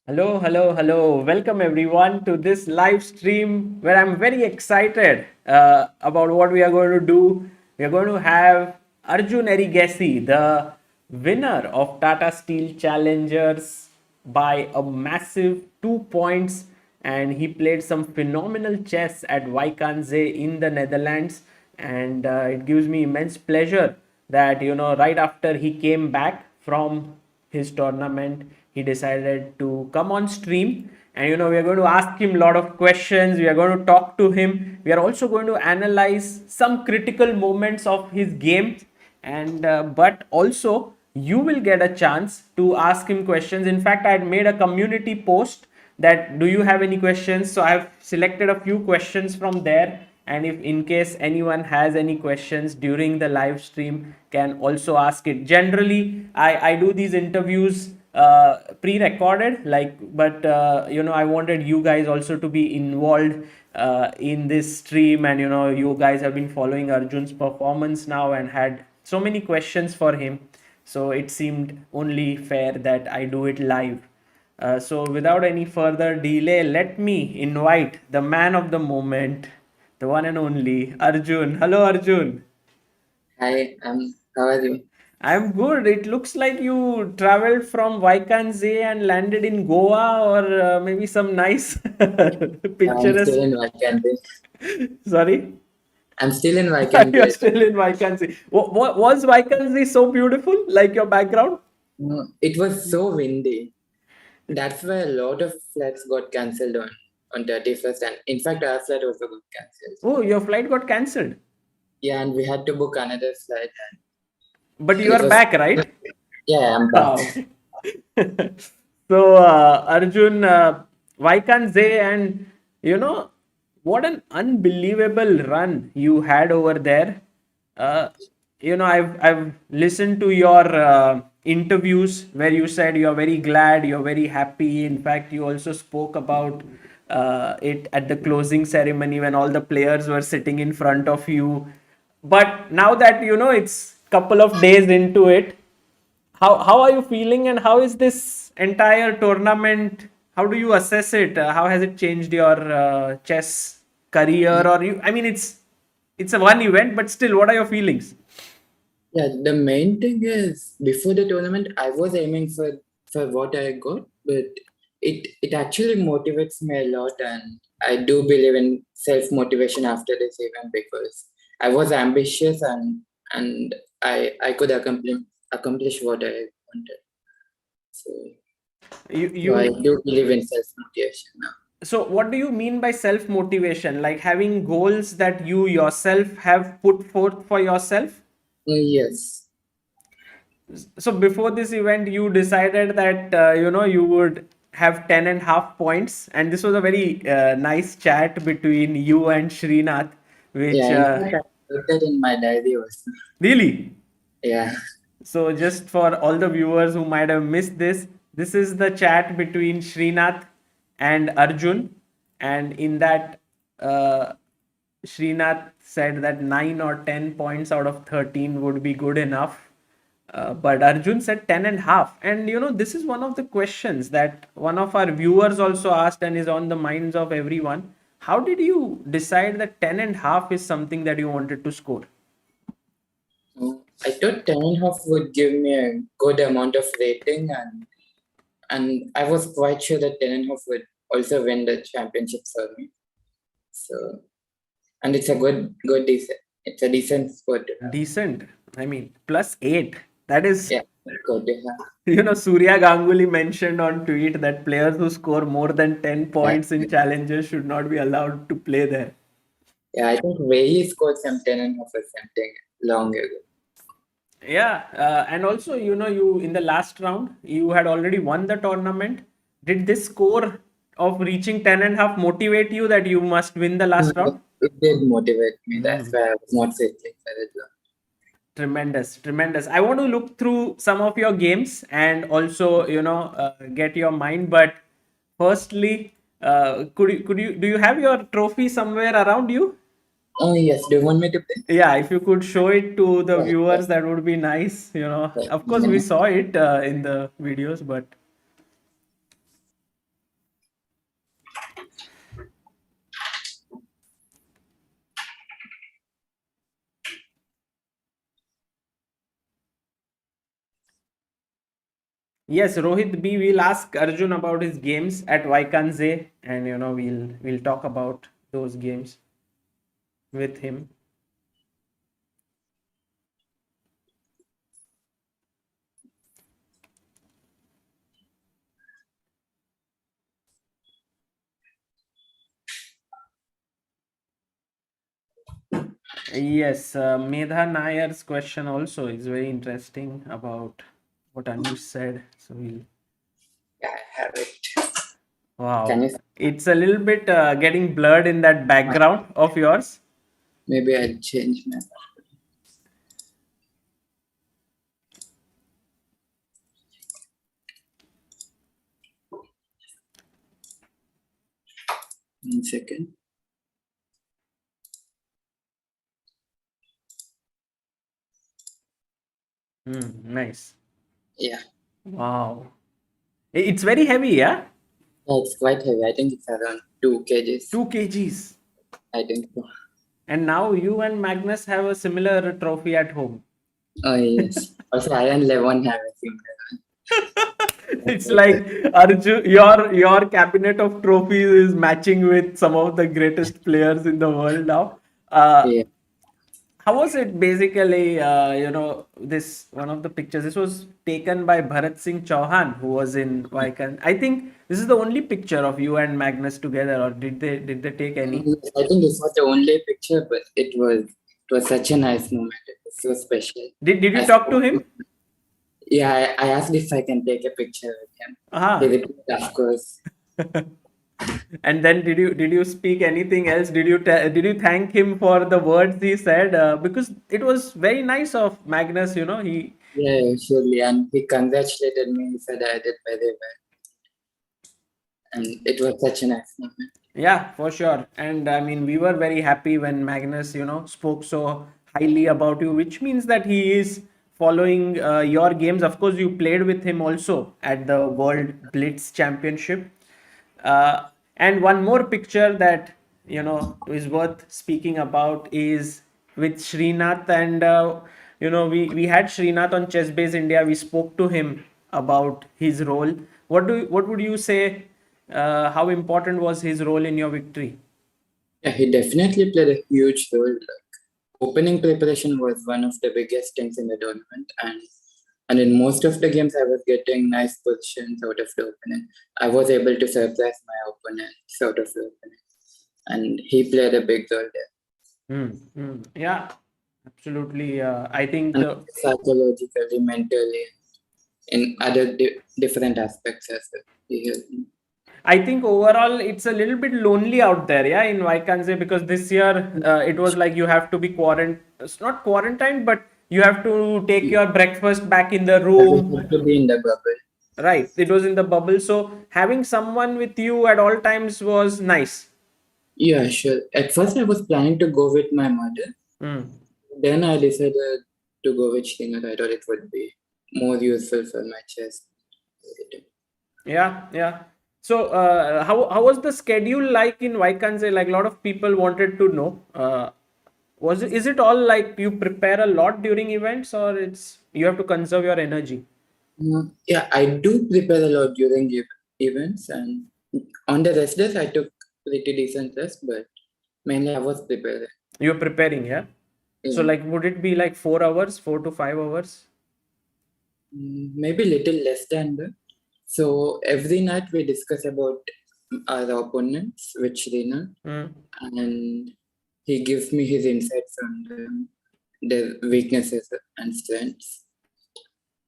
Hello, hello, hello. Welcome everyone to this live stream where I'm very excited about what we are going to do. We are going to have Arjun Erigaisi, the winner of Tata Steel Challengers by a massive 2 points, and he played some phenomenal chess at Wykanse in the Netherlands, and it gives me immense pleasure that right after he came back from his tournament he decided to come on stream, and we are going to ask him a lot of questions. We are going to talk to him. We are also going to analyze some critical moments of his game, and but also you will get a chance to ask him questions. In fact, I had made a community post that do you have any questions, so I have selected a few questions from there, and if in case anyone has any questions during the live stream can also ask it. Generally I do these interviews pre-recorded, but I wanted you guys also to be involved in this stream, and you guys have been following Arjun's performance now and had so many questions for him, so it seemed only fair that I do it live. So without any further delay, let me invite the man of the moment, the one and only Arjun. Hello, Arjun. Hi, how are you? I'm good. It looks like you traveled from Vaikanse and landed in Goa, or maybe some nice I'm still picturesque. in Vacancy. Sorry, I'm still in you're Vacancy. still in Vaikanse. Was Vaikanse so beautiful, like your background? It was so windy. That's why a lot of flights got cancelled on 31st. And in fact, our flight also got cancelled. Oh, your flight got cancelled, Yeah, and we had to book another flight. but you And it are was, back, right? yeah, I'm back. Wow. So, Arjun, Vaikanse, and what an unbelievable run you had over there. Uh, I've listened to your interviews where you said you're very glad, you're very happy. In fact, you also spoke about it at the closing ceremony when all the players were sitting in front of you. But now that it's couple of days into it, how are you feeling, and how is this entire tournament? How do you assess it? How has it changed your chess career? Or I mean, it's a one event, but still, what are your feelings? Yeah, the main thing is before the tournament, I was aiming for what I got, but it actually motivates me a lot, and I do believe in self motivation after this event because I was ambitious and I could accomplish what I wanted. So, You so I you do believe in self motivation now. so what do you mean by self motivation? Like having goals that you yourself have put forth for yourself? Yes. So before this event you decided that you would have 10.5 points, and this was a very nice chat between you and Srinath, Yeah, which in fact I wrote that in my diary also. really. Yeah. So just for all the viewers who might have missed this, this is the chat between Srinath and Arjun, and in that uh, Srinath said that 9 or 10 points out of 13 would be good enough. But Arjun said 10.5. And this is one of the questions that one of our viewers also asked and is on the minds of everyone. How did you decide that 10.5 is something that you wanted to score? I thought 10.5 would give me a good amount of rating, and I was quite sure that 10.5 would also win the championship for me. So, and it's a decent, it's a decent score to have. Decent. I mean, +8. That is, Yeah, good to have. Surya Ganguly mentioned on tweet that players who score more than 10 Yeah, points in challenges should not be allowed to play there. yeah, I think Wei scored some 10.5 or something long ago. Yeah, and also, you in the last round, you had already won the tournament. Did this score of reaching 10.5 motivate you that you must win the last round? It did motivate me. That's Mm. why I was not settling for it long. Tremendous, tremendous. I want to look through some of your games and also, get your mind. But firstly, do you have your trophy somewhere around you? Oh, yes. Do you want me to play? Yeah, if you could show it to the Yeah, yeah, viewers, that would be nice. yeah. Of course, we saw it in the videos, but Yes, Rohit B, we'll ask Arjun about his games at Vaikanze, and we'll talk about those games with him. Yes, Medha Nayar's question also is very interesting about what Anush said. So we'll Yeah, I have it. Can Wow, you? it's a little bit getting blurred in that background of yours. Maybe I'll change my 1 second. Nice. Yeah, Wow. It's very heavy, yeah? it's quite heavy. I think it's around 2 kgs. 2 kgs. I think so. And now you and Magnus have a similar trophy at home. Oh, yes. Also, I and Levon have a similar one. It's like Arjun, your cabinet of trophies is matching with some of the greatest players in the world now. Yeah. How was it basically? This one of the pictures. This was taken by Bharat Singh Chauhan, who was in Vaikan. I think this is the only picture of you and Magnus together, or did they take any? I think this was the only picture, but it was such a nice moment. It was so special. Did you I talk to spoke him? Yeah, I asked if I can take a picture with him. He Ah. replied, of course. And then did you speak anything else? Did you thank him for the words he said? Because it was very nice of Magnus. He Yeah, surely. And he congratulated me. He said I did very well. And it was such a nice moment. Yeah, for sure. And I mean, we were very happy when Magnus, spoke so highly about you, which means that he is following your games. Of course, you played with him also at the World Blitz Championship. And one more picture that, is worth speaking about is with Srinath. And, we had Srinath on Chess Base India. We spoke to him about his role. What would you say? How important was his role in your victory? Yeah, he definitely played a huge role. Like, opening preparation was one of the biggest things in the tournament. And in most of the games, I was getting nice positions out of the opening. I was able to surprise my opponents out of the opening. And he played a big role there. Yeah, absolutely. I think And psychologically, mentally, in other different aspects as well. He helped me. I think overall it's a little bit lonely out there, yeah, in Vaikanse, because this year it was like you have to be quarantined. It's not quarantined, but you have to take your breakfast back in the I just room. have to be in the bubble. Right, it was in the bubble. So having someone with you at all times was nice. Yeah, sure. At first, I was planning to go with my mother. Hmm. Then I decided to go with Rinat. I thought it would be more useful for my chess. Yeah, yeah. So, how was the schedule like in Vaikanse? Like a lot of people wanted to know. Is it all like you prepare a lot during events, or it's you have to conserve your energy? Yeah, I do prepare a lot during events, and on the rest days, I took pretty decent rest, but mainly I was preparing. You're preparing, yeah. So, Yeah. like, would it be like 4 hours, 4 to 5 hours? Maybe little less than that. So every night we discuss about our opponents, which Rinat, Hmm. and he gives me his insights on their weaknesses and strengths,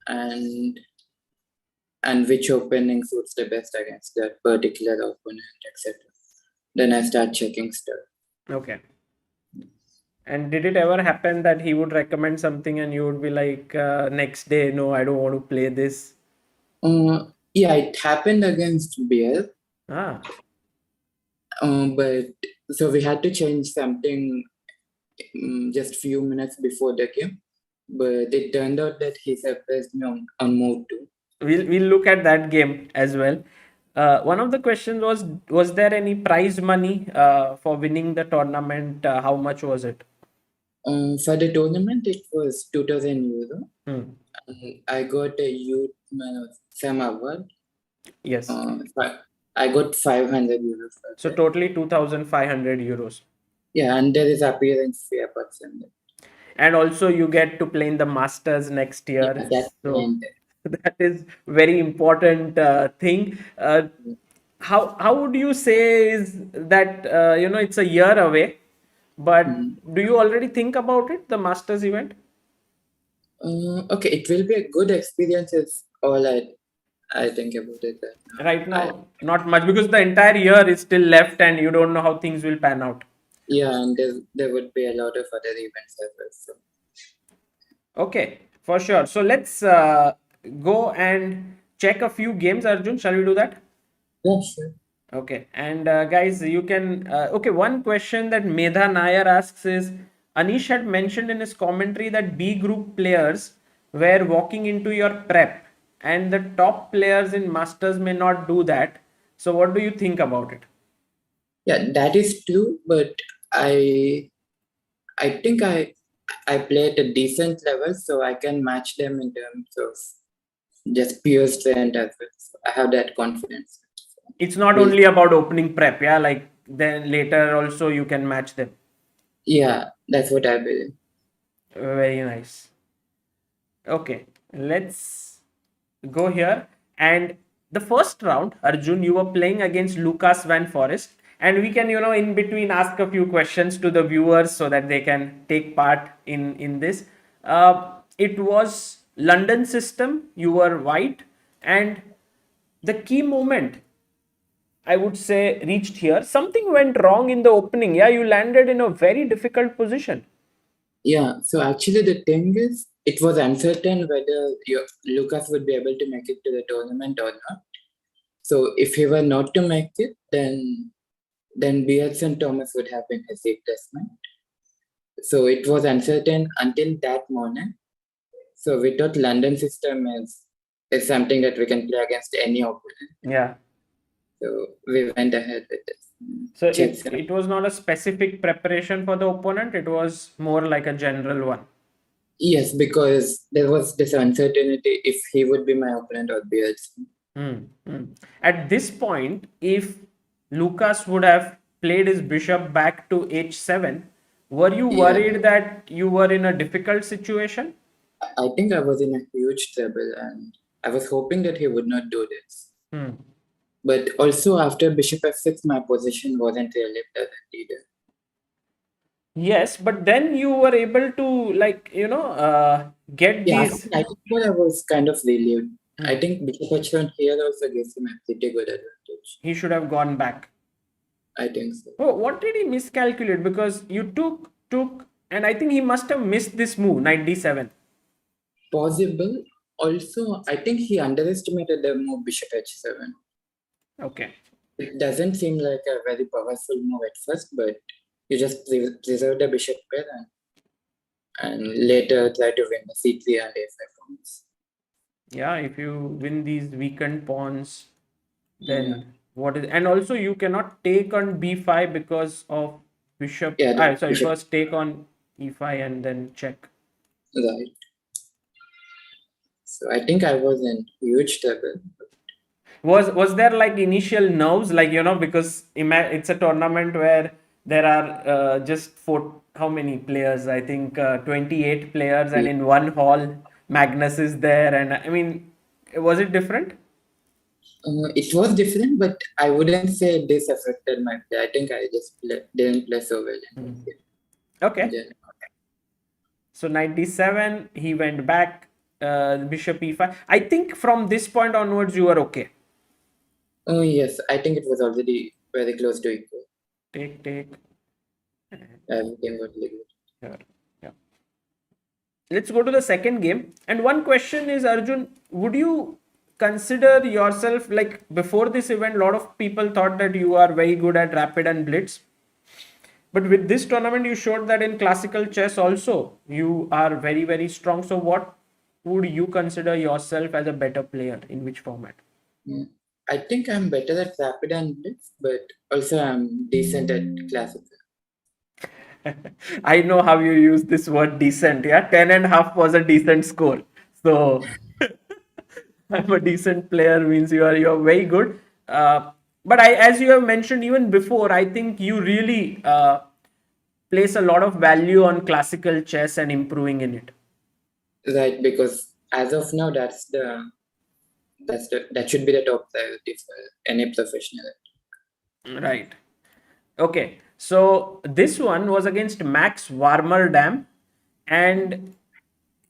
and which opening suits the best against that particular opponent, etc. Then I start checking stuff. Okay. And did it ever happen that he would recommend something and you would be like, next day, no, I don't want to play this? Yeah, it happened against Bjerre, Ah, but so we had to change something just few minutes before the game. But it turned out that he surprised me on move two. we'll look at that game as well. One of the questions was there any prize money for winning the tournament? How much was it? For the tournament, it was 2000 euro. Hmm. And I got a youth man of some award. Yes. I got 500 euros for So that. totally 2,500 euros. Yeah, and there is appearance fee apart from that. And also you get to play in the Masters next Yeah, year. that's the So main thing. that is very important thing. How would you say is that it's a year away, but Mhm. do you already think about it, the Masters event? Okay, it will be a good experience. Is all I think about it right now. Right now, not much because the entire year is still left and you don't know how things will pan out. Yeah, and there would be a lot of other events as well. So Okay, for sure. So let's go and check a few games, Arjun. Shall we do that? yeah, sure. Okay, and guys, you can. Okay, one question that Medha Nair asks is Anish had mentioned in his commentary that B group players were walking into your prep, and the top players in Masters may not do that. So, what do you think about it? Yeah, that is true. But I think I play at a decent level, so I can match them in terms of just pure strength as well. So I have that confidence. It's not We'll, only about opening prep, yeah, like then later also you can match them. yeah, that's what I believe. Very nice. Okay, let's go here. And the first round, Arjun, you were playing against Lucas Van Forest. And we can, in between ask a few questions to the viewers so that they can take part in this. It was London system, you were white. And the key moment, I would say, reached here. Something went wrong in the opening. Yeah, you landed in a very difficult position. Yeah, so actually the thing is, it was uncertain whether Lucas would be able to make it to the tournament or not. So if he were not to make it, then Beers and Thomas would have been his replacement. So it was uncertain until that morning. So we thought London system is something that we can play against any opponent. Yeah. So we went ahead with it. So Check. it was not a specific preparation for the opponent, it was more like a general one. Yes, because there was this uncertainty if he would be my opponent or Beers. At this point, if Lucas would have played his bishop back to h7, were you Yeah, worried that you were in a difficult situation? I think I was in a huge trouble and I was hoping that he would not do this. Hmm. But also after bishop f6, my position wasn't really pleasant either. Yes, but then you were able to, get Yeah, after these. knight e4, I was kind of relieved. I Hmm. think bishop h1 here also gives him a pretty good advantage. He should have gone back. I think so. Oh, what did he miscalculate? Because you took, and I think he must have missed this move, knight d7. Possible. Also, I think he underestimated the move bishop h7. Okay. It doesn't seem like a very powerful move at first, but you just preserve the bishop pair and later try to win the c3 and a5 pawns. Yeah, if you win these weakened pawns, Yeah, then what is, and also you cannot take on b5 because of bishop. yeah, the Sorry, bishop, first take on e5 and then check. right. So I think I was in huge trouble. Was there like initial nerves, like because it's a tournament where there are just how many players? I think 28 players, and in one hall, Magnus is there, and I mean, was it different? It was different, but I wouldn't say this affected my play. I think I just didn't play so well in Okay. general. So 97, he went back, bishop e5. I think from this point onwards, you were okay. Oh yes, I think it was already very close to equal. Take. Everything was really good. Here. Yeah. Let's go to the second game. And one question is, Arjun, would you consider yourself, like before this event, a lot of people thought that you are very good at rapid and blitz. But with this tournament, you showed that in classical chess also, you are very, very strong. So what would you consider yourself as a better player in which format? Yeah. I think I'm better at rapid and blitz, but also I'm decent at classical. I know how you use this word decent. Yeah, 10.5 was a decent score. So I'm a decent player means you're very good. But as you have mentioned even before, I think you really place a lot of value on classical chess and improving in it. Right, because as of now, that should be the top priority for any professional. Right. Okay. So this one was against Max Warmerdam, and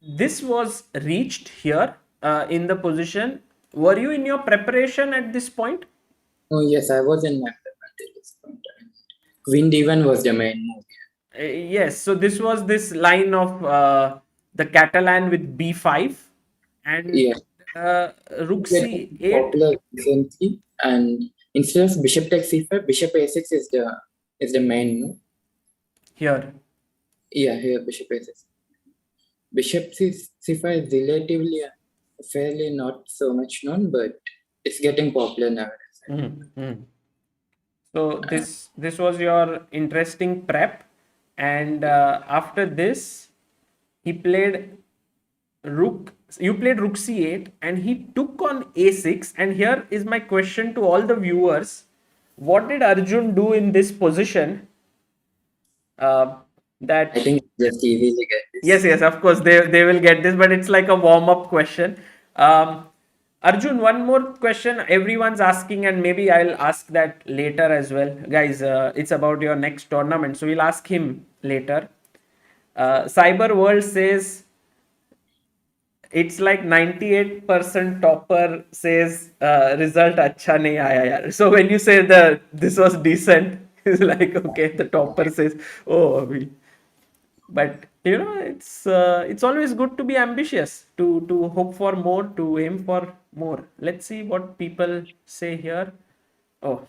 this was reached here in the position. Were you in your preparation at this point? Oh yes, I was in my prep until this point. Queen D1 was the main move. Yes. So this was this line of the Catalan with B5 and Yeah, Rook it's getting C8 popular recently, and instead of bishop takes c5, bishop a6 is the main move. here. Yeah, here bishop a6. Bishop c5 is relatively fairly not so much known, but it's getting popular nowadays. Mhm. So this was your interesting prep, and after this, he played rook. You played rook c8, and he took on a6. And here is my question to all the viewers: what did Arjun do in this position? Uh, I that think it's just easy to get Yes, this. yes, of course they will get this, but it's like a warm up question. Um, Arjun, one more question everyone's asking, and maybe I'll ask that later as well, guys. It's about your next tournament, so we'll ask him later. Cyber World says it's like 98% topper says result अच्छा नहीं आया यार. So when you say that this was decent, it's like okay, the topper says oh we but it's always good to be ambitious to hope for more to aim for more. Let's see what people say here. Oh,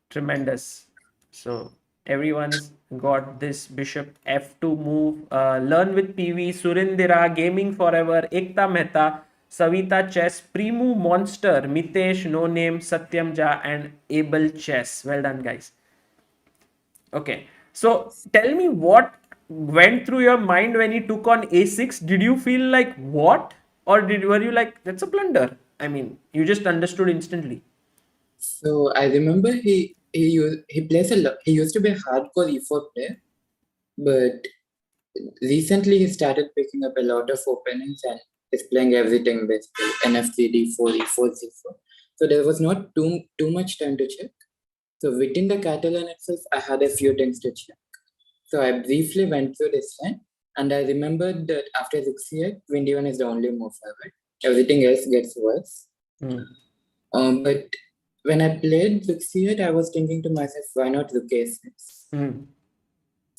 tremendous. So everyone's got this bishop f2 move. Learn with PV, Surindira, Gaming Forever, Ekta Mehta, Savita Chess, Primu Monster, Mitesh, No Name, Satyam Ja, and Able Chess. Well done, guys. Okay. So tell me what went through your mind when you took on a6. Did you feel like what? Or were you like, that's a blunder? I mean, you just understood instantly. So I remember he plays a lot. He used to be a hardcore e4 player, but recently he started picking up a lot of openings and is playing everything basically NFC D4, E4, C4. So there was not too much time to check. So within the Catalan itself, I had a few things to check. So I briefly went through this line, and I remembered that after Rook C8, Queen D1 is the only move forward. Everything else gets worse. Hmm. But when I played Rook C8, I was thinking to myself, why not Rook A6? Hmm.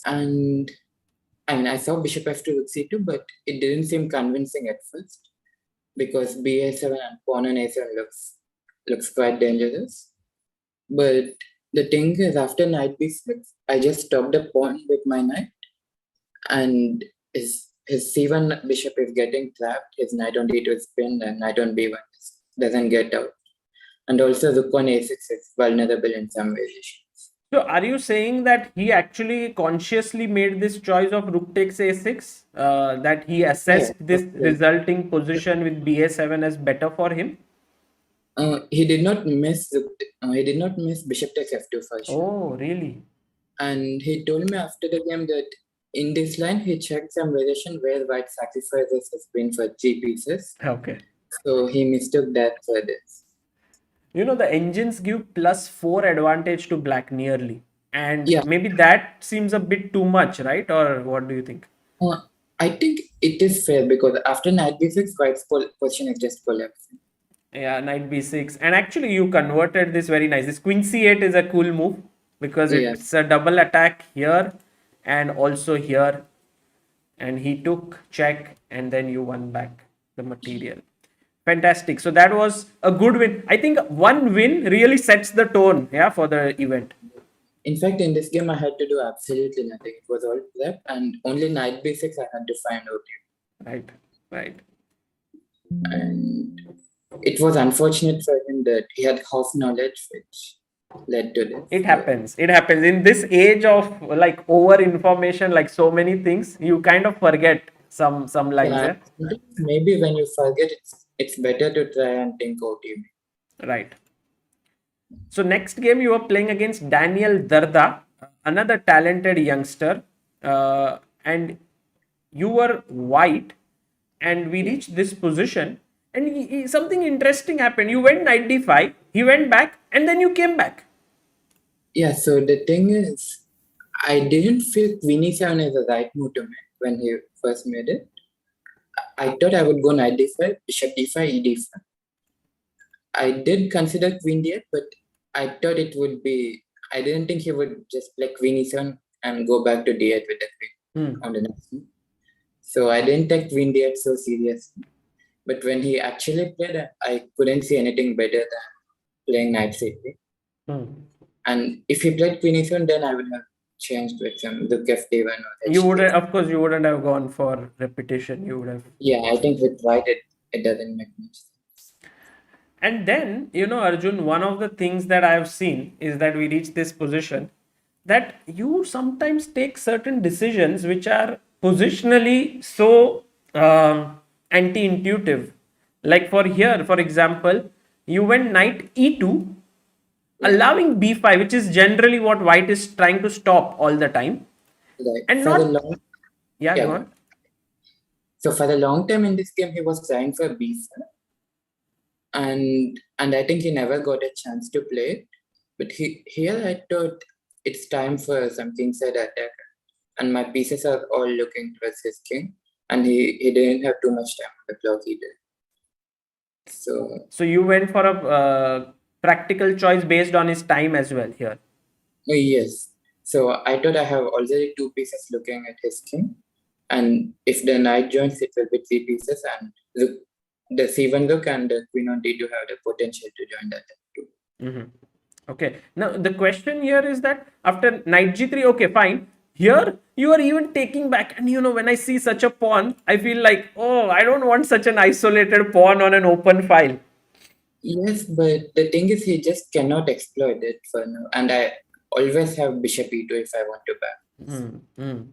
And I mean, I saw Bishop F2 Rook C2, but it didn't seem convincing at first because BA7 and pawn on A7 looks quite dangerous. But the thing is, after knight b6, I just stopped the pawn with my knight, and his c1 bishop is getting trapped. His knight on d2 is pinned, and knight on b1 doesn't get out. And also, rook on a6 is vulnerable in some variations. So are you saying that he actually consciously made this choice of rook takes a6? That he Yeah, assessed this resulting position with ba7 as better for him? he did not miss. He did not miss bishop takes f2 for sure. Oh, really? And he told me after the game that in this line he checked some variation where white sacrifices his queen for g pieces. Okay. So he mistook that for this. The engines give +4 advantage to black nearly. And Yeah, maybe that seems a bit too much, right? Or what do you think? uh, I think it is fair because after knight b6, white's position is just collapsing. Yeah, knight b6. And actually, you converted this very nice. This queen c8 is a cool move because Yeah, it's a double attack here and also here. And he took check and then you won back the material. Fantastic. So that was a good win. I think one win really sets the tone, yeah, for the event. in fact, in this game I had to do absolutely nothing. It was all prep, and only knight b6 I had to find out. Right, right. And it was unfortunate for him that he had half knowledge, which led to this. It happens. It happens in this age of like over information, like so many things. You kind of forget some lines. Yeah, Yeah. maybe when you forget, it's better to try and think OTV. Right. So next game you were playing against Daniel Dardha, another talented youngster, and you were white, and we reached this position, and something interesting happened. You went knight d5, he went back, and then you came back. Yeah, so the thing is, I didn't feel Queen E7 is the right move to make when he first made it. I thought I would go knight d5, bishop d5, e d5. I did consider Queen d8, but I thought it would be. I didn't think he would just play Queen e7 and go back to d8 with the queen on the next move. So I didn't take Queen d8 so seriously. But when he actually played, I couldn't see anything better than playing knight c3. And if he played Queen e7, then I would have changed with some Rook fd1 or You h3. wouldn't, of course, you wouldn't have gone for repetition. You would have. Yeah, I think with white it doesn't make much sense. And then, Arjun, one of the things that I have seen is that we reach this position that you sometimes take certain decisions which are positionally so anti-intuitive. Like for example, you went knight e2, allowing b5, which is generally what white is trying to stop all the time. Right. And for not. Yeah, Go on. So for a long time in this game, he was trying for b5. And I think he never got a chance to play it. But here I thought it's time for some kingside attack. And my pieces are all looking towards his king. And he didn't have too much time on the clock either. So you went for a practical choice based on his time as well here. Yes. So I thought I have already two pieces looking at his king. And if the knight joins, it will be three pieces. And the c1 rook and the queen on d2 have the potential to join that too. Okay. Now the question here is that after knight g3, okay, fine. Here you are even taking back, and when I see such a pawn, I feel like, oh, I don't want such an isolated pawn on an open file. Yes, but the thing is, he just cannot exploit it for now. And I always have bishop e2 if I want to back.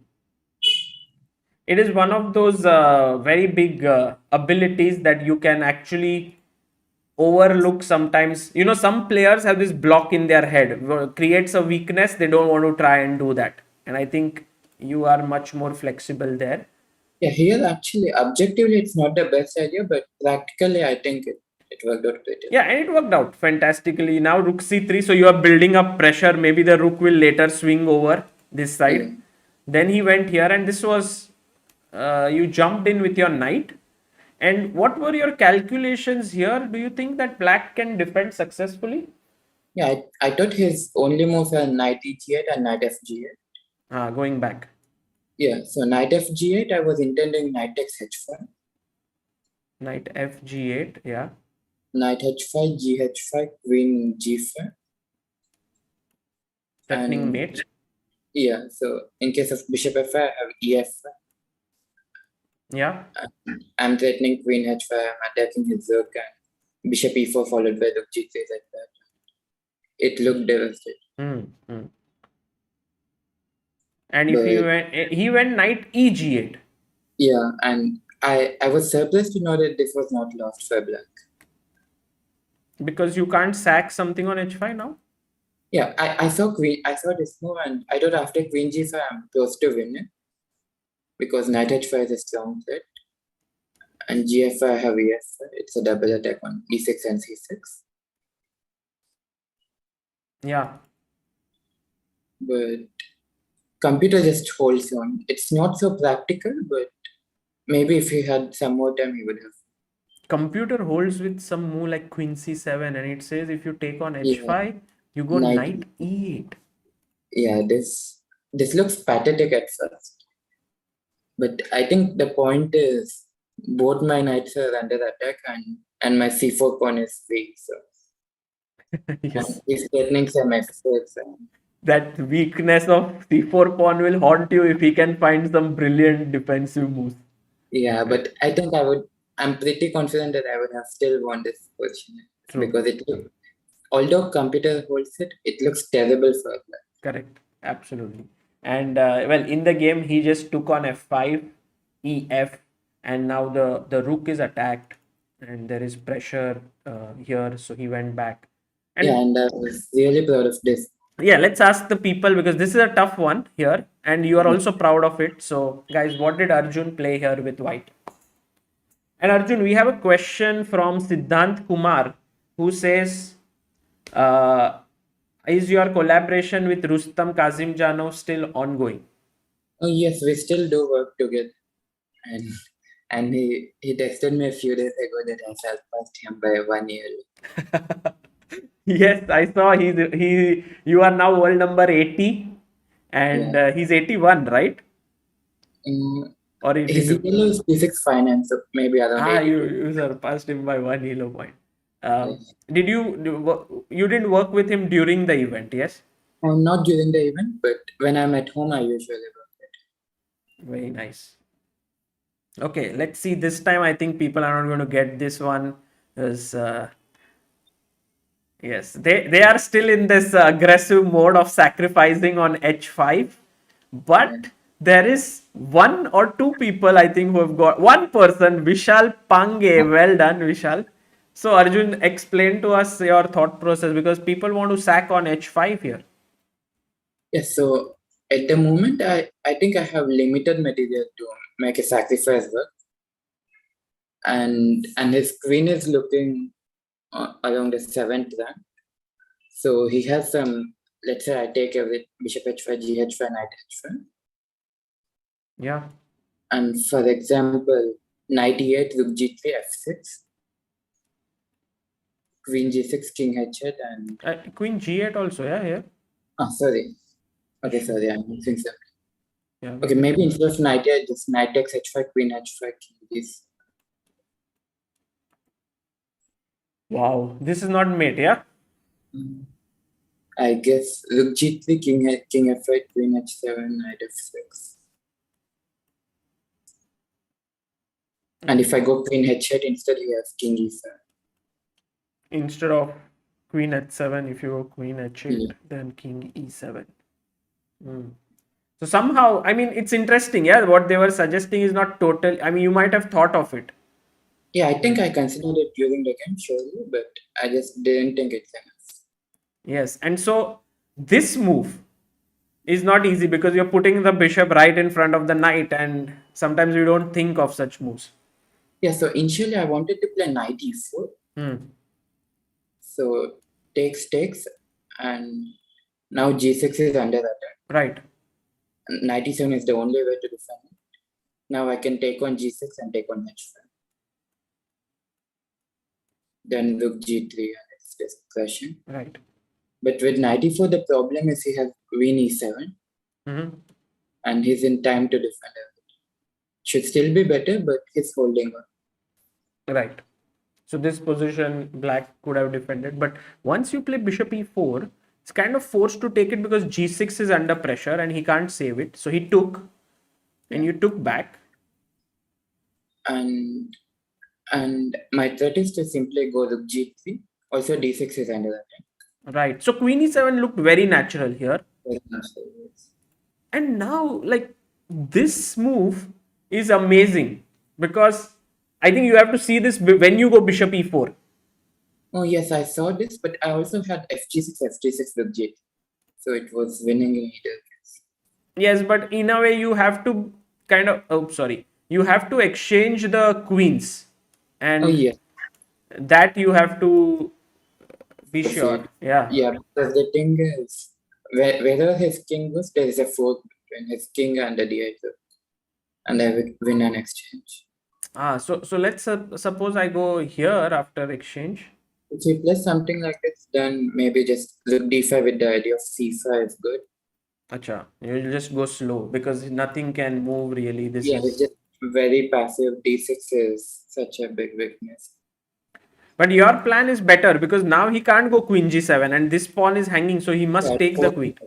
It is one of those very big abilities that you can actually overlook sometimes. Some players have this block in their head, creates a weakness, they don't want to try and do that. And I think you are much more flexible there. Yeah, here actually, objectively, it's not the best idea, but practically, I think it worked out pretty. Yeah, and it worked out fantastically. Now rook c3, so you are building up pressure. Maybe the rook will later swing over this side. Yeah. Then he went here, and this was you jumped in with your knight. And what were your calculations here? Do you think that black can defend successfully? Yeah, I thought his only moves are knight e8 and knight fg8. Going back. Yeah, so knight fg8, I was intending knight takes h5. Knight fg8, yeah. Knight h5, gh5, queen g5. Threatening mate. Yeah, so in case of bishop f5, I have ef5. Yeah. I'm threatening queen h5, I'm attacking his rook, and bishop e4 followed by rook g3 like that. It looked devastating. And if he went knight e8. Yeah, and I was surprised to know that this was not lost for black. Because you can't sack something on h5 now? Yeah, I saw this move, and I thought after queen g5 I'm close to winning. Because knight h5 is a strong threat. And gf5 I have ef5. It's a double attack on e6 and c6. Yeah. But computer just holds on. It's not so practical, but maybe if he had some more time, he would have. Computer holds with some move like queen c7, and it says if you take on h5, you go knight e8. Yeah, this looks pathetic at first. But I think the point is both my knights are under attack and my c4 pawn is weak. So yes. He's threatening some f6. That weakness of c4 pawn will haunt you if he can find some brilliant defensive moves. Yeah, but I think I'm pretty confident that I would have still won this position. True. Because although computer holds it, it looks terrible for black. Correct. Absolutely. And well, in the game, he just took on f5, ef, and now the rook is attacked, and there is pressure here, so he went back. Yeah, And and I was really proud of this. yeah, let's ask the people because this is a tough one here, and you are also proud of it. So, guys, what did Arjun play here with white? And Arjun, we have a question from Siddhant Kumar who says, uh, "Is your collaboration with Rustam Kazimjanov still ongoing?" Oh yes, we still do work together, and he texted me a few days ago that I surpassed him by 1 year. Yes, I saw he. You are now world number 80, and Yeah. he's 81, right? Or His 82? yellow is physics finance, so maybe around Ah, 82. you surpassed him by 1 elo point. Yes. Did you didn't work with him during the event? Yes. Not during the event, but when I'm at home, I usually work it. Very nice. Okay, let's see. This time, I think people are not going to get this one. Because yes, they are still in this aggressive mode of sacrificing on h5, but Yeah. there is one or two people I think who have got one person, Vishal Pange. Well done, Vishal. So Arjun, explain to us your thought process because people want to sack on h5 here. Yes, so at the moment, I think I have limited material to make a sacrifice work, and his queen is looking around the 7th rank. So he has some. Let's say I take every bishop h5, gh5, knight h5, Yeah. and for example, knight e8, rook g3, f6, queen g6, king h8, and Queen g8 also, yeah, here. sorry. Okay, sorry, I'm mixing some. Yeah. Okay, maybe instead of knight e8, just knight takes h5, queen h5, king d6. Wow, this is not mate, yeah. I guess rook g3, king f8, queen h7, knight f6. And if I go queen h8, instead he has king e7. Instead of queen h7, if you go queen h8, Yeah. then king e7. So somehow, I mean, it's interesting, yeah. What they were suggesting is not total. I mean, you might have thought of it. Yeah, I think I considered it during the game, surely, but I just didn't think it's enough. Yes, and so this move is not easy because you're putting the bishop right in front of the knight, and sometimes you don't think of such moves. Yeah, so initially I wanted to play knight e4. So takes, and now g6 is under attack. Right. Knight e7 is the only way to defend it. Now I can take on g6 and take on h5. Then rook g3 and it's just crashing. Right. But with knight e4, the problem is he has queen e7 and he's in time to defend it. Should still be better, but he's holding on. Right. So this position black could have defended, but once you play bishop e4, it's kind of forced to take it because g6 is under pressure and he can't save it. So he took, and you took back. And my threat is to simply go rook g3. Also d6 is under attack. Right. So queen e7 looked very natural here. Very natural, yes. And now, like, this move is amazing because I think you have to see this when you go bishop e4. Oh yes, I saw this, but I also had fg6 rook g3. So it was winning in either case. Yes, but in a way you have to kind of, you have to exchange the queens, and that you have to be sure. Yeah. Yeah, because the thing is, wherever his king goes, there is a fork between his king and the d8, and I will win an exchange. So let's suppose I go here after exchange. If you play something like this, then maybe just rook d5 with the idea of c5 is good. Acha, you'll just go slow because nothing can move really. It's just very passive. d6 is such a big weakness. But your plan is better because now he can't go queen g7 and this pawn is hanging, so he must take the queen.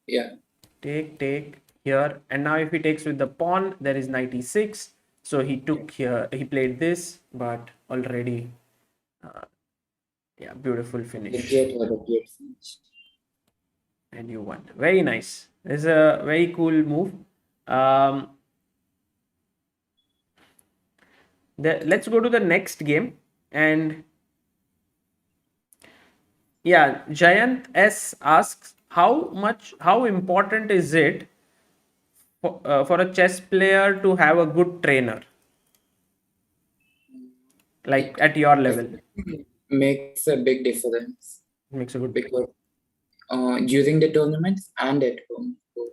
Yeah. Take here, and now if he takes with the pawn, there is knight e6. So he took here, he played this, but already Yeah, beautiful finish. Legit was a great finish. And you won. Very nice. It's a very cool move. Um, let's go to the next game. And yeah, Jayant S asks how important is it for a chess player to have a good trainer, like It at your level? definitely makes a big difference Makes a good. because during the tournaments and at home, both.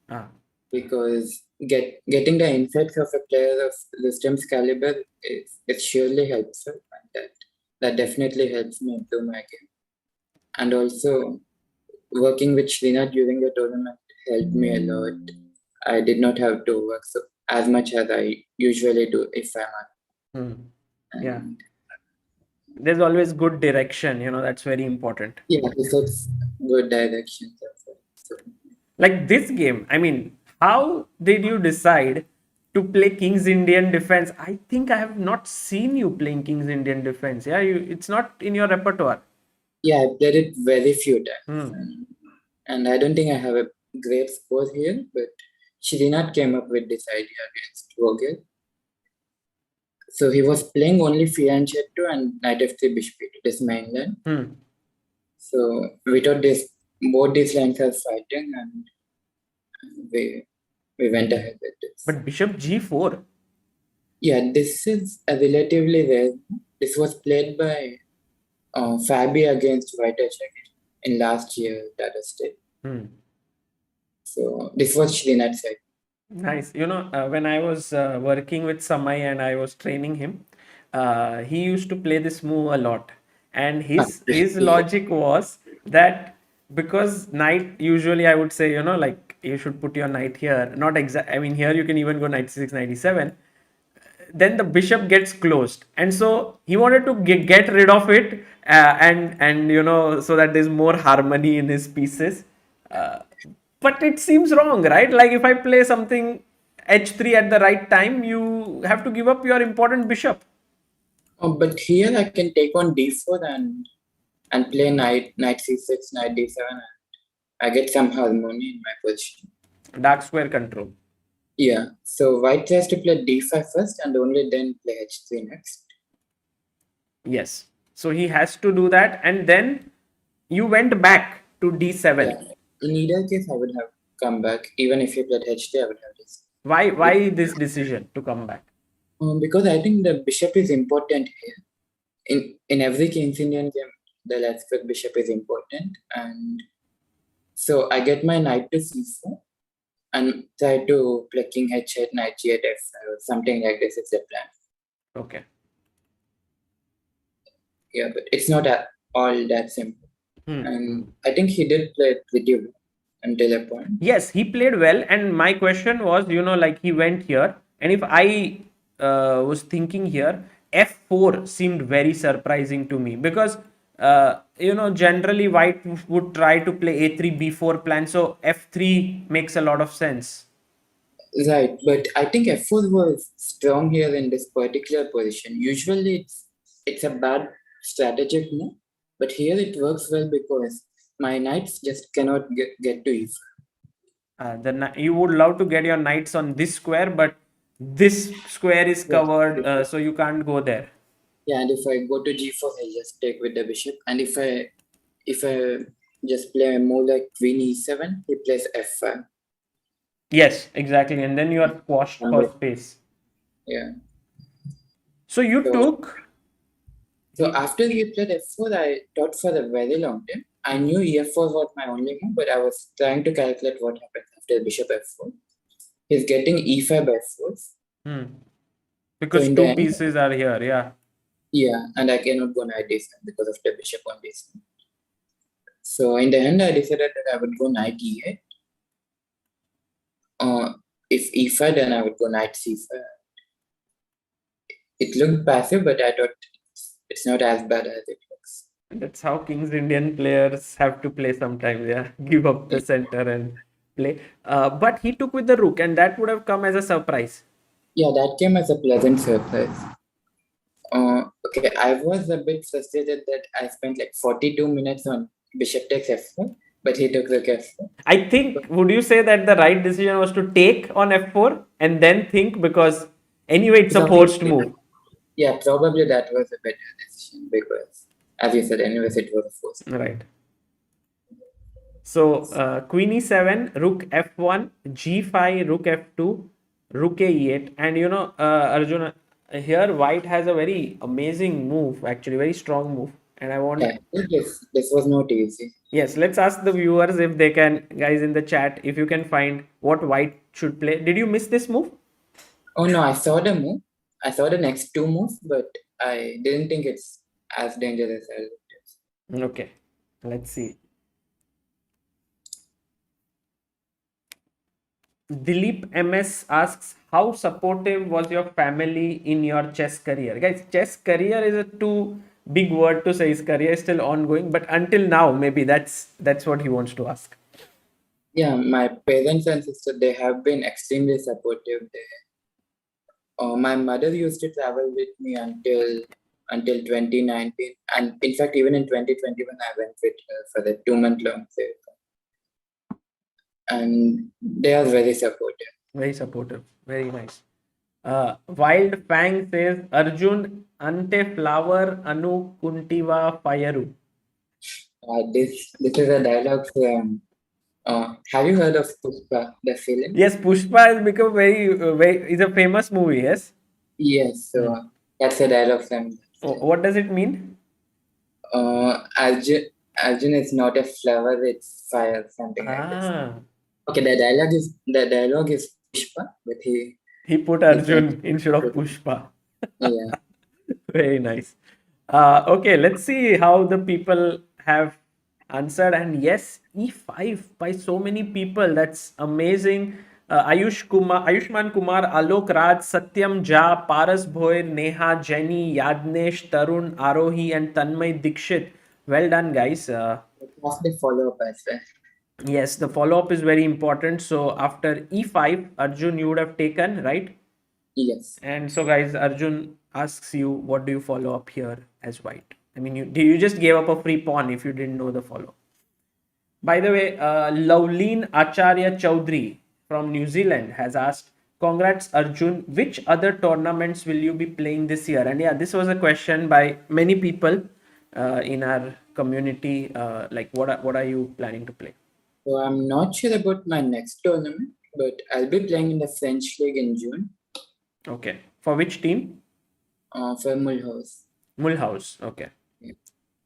Ah, Because getting the insights of a player of Rustem's caliber is surely helpful, and that definitely helps me improve my game. And also, working with Rinat during the tournament helped me a lot. I did not have to work so as much as I usually do if I'm on. hmm. Yeah. And There's always good direction, that's very important. yeah, he sets good directions as well. So Like this game, I mean, how did you decide to play King's Indian Defense? I think I have not seen you playing King's Indian Defense. Yeah, it's not in your repertoire. yeah, I played it very few times. Hmm. And I don't think I have a great score here, but Srinat came up with this idea against Vogen. So he was playing only Fianchetto and Knight f3 Bishop e2, this main line. Hmm. So we thought both these lines are fighting, and we went ahead with this. But Bishop G4. Yeah, this is a relatively rare. This was played by Fabi against White Shekhar in last year Tata Steel. Hmm. So this was Srinat's side. Nice. When I was working with Samay and I was training him, he used to play this move a lot. And his logic was that because knight, usually I would say, like you should put your knight here. Not exact. I mean, here you can even go knight c6, knight e7. Then the bishop gets closed, and so he wanted to get rid of it, and so that there's more harmony in his pieces. Uh, but it seems wrong, right? Like if I play something h3 at the right time, you have to give up your important bishop. But here I can take on d4 and play knight c6, knight d7, and I get some harmony in my position. Dark square control. Yeah, so white tries to play d5 first and only then play h3 next. Yes. So he has to do that, and then you went back to d7. Yeah. In either case, I would have come back. Even if you played h3, I would have this. Why this decision to come back? Because I think the bishop is important here. In every King's Indian game, the left foot bishop is important, and so I get my knight to c4 and try to play king h8, knight g8, f5, or something like this is the plan. Okay. Yeah, but it's not all that simple. And I think he did play pretty well until a point. Yes, he played well, and my question was, like he went here, and if I was thinking here, f4 seemed very surprising to me because generally white would try to play a3 b4 plan, so f3 makes a lot of sense. Right, but I think f4 was strong here in this particular position. Usually it's a bad strategic move, but here it works well because my knights just cannot get to e4. You would love to get your knights on this square, but this square is covered, so you can't go there. Yeah, and if I go to g4, I just take with the bishop, and if I just play a move like queen e7, he plays f5. Yes, exactly, and then you are squashed for space. Yeah. So you took. So after he played f4, I thought for a very long time. I knew e4 was my only move, but I was trying to calculate what happens after bishop f4. He's getting e5 by force. Because two pieces are here, yeah. Yeah, and I cannot go knight d7 because of the bishop on d7. So in the end, I decided that I would go knight e8. If e5, then I would go knight c5. It looked passive, but I thought it's not as bad as it looks. That's how King's Indian players have to play sometimes, yeah. Give up the center and play. But he took with the rook, and that would have come as a surprise. Yeah, that came as a pleasant surprise. Okay, I was a bit frustrated that I spent like 42 minutes on bishop takes f4, but he took rook f4. I think, would you say that the right decision was to take on f4 and then think, because anyway it's a forced move. Yeah, probably that was a better decision because, as you said, anyways, it was forced. Right. So queen e7, rook f1, g5, rook f2, rook a8, and Arjuna, here white has a very amazing move, actually very strong move, and I want. Yeah, this was not easy. Yes, let's ask the viewers if they can, guys in the chat, if you can find what white should play. Did you miss this move? Oh no, I saw the move. I saw the next two moves, but I didn't think it's as dangerous as it is. Okay, let's see. Dilip MS asks, how supportive was your family in your chess career? Guys, chess career is a too big word to say. His career is still ongoing, but until now, maybe that's what he wants to ask. Yeah, my parents and sister, they have been extremely supportive. My mother used to travel with me until 2019, and in fact, even in 2021, I went with her for the 2-month long trip, and they are very supportive. Very supportive. Very nice. Wild Fang says, Arjun ante flower anu kuntiva fayaru. This is a dialogue from. Have you heard of Pushpa, the film? Yes, Pushpa has become very. It's a famous movie. Yes. Yes, so that's a dialogue from. What does it mean? Arjun is not a flower; it's fire, something like this. Okay, the dialogue is Pushpa, but he put Arjun instead of Pushpa. Yeah. Very nice. Okay, let's see how the people have answered. And yes, E5 by so many people. That's amazing. Ayushman Kumar, Alok Raj, Satyam Jha, Paras Bhoir, Neha, Jenny, Yadnesh, Tarun, Arohi, and Tanmay Dikshit. Well done, guys. What's the follow-up as well? Yes, the follow-up is very important. So after E5, Arjun, you would have taken, right? Yes. And so, guys, Arjun asks you, what do you follow up here as white? I mean, you just gave up a free pawn if you didn't know the follow. By the way, Lauleen Acharya Chaudhary from New Zealand has asked, congrats, Arjun. Which other tournaments will you be playing this year? And yeah, this was a question by many people in our community. Like, what are you planning to play? So I'm not sure about my next tournament, but I'll be playing in the French League in June. Okay. For which team? For Mulhouse. Mulhouse. Okay. Yeah.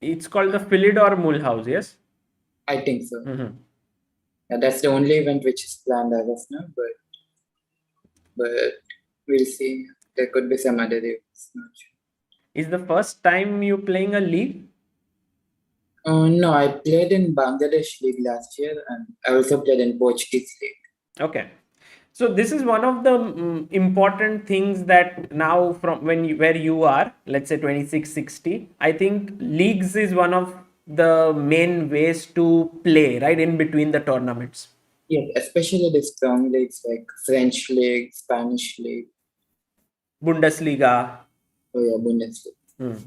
It's called the Philidor Mulhouse, yes? I think so. Yeah, that's the only event which is planned as of now, but we'll see. There could be some other events. Not sure. Is the first time you playing a league? No, I played in Bangladesh League last year, and I also played in Portuguese League. Okay. So this is one of the important things that now from where you are, let's say 2660, I think leagues is one of the main ways to play, right, in between the tournaments. Yeah, especially the strong leagues like French League, Spanish League. Bundesliga. Oh yeah, Bundesliga.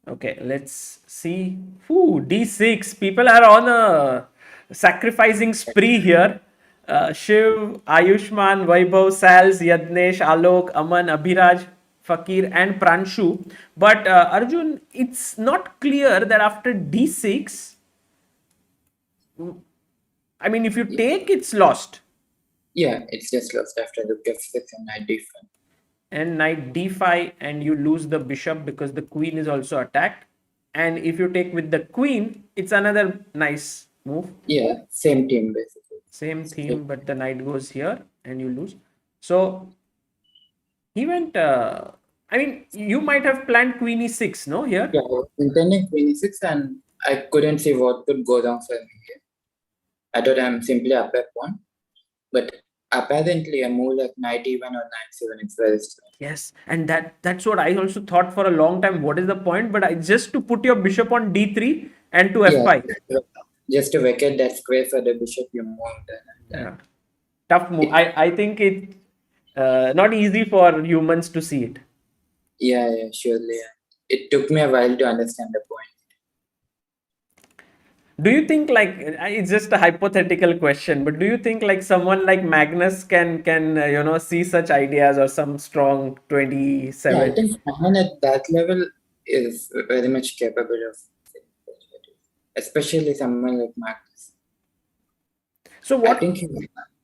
Okay, let's see. D6. People are on a sacrificing spree here. Shiv, Ayushman, Vaibhav, Sals, Yadnesh, Alok, Aman, Abhiraj, Fakir, and Pranshu. But Arjun, it's not clear that after D6, I mean, if you take, it's lost. Yeah, it's just lost after the F6 and knight d5. And knight d5, and you lose the bishop because the queen is also attacked. And if you take with the queen, it's another nice move. Yeah, same team basically. Same theme, but the knight goes here and you lose. So he went. I mean, you might have planned queen e6, no? Here. Yeah, I was intending queen e6, and I couldn't see what could go wrong for me here. I thought I'm simply up a pawn, but apparently a move like knight e1 or knight c1 is very strong. Yes, and that's what I also thought for a long time. What is the point? But just to put your bishop on d3 and to f5. Just to vacate that square for the bishop, you move. Yeah. Tough move. I think it's not easy for humans to see it. Yeah, surely. Yeah. It took me a while to understand the point. Do you think like it's just a hypothetical question, but do you think like someone like Magnus can see such ideas or some strong Yeah, I 27? think someone at that level is very much capable of saying such ideas, especially someone like Marcus. So I what? think his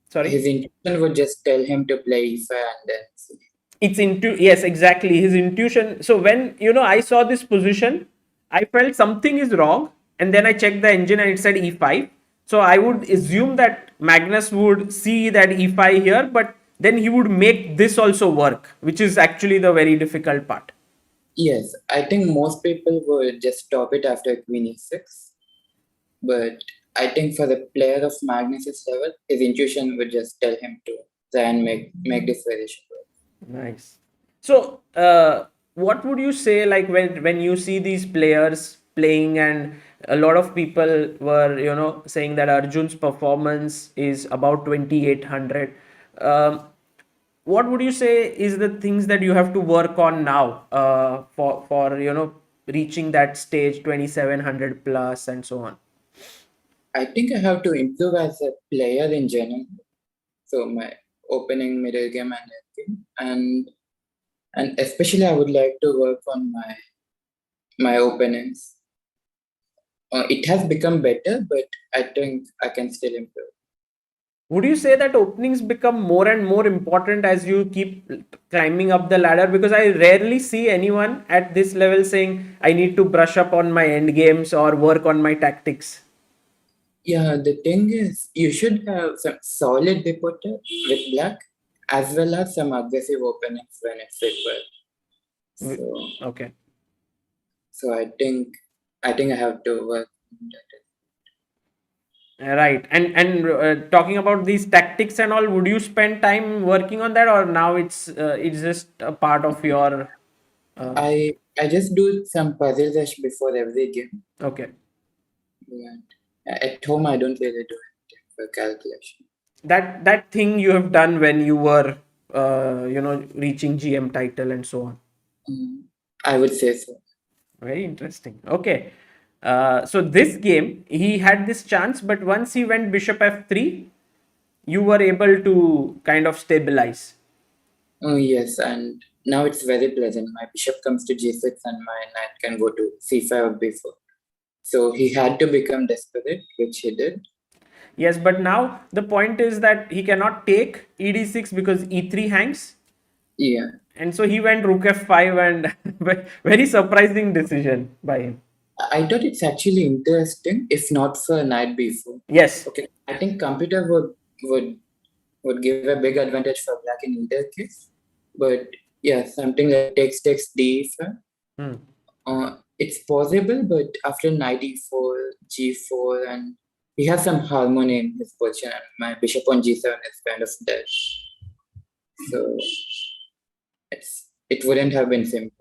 Sorry. intuition would just tell him to play e5 and then see. It's into yes, exactly, his intuition. So when I saw this position, I felt something is wrong, and then I checked the engine and it said e5. So I would assume that Magnus would see that e5 here, but then he would make this also work, which is actually the very difficult part. Yes, I think most people would just stop it after queen e6. But I think for the player of Magnus's level, his intuition would just tell him to try and make this variation work. Nice. So, what would you say like when you see these players playing, and a lot of people were saying that Arjun's performance is about 2800. What would you say is the things that you have to work on now for reaching that stage 2700 plus and so on? I think I have to improve as a player in general. So my opening, middle game, and everything, and especially I would like to work on my openings. It has become better, but I think I can still improve. Would you say that openings become more and more important as you keep climbing up the ladder? Because I rarely see anyone at this level saying, I need to brush up on my end games or work on my tactics. Yeah, the thing is, you should have some solid reporter with black, as well as some aggressive openings when it's required. So, Okay. so I think I have to work on that. Right. And talking about these tactics and all, would you spend time working on that, or now it's just a part of your uh, I just do some puzzle rush before every game. okay. And at home, I don't really do anything for calculation. That thing you have done when you were reaching GM title and so on. Mm, I would say so. Very interesting. Okay. So this game, he had this chance, but once he went bishop f3, you were able to kind of stabilize. Oh, yes, and now it's very pleasant. My bishop comes to g6 and my knight can go to c5 or b4. So he had to become desperate, which he did. Yes, but now the point is that he cannot take ed6 because e3 hangs. Yeah. And so he went rook f5, and very surprising decision by him. I thought it's actually interesting, if not for knight b4. Yes. Okay, I think computer would would give a big advantage for black in either case. But yeah, something like takes d5. Hmm. It's possible, but after knight e4, g4, and he has some harmony in his position, and my bishop on g7 is kind of dead. So it wouldn't have been simple.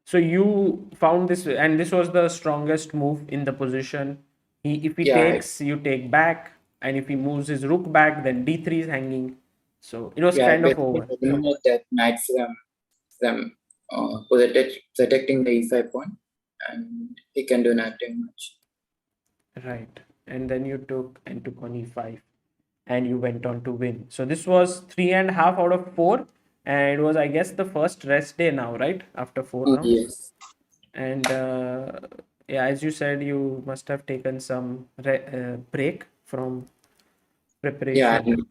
So you found this, and this was the strongest move in the position. If he Yeah, takes, you take back, and if he moves his rook back, then d3 is hanging. So it was yeah, kind of basically over. eliminate that knight from protecting the e5 pawn, and he can do nothing much. Right. And then you took and took on e5, and you went on to win. So this was 3.5 out of 4, and it was, I guess, the first rest day now, right? After 4 rounds. Yes. And yeah, as you said, you must have taken some break from Yeah, preparation.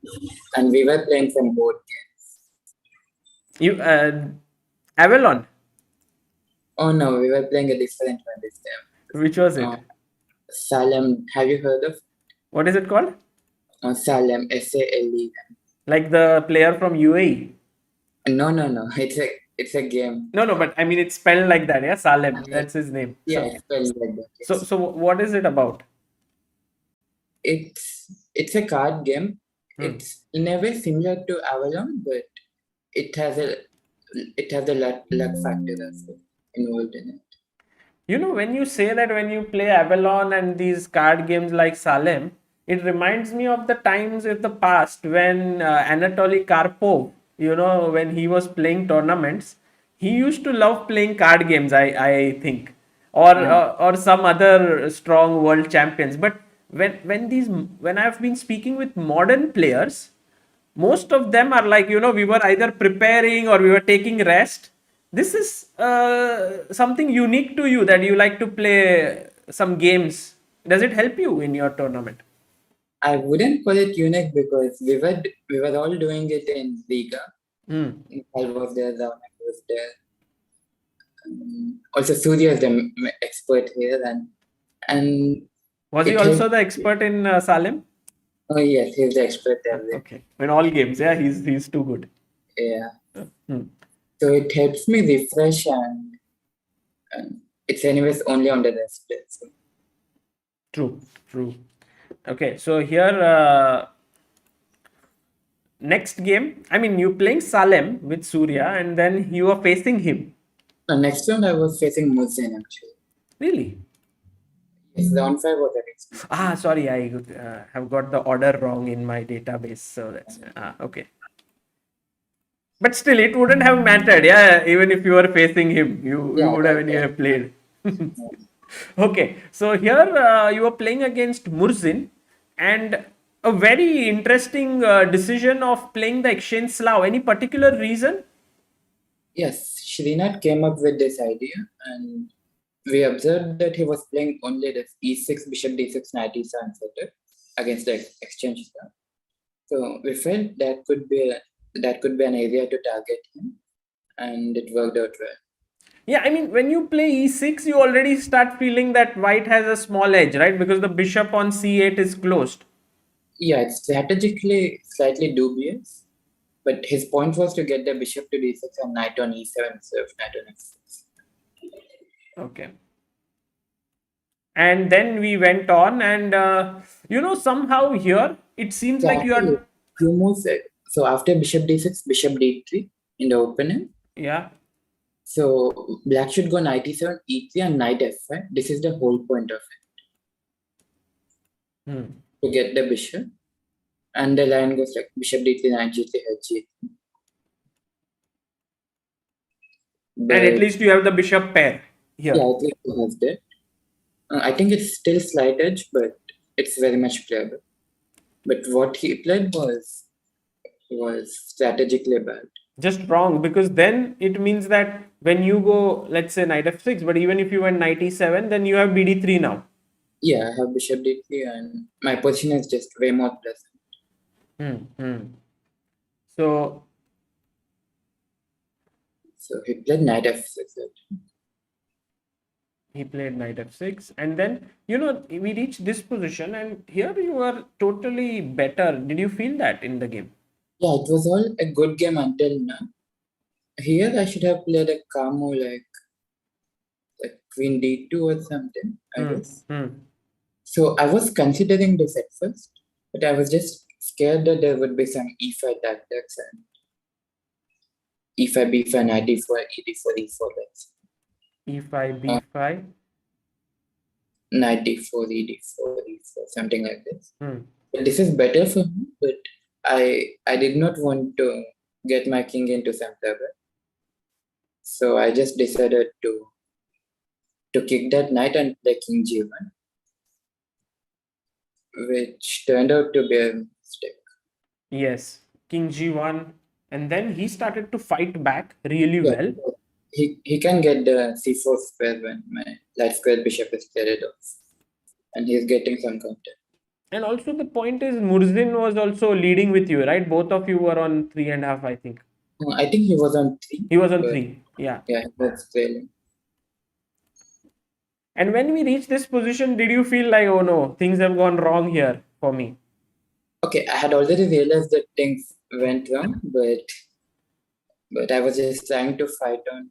and we were playing some board games. You Avalon, Oh no, we were playing a different one this which was time. it? Salem, have you heard of What is it called? Salem? SALEM. Like the player from UAE? No. It's a game. No, no, but I mean it's spelled like that. Yeah, Salem. That's his name. Yeah, So, it's spelled like that. so, Yes. so what is it about? It's a card game. Hmm. It's in a way similar to Avalon, but it has a luck factor as well involved in it. When you say that when you play Avalon and these card games like Salem, it reminds me of the times of the past when Anatoly Karpov, when he was playing tournaments, He used to love playing card games, I think, or some other strong world champions. But when I've been speaking with modern players, most of them are like, we were either preparing or we were taking rest. This is something unique to you, that you like to play some games. Does it help you in your tournament? I wouldn't call it unique because we were all doing it in Liga. Hmm. I was there, Raman was there. Also, Surya is the expert here, and Was he it helped. also the expert in Salem? Oh yes, he's the expert there. Okay, in all games, yeah, he's too good. Yeah, Hmm. so it helps me refresh, and it's anyways only on the rest day. So. True, true. Okay, so here, next game, I mean, you playing Salem with Surya, and then you are facing him. Next round I was facing Murzin actually. Really? Yes, round 5 was against me. Sorry, I have got the order wrong in my database. So that's okay. But still, it wouldn't have mattered, yeah. Even if you were facing him, you Yeah, would have right, anyway yeah. played. Okay, so here you are playing against Murzin, and a very interesting decision of playing the exchange Slav. Any particular reason? Yes, Rinat came up with this idea, and we observed that he was playing only this e6, bishop d6, knight e7 setup against the exchange star. So we felt that could be an area to target him, and it worked out well. Yeah, I mean, when you play e6, you already start feeling that white has a small edge, right? Because the bishop on c8 is closed. Yeah, it's strategically slightly dubious, but his point was to get the bishop to d6 and knight on e7 instead of knight on f6. Okay. And then we went on, and somehow here it seems So like you after are, few moves, so after bishop d6, bishop d3 in the opening. yeah. So black should go knight e7, e3, and knight f5. This is the whole point of it, Hmm. to get the bishop. And the line goes like bishop d3, knight g3, h3. And at But least you have the bishop pair yeah, here. at least it has that. I think it's still slight edge, but it's very much playable. But what he played was strategically bad. Just wrong, because then it means that when you go, let's say knight f6, but even if you went knight e7, then you have bd3 now. Yeah, I have bishop d3, and my position is just way more pleasant. So So he played knight f6. he played knight f6, and then we reached this position, and here you are totally better. Did you feel that in the game? Yeah, it was all a good game until now. Here I should have played a calm move like queen d2 or something, I guess. So I was considering this at first, but I was just scared that there would be some e5 tactics and e5, b5, knight d4, e d4, e4, e5 b5. knight d4, e d4, e4, something like this. Hmm. But this is better for me, but I did not want to get my king into some trouble. So I just decided to kick that knight and play king g1, which turned out to be a mistake. Yes, king g1, and then he started to fight back really Yeah, well. he can get the c4 square when my light square bishop is cleared off, and he's getting some counter. And also the point is, Murzin was also leading with you, right? Both of you were on 3.5, I think. I think he was on 3, He was on but 3, yeah. yeah, he was trailing. And when we reached this position, did you feel like, oh no, things have gone wrong here for me? Okay, I had already realized that things went wrong, but I was just trying to fight on.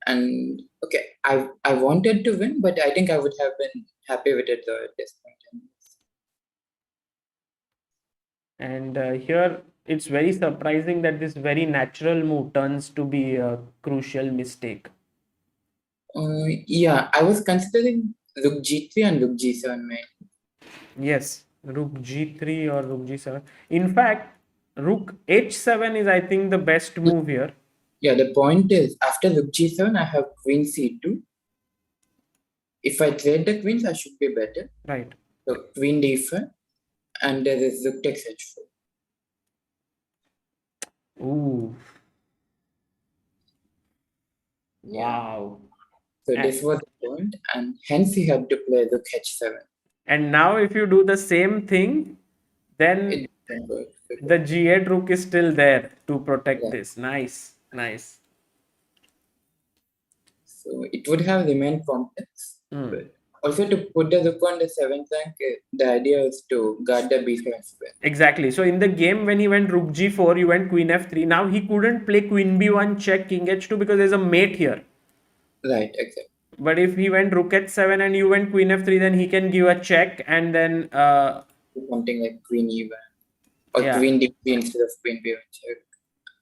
And okay, I wanted to win, but I think I would have been happy with it though at this point. And here it's very surprising that this very natural move turns to be a crucial mistake. Yeah, I was considering rook g3 and rook g7 mainly. Yes, rook g3 or rook g7. In fact, rook h7 is, I think, the best move here. Yeah, the point is, after rook g7, I have queen c2. If I trade the queens, I should be better. Right. So queen d5, and there is rook takes h4. Ooh. Yeah. Wow. So And, this was the point, and hence he had to play rook h7. and now if you do the same thing, then It didn't work. the g8 rook is still there to protect Yeah. this. Nice. Nice. So it would have remained complex. Hmm. But also to put the rook on the seventh rank, the idea is to guard the b7 square. Exactly. So in the game when he went rook g4, you went queen f3. Now he couldn't play queen b1 check king h2 because there's a mate here. Right, exactly. But if he went rook h7 and you went queen f3, then he can give a check and then Something like queen e1 or yeah, queen d3 instead of queen b1 check.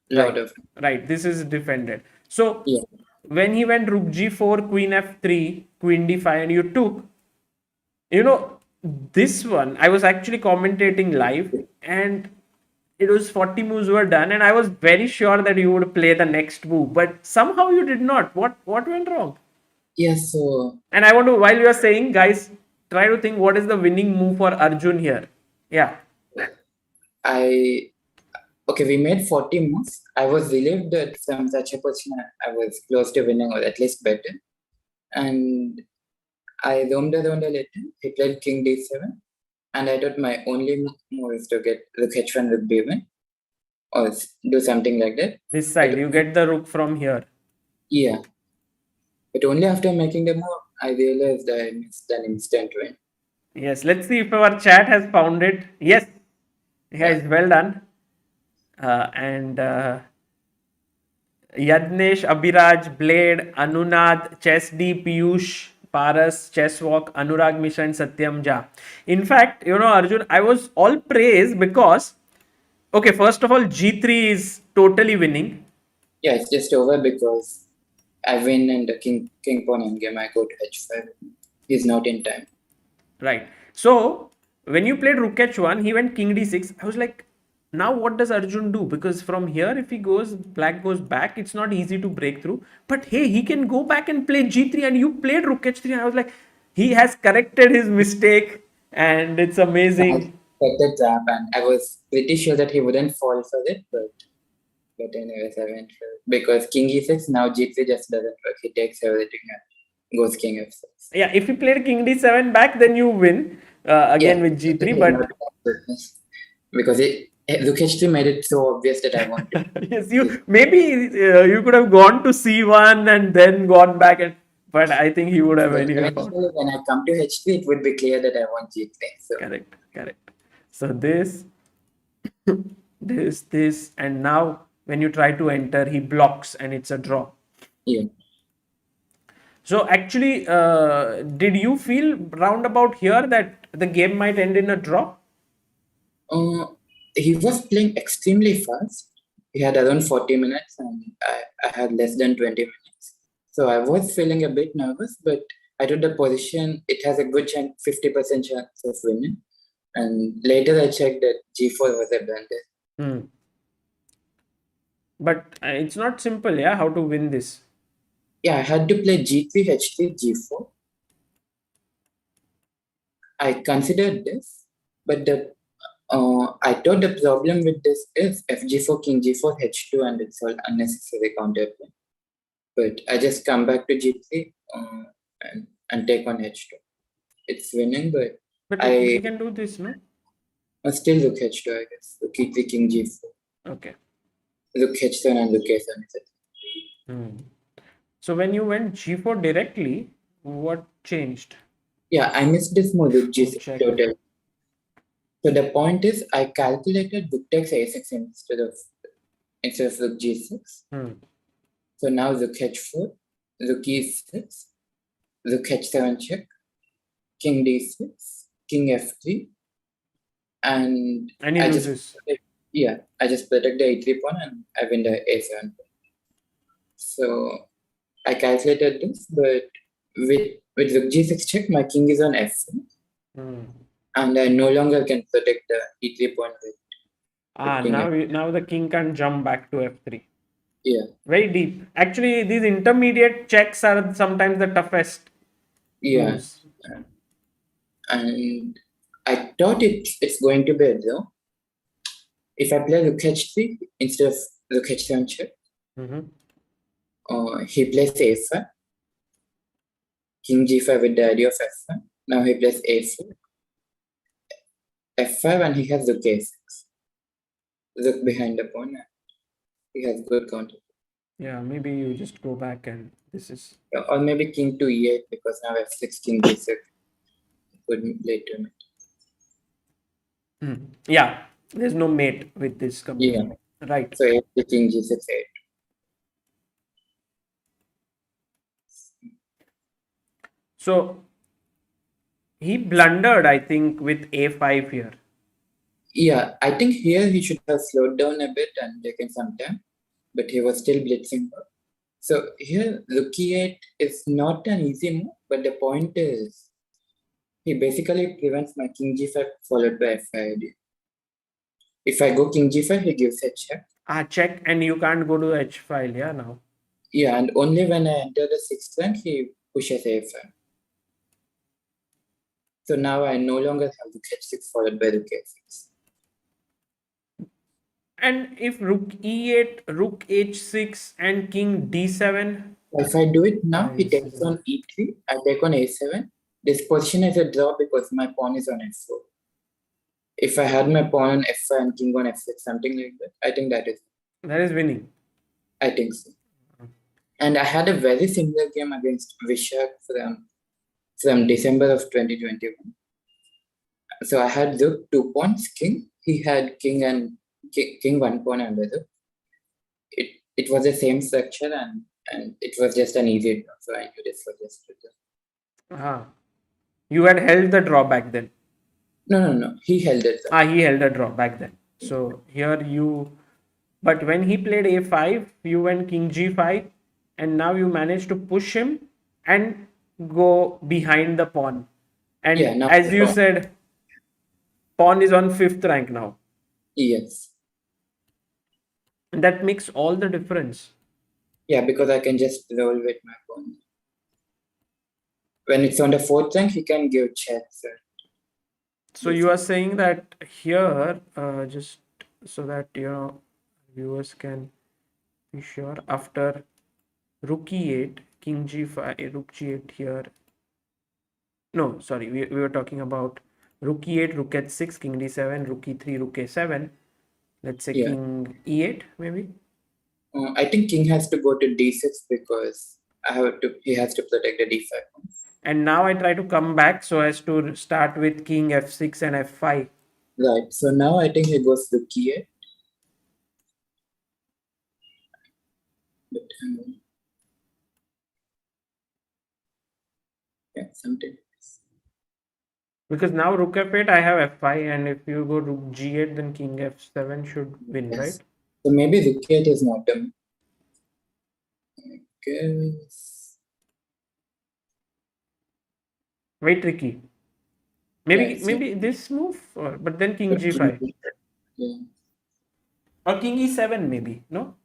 Lot right, of right. This is defended. So yeah. when he went rook g4, queen f3, queen d5, and you took, you know, this one I was actually commentating live, and it was 40 moves were done, and I was very sure that you would play the next move, but somehow you did not. What went wrong? Yeah, so And I want to, while you are saying, guys, try to think what is the winning move for Arjun here. Yeah. I okay, we made 40 moves. I was relieved that from such a position I was close to winning or at least better. And I roamed around a little. He played king d7. And I thought my only move is to get rook h1 rook b1 or do something like that. This But side, you get the rook from here. yeah, but only after making the move, I realized I missed an instant win. Yes, let's see if our chat has found it. Yes, Yeah, guys, well done. And Yadnesh, Abhiraj, Blade, Anunad, Chess D, Piyush, Paras, Chess Walk, Anurag Mishra, and Satyam Jha. In fact, you know, Arjun, I was all praise because, okay, first of all, G3 is totally winning. yeah, it's just over because I win and the king pawn endgame. I go to h5. He's not in time. Right. So when you played Rook H1, he went King D6. I was like, now what does Arjun do? Because from here, if he goes, black goes back, it's not easy to break through. But hey, he can go back and play G3, and you played Rook H3. And I was like, he has corrected his mistake, and it's I amazing. set the trap and I was pretty sure that he wouldn't fall for it, but anyways, I went for it. Because king e6, now g3 just doesn't work. He takes everything and goes king f6. Yeah, if you played King D7 back, then you win Yeah, again with G3. he's not But that good. Because Rook h3 made it so obvious that I want to. yes, you maybe you could have gone to C1 and then gone back, and but I think he would have But anyway found. eventually, when I come to h3, it would be clear that I want g3. So, Correct, correct. So this, this, and now when you try to enter, he blocks and it's a draw. yeah. So actually, did you feel roundabout here that the game might end in a draw? He was playing extremely fast. He had around 40 minutes and I had less than 20 minutes. So I was feeling a bit nervous, but I thought the position, it has a good chance, 50% chance of winning. And later I checked that g4 was a blunder. Hmm. But it's not simple, yeah, how to win this. Yeah, I had to play g3, h3, g4. I considered this, but I thought the problem with this is fg4, king g4, h2, and it's all unnecessary counterplay. But I just come back to g3 and take on h2. It's winning, but But I he can do this, no? still look h2, I guess. Look e3, king g4. Okay. Look h7 and look a7. Hmm. So when you went G4 directly, what changed? Yeah, I missed this move, look Oh, g6 check. total. So the point is, I calculated rook takes a6 instead of rook g6. Hmm. So now rook h4, rook e6, rook h7 check, king d6, king f3, and And he I just loses. I just protect the a3 pawn and I win the a7 pawn. So I calculated this, but with rook g6 check, my king is on f4, Hmm. and I no longer can protect the e3 pawn with king Now f. now the king can jump back to F3. Yeah. Very deep. Actually, these intermediate checks are sometimes the toughest Yeah. moves. And I thought it's going to be a draw. If I play rook h3 instead of rook h7 check, Mhm. he plays a5, king g5 with the idea of f1. Now he plays a4, f5, and he has rook a6. Rook behind the pawn. He has good counter. Yeah, maybe you just go back and this is. Or maybe king to e8 because now f6, king d6 could later. Yeah, there's no mate with this Yeah. coming. Right. So a8, king g6, 8. So he blundered, I think, with a5 here. Yeah, I think here he should have slowed down a bit and taken some time, but he was still blitzing her. So here rook e8 is not an easy move, but the point is he basically prevents my king g5 followed by f5. If I go king g5, he gives a check. Check, and you can't go to h file, yeah, now. Yeah, and only when I enter the sixth rank, he pushes a5. So now I no longer have rook h6 followed by rook a6. And if rook e8, rook h6, and king d7. If I do it now, he This takes is on e3, I take on a7. This position is a draw because my pawn is on f4. If I had my pawn on f5 and king on f6, something like that, I think that is winning. I think so. And I had a very similar game against Vishak from December of 2021. So I had rook 2 pawns, king. He had king and king 1 pawn and the rook. It was the same structure and it was just an easy draw. So I knew this was just a draw. You had held the draw back then. No. He held it. He held a draw back then. So here you, but when he played a5, you went king g5, and now you managed to push him and go behind the pawn. And Yeah, now as you said, pawn is on 5th rank now. Yes. And that makes all the difference. Yeah, because I can just roll with my pawn. When it's on the 4th rank, he can give checks. So you are saying that here, just so that viewers can be sure, after rook e8, king g5, rook g8 here. No, sorry, we were talking about rook e8, rook h6, king d7, rook e3, rook a7. Let's say king e8 maybe. I think king has to go to d6 because he has to protect the d5. And now I try to come back so as to start with king f6 and f5. Right. So now I think he goes to e8. But, yeah, something. Because now rook f8, I have f5, and if you go rook g8, then king f7 should win, Yes. right? So maybe rook 8 is not a. I guess. Very tricky. Maybe this move, but then king g5. Yeah. Or king e7 maybe, no?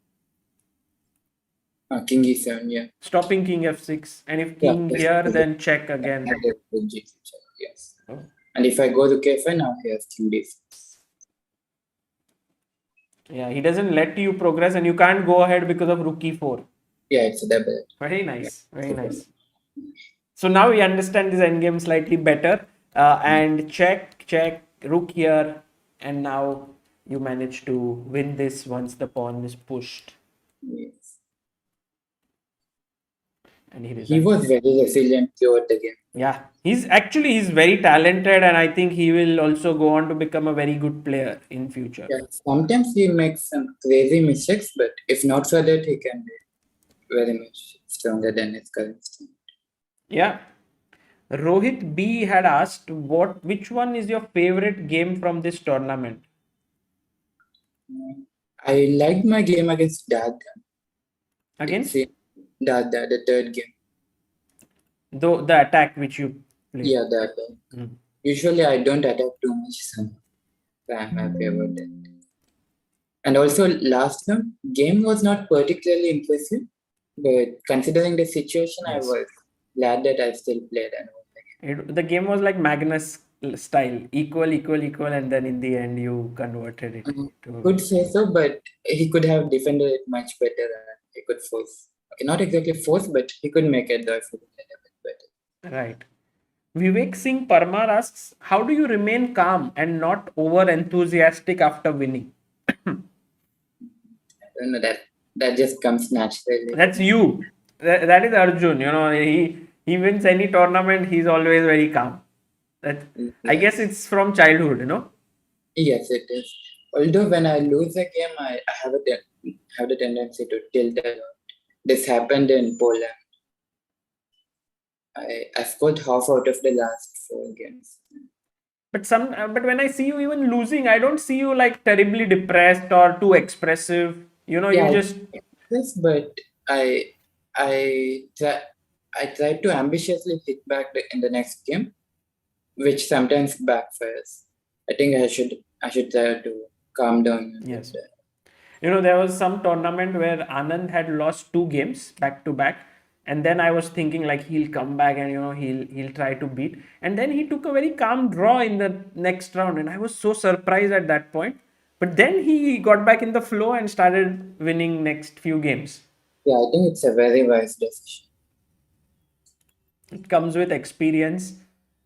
King e7, yeah. Stopping king f6. And if king here, then check again. Yes. Oh. And if I go to k5, now he has king d6. Yeah, he doesn't let you progress and you can't go ahead because of rook e4. Yeah, it's a double. Very nice. Very nice. So now we understand this endgame slightly better. And check, rook here. And now you manage to win this once the pawn is pushed. Yes. And he was very resilient throughout the game. Yeah, he's very talented, and I think he will also go on to become a very good player in future. Yeah, sometimes he makes some crazy mistakes, but if not for that, he can be very much stronger than his current strength. Yeah. Rohit B had asked, which one is your favorite game from this tournament? I liked my game against Dardha. Against? Dardha, the third game. The attack which you played. Yeah, Dardha. Usually I don't attack too much, so I'm happy about that. And also last round, game was not particularly impressive, but considering the situation, I Yes. was glad that I still played and won the game. The game was like Magnus style, equal, equal, equal, and then in the end you converted it to a Could win. say so, but he could have defended it much better and he could force. Okay, not exactly force, but he could make it though if he did a bit better. Right. Vivek Singh Parmar asks, how do you remain calm and not over enthusiastic after winning? I don't know that just comes naturally. That's you. That is Arjun. He wins any tournament. He's always very calm. That I guess Yes. it's from childhood. Yes, it is. Although when I lose a game, I have the tendency to tilt a lot. This happened in Poland. I scored half out of the last 4 games. But when I see you even losing, I don't see you like terribly depressed or too expressive. You Yeah, just yes, but I try I try to ambitiously hit back in the next game, which sometimes backfires. I think I should try to calm down a bit. yes. There was some tournament where Anand had lost 2 games back to back, and then I was thinking like he'll come back and he'll try to beat, and then he took a very calm draw in the next round, and I was so surprised at that point. But then he got back in the flow and started winning next few games. Yeah, I think it's a very wise decision. It comes with experience.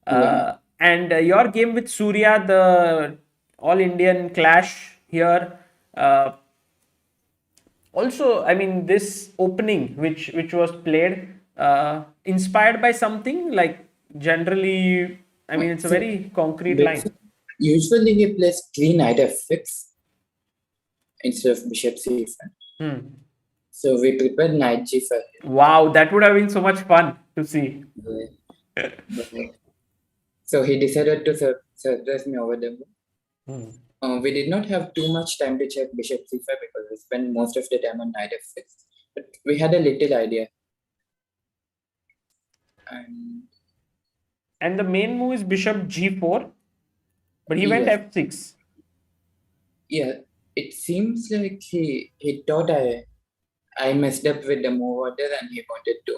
Yeah. And your game with Surya, the All Indian clash here. Also, I mean, this opening which was played, inspired by something like generally. I mean, it's a So very concrete line. basic, usually he plays queen knight f6 instead of bishop c5. Hmm. So we prepared knight g5. Wow, that would have been so much fun to see. Yeah. So he decided to surprise me over the move. Hmm. We did not have too much time to check bishop c5 because we spent most of the time on knight f6. But we had a little idea. And And the main move is bishop g4, but he went yes, f6. yeah, it seems like he thought I messed up with the move order and he wanted to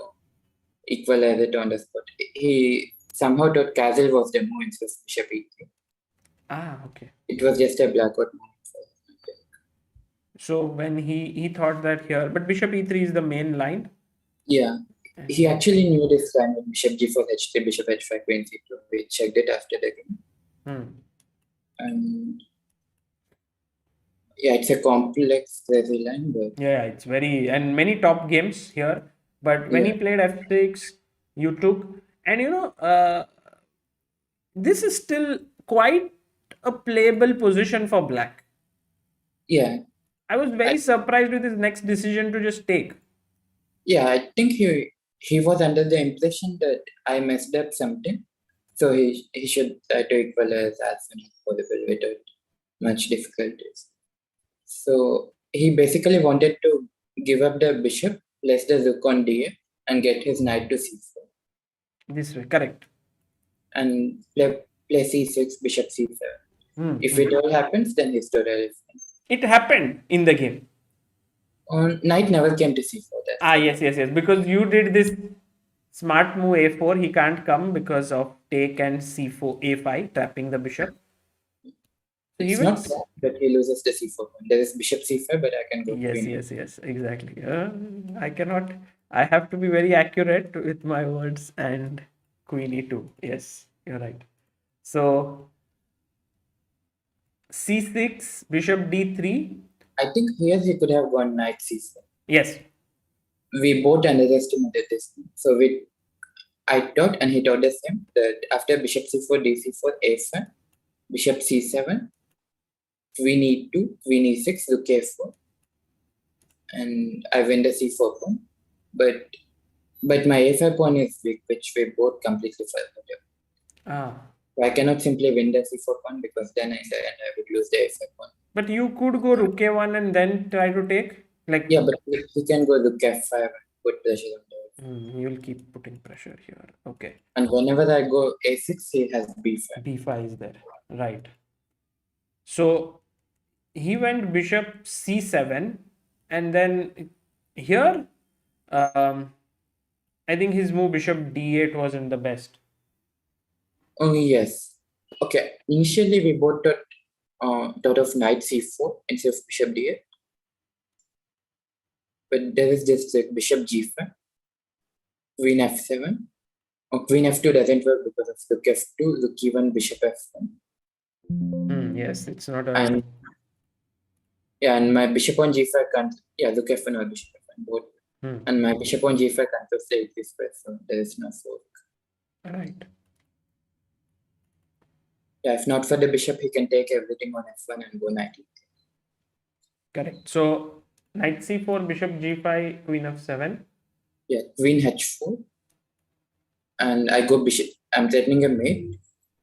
equalize it on the spot. He somehow thought castle was the move instead of bishop e3. Ah, okay. It was just a blackout move. So when he thought that here, but bishop e3 is the main line. Yeah, he actually knew this line with bishop g4, h3, bishop h5, queen c2. We checked it after the game. Hmm. And yeah, it's a complex crazy line, but Yeah, it's very and many top games here. But when he yeah, played f6, you took, and this is still quite a playable position for black. yeah, I was I, very surprised with his next decision to just take. yeah. I think he was under the impression that I messed up something, so he should try to equalize as soon as possible without much difficulties. So he basically wanted to give up the bishop, place the rook on d8, and get his knight to c4, This way, correct. and play c6, bishop c7. Hmm. If it all happens, then his total is fine. It happened in the game. Knight never came to c4. Ah, yes, yes, yes. Because you did this smart move a4, he can't come because of take and c4, a5, trapping the bishop. So he It's will. not that he loses the c4 pawn. There is bishop c5, but I can go Yes, queen. yes, yes, exactly. I cannot. I have to be very accurate with my words and queen e2. Yes, you're right. So c6, bishop d3. I think here he could have gone knight c4. Yes. We both underestimated this. So I thought, and he told the same, that after bishop c4, d4, a5, bishop c7, queen e2, queen e6, rook a4, and I win the c4 pawn. But my a5 pawn is weak, which we both completely forgot. Ah. So I cannot simply win the c4 pawn because then in the end I would lose the a5 pawn. But you could go rook a1 and then try to take. Like, Yeah, but he can go rook f5 and put pressure on the you'll keep putting pressure here. Okay. And whenever I go a6, he has b5. b5 is there. Right. So he went bishop c7, and then here, um, I think his move bishop d8 wasn't the best. Oh, yes. Okay. Initially, we both thought of knight c4 instead of bishop d8. But there is just like bishop g5, queen f7. Or queen f2 doesn't work because of rook f2, rook e1, bishop f1. Yes, it's not a. And yeah, and my bishop on g5 can't. Yeah, rook f1 or bishop f1 both. And my bishop on g5 can't stay this way, so there is no fork. Right. Yeah, if not for the bishop, he can take everything on f1 and go knight e3. Correct. So knight c4, bishop g5, queen f7. Yeah, queen h4. And I go bishop. I'm threatening a mate.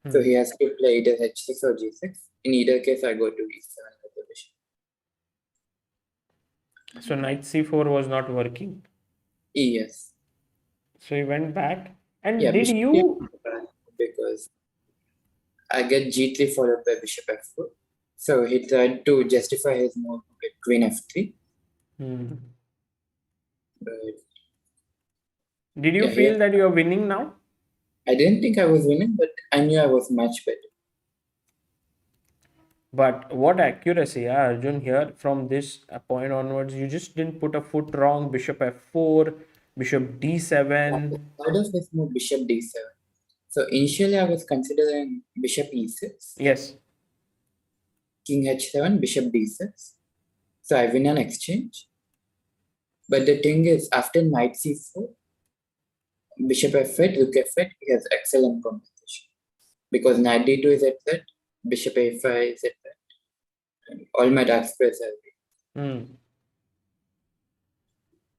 So he has to play either h6 or g6. In either case, I go to e7 with the bishop. So knight c4 was not working. Yes. So he went back. And Yeah, did you? Because I get g3 followed by bishop f4. So he tried to justify his move with queen f3. But Did you feel that you are winning now? I didn't think I was winning, but I knew I was much better. But what accuracy, Arjun, here from this point onwards, you just didn't put a foot wrong. Bishop f4, bishop d7. Part of his move, bishop d7. So initially I was considering bishop e6. Yes. King h7, bishop d6. So I win an exchange. But the thing is, after knight c4, bishop f8, rook f8, he has excellent competition. Because knight d2 is at threat, bishop a5 is at threat. And all my dark squares are weak.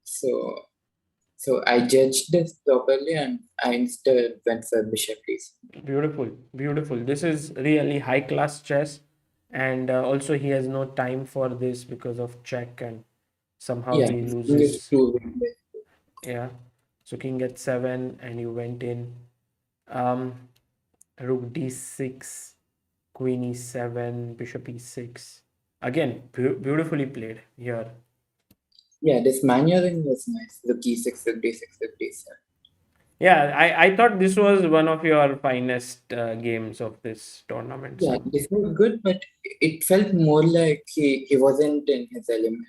So I judged this properly and I instead went for bishop d7. Beautiful, beautiful. This is really high class chess. And also he has no time for this because of check, and somehow he loses. Yeah. So king h7 and you went in. Rook d6, queen e7, bishop e6. Again, beautifully played here. Yeah, this maneuvering was nice. Rook e6, rook d6, rook d7. Yeah, I thought this was one of your finest games of this tournament. Yeah, this was good, but it felt more like he wasn't in his element.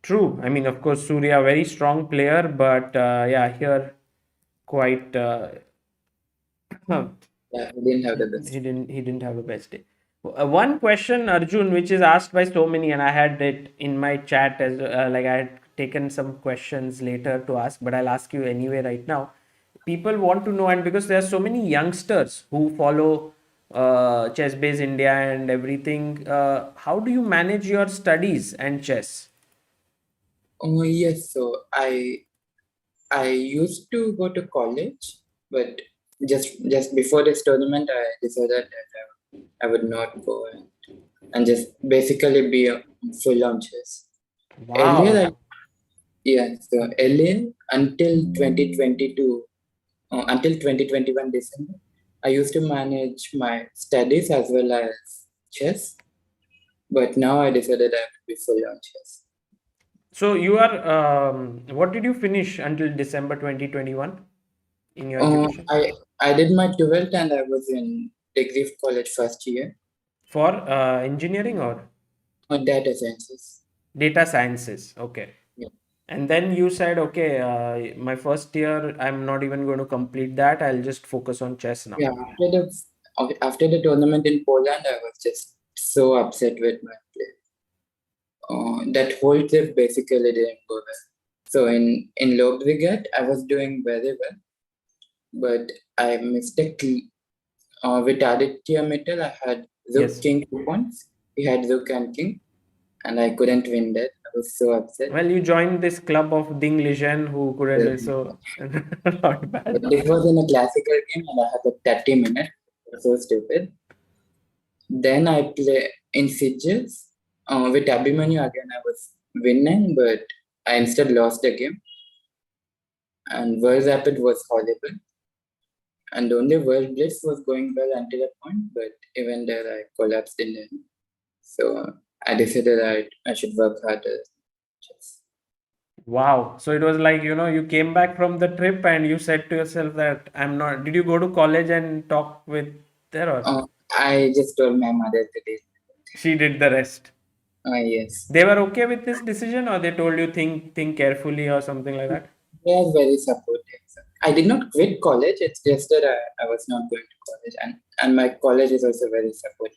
True. I mean, of course, Surya, very strong player, but yeah, here quite. Yeah, he didn't have the best. He didn't have the best day. One question, Arjun, which is asked by so many, and I had it in my chat as like I had taken some questions later to ask, but I'll ask you anyway right now. People want to know, and because there are so many youngsters who follow Chess Base India and everything, how do you manage your studies and chess? Oh yes, so I used to go to college, but just before this tournament, I decided that I would not go and just basically be a full on chess. Wow. So earlier until 2022, until 2021 December, I used to manage my studies as well as chess. But now I decided I would be full on chess. So you are, what did you finish until December 2021 in your education? I did my 12th and I was in degree college first year. For engineering or? Data sciences. Data sciences, okay. Yeah. And then you said, okay, my first year, I'm not even going to complete that. I'll just focus on chess now. Yeah, after the tournament in Poland, I was just so upset with my play. That whole trip basically didn't go well. So in low brigade, I was doing very well, but I mistakenly with Aditya Mittal, I had Rook King 2 points. He had Rook and King, and I couldn't win that. I was so upset. Well, you joined this club of Ding Lijen who couldn't, so not bad. But this was in a classical game, and I had a 30 minutes. So stupid. Then I play in Sieges. With Abhimanyu again, I was winning, but I instead lost the game. And World Rapid was horrible. And only World Blitz was going well until a point, but even there I collapsed in the end. So I decided I should work harder. Just, Wow. So it was like, you came back from the trip and you said to yourself that I'm not. Did you go to college and talk with her, or I just told my mother today. she did the rest? Yes. They were okay with this decision, or they told you think carefully or something like that? They are very supportive. I did not quit college. It's just that I was not going to college, and my college is also very supportive.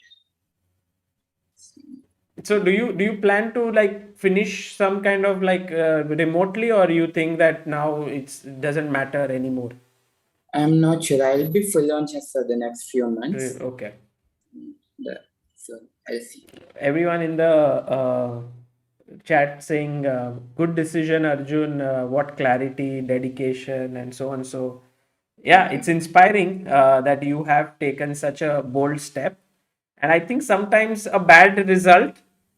So do you plan to like finish some kind of like remotely, or you think that now it doesn't matter anymore? I'm not sure. I'll be full on chess for the next few months. Okay. So I'll see. Everyone in the chat saying good decision, Arjun. What clarity, dedication, and so on. So yeah, it's inspiring that you have taken such a bold step. And I think sometimes a bad result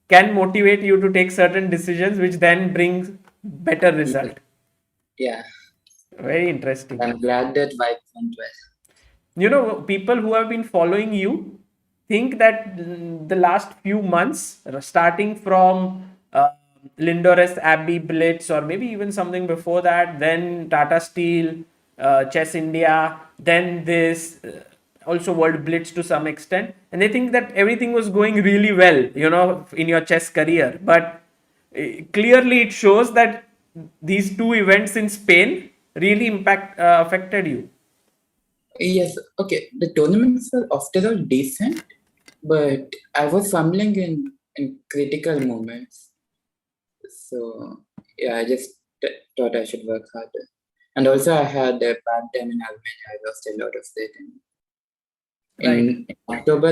can motivate you to take certain decisions, which then brings better result. Yeah, Very interesting. I'm glad that White went People who have been following you think that the last few months, starting from Lindores Abbey Blitz, or maybe even something before that, then Tata Steel, Chess India, then this, also World Blitz to some extent, and they think that everything was going really well, in your chess career. But clearly, it shows that these two events in Spain really affected you. Yes, okay. The tournaments were after all decent, but I was fumbling in critical moments. So yeah, I just thought I should work harder. And also, I had a bad time in Armenia. I lost a lot of weight. Right. In October,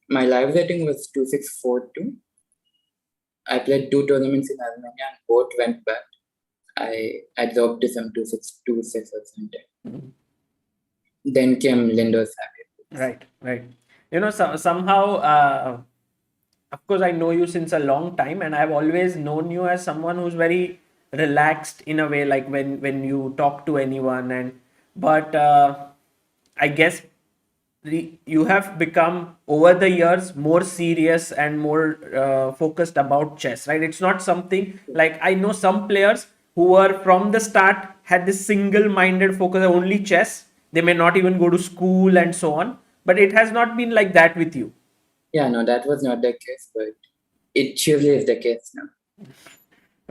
my live rating was 2642. I played two tournaments in Armenia and both went bad. I dropped to some 2626 or something. Then came Lindo's habit. Right. Somehow, of course, I know you since a long time, and I've always known you as someone who's very relaxed in a way, like when you talk to anyone. But I guess you have become over the years more serious and more focused about chess, right? It's not something like I know some players who were from the start had this single-minded focus on only chess. They may not even go to school and so on, but it has not been like that with you. Yeah, no, that was not the case, but it surely is the case now.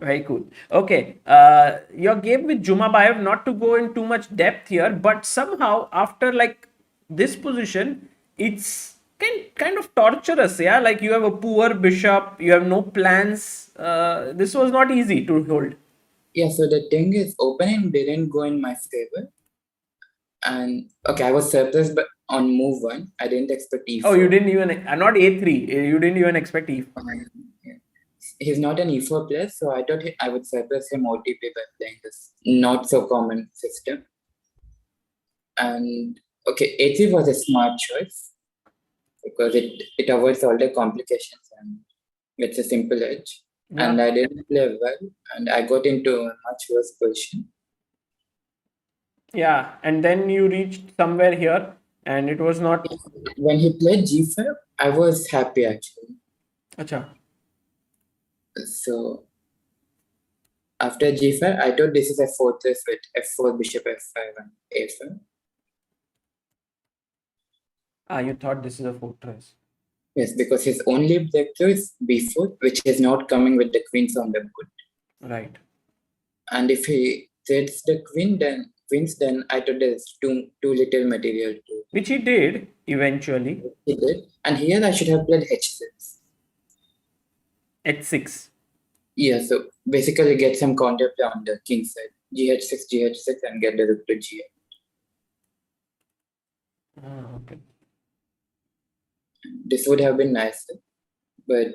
Very cool. Okay, your game with Jumabayev, not to go in too much depth here, but somehow after like this position, it's kind of torturous. Yeah, like you have a poor bishop, you have no plans. This was not easy to hold. Yeah, so the thing is, opening didn't go in my favor. And okay, I was surprised but on move one. I didn't expect e4. Oh, you didn't even, not a3. You didn't even expect e4. Yeah. He's not an e4 player, so I thought I would surprise him OTP by playing this not so common system. And okay, a3 was a smart choice because it avoids all the complications and it's a simple edge. Yeah. And I didn't play well, and I got into a much worse position. Yeah, and then you reached somewhere here, and it was not. When he played g5, I was happy actually. Acha. So after g5, I thought this is a fortress with f4, bishop f5, and a5. You thought this is a fortress. Yes, because his only breakthrough is b4, which is not coming with the queens on the board. Right. And if he trades the queens, then I thought there's too little material to. Which he did eventually. He did. And here I should have played h6. h6. Yeah, so basically get some counterplay on the king side. Gh6, and get the rook to g8. Okay. This would have been nicer, but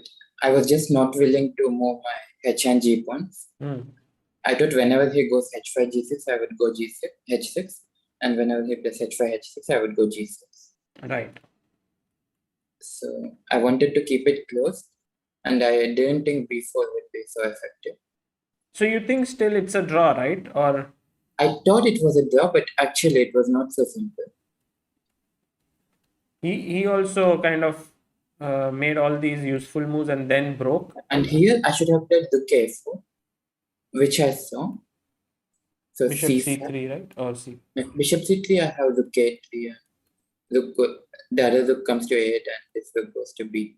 I was just not willing to move my h and g pawns. I thought whenever he goes h5, g6, I would go g6, h6, and whenever he plays h5, h6, I would go g6. Right. So I wanted to keep it close, and I didn't think b4 would be so effective. So you think still it's a draw, right? Or I thought it was a draw, but actually it was not so simple. He also kind of made all these useful moves and then broke. And here I should have played the k4, which I saw. So Bishop c5. c3, right? Or c. Bishop c3, I have the k3. And the other rook comes to a8 and this rook goes to b3.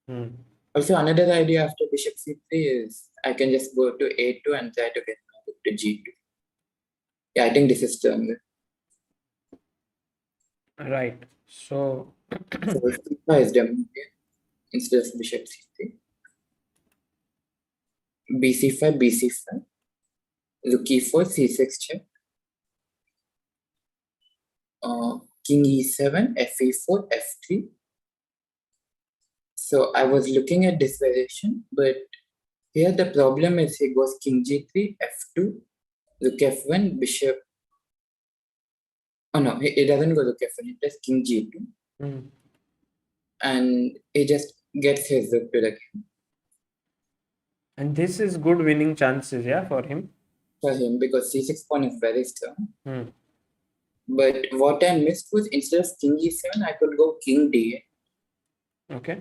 Hmm. Also, another idea after bishop c3 is I can just go to a2 and try to get my rook to g2. Yeah, I think this is stronger. Right. So So c5 is done here instead of bishop c3. bc5, bc5. Rook e4, c6 check. King e7, fe4, f3. So I was looking at this variation, but here the problem is he goes king g3, f2, rook f1, bishop. Oh no, he doesn't go rook f1, he plays king g2. hmm. And he just gets his rook to the king. And this is good winning chances, yeah, for him. For him, because c6 pawn is very strong. Hmm. But what I missed was instead of king e7, I could go king d8. Okay.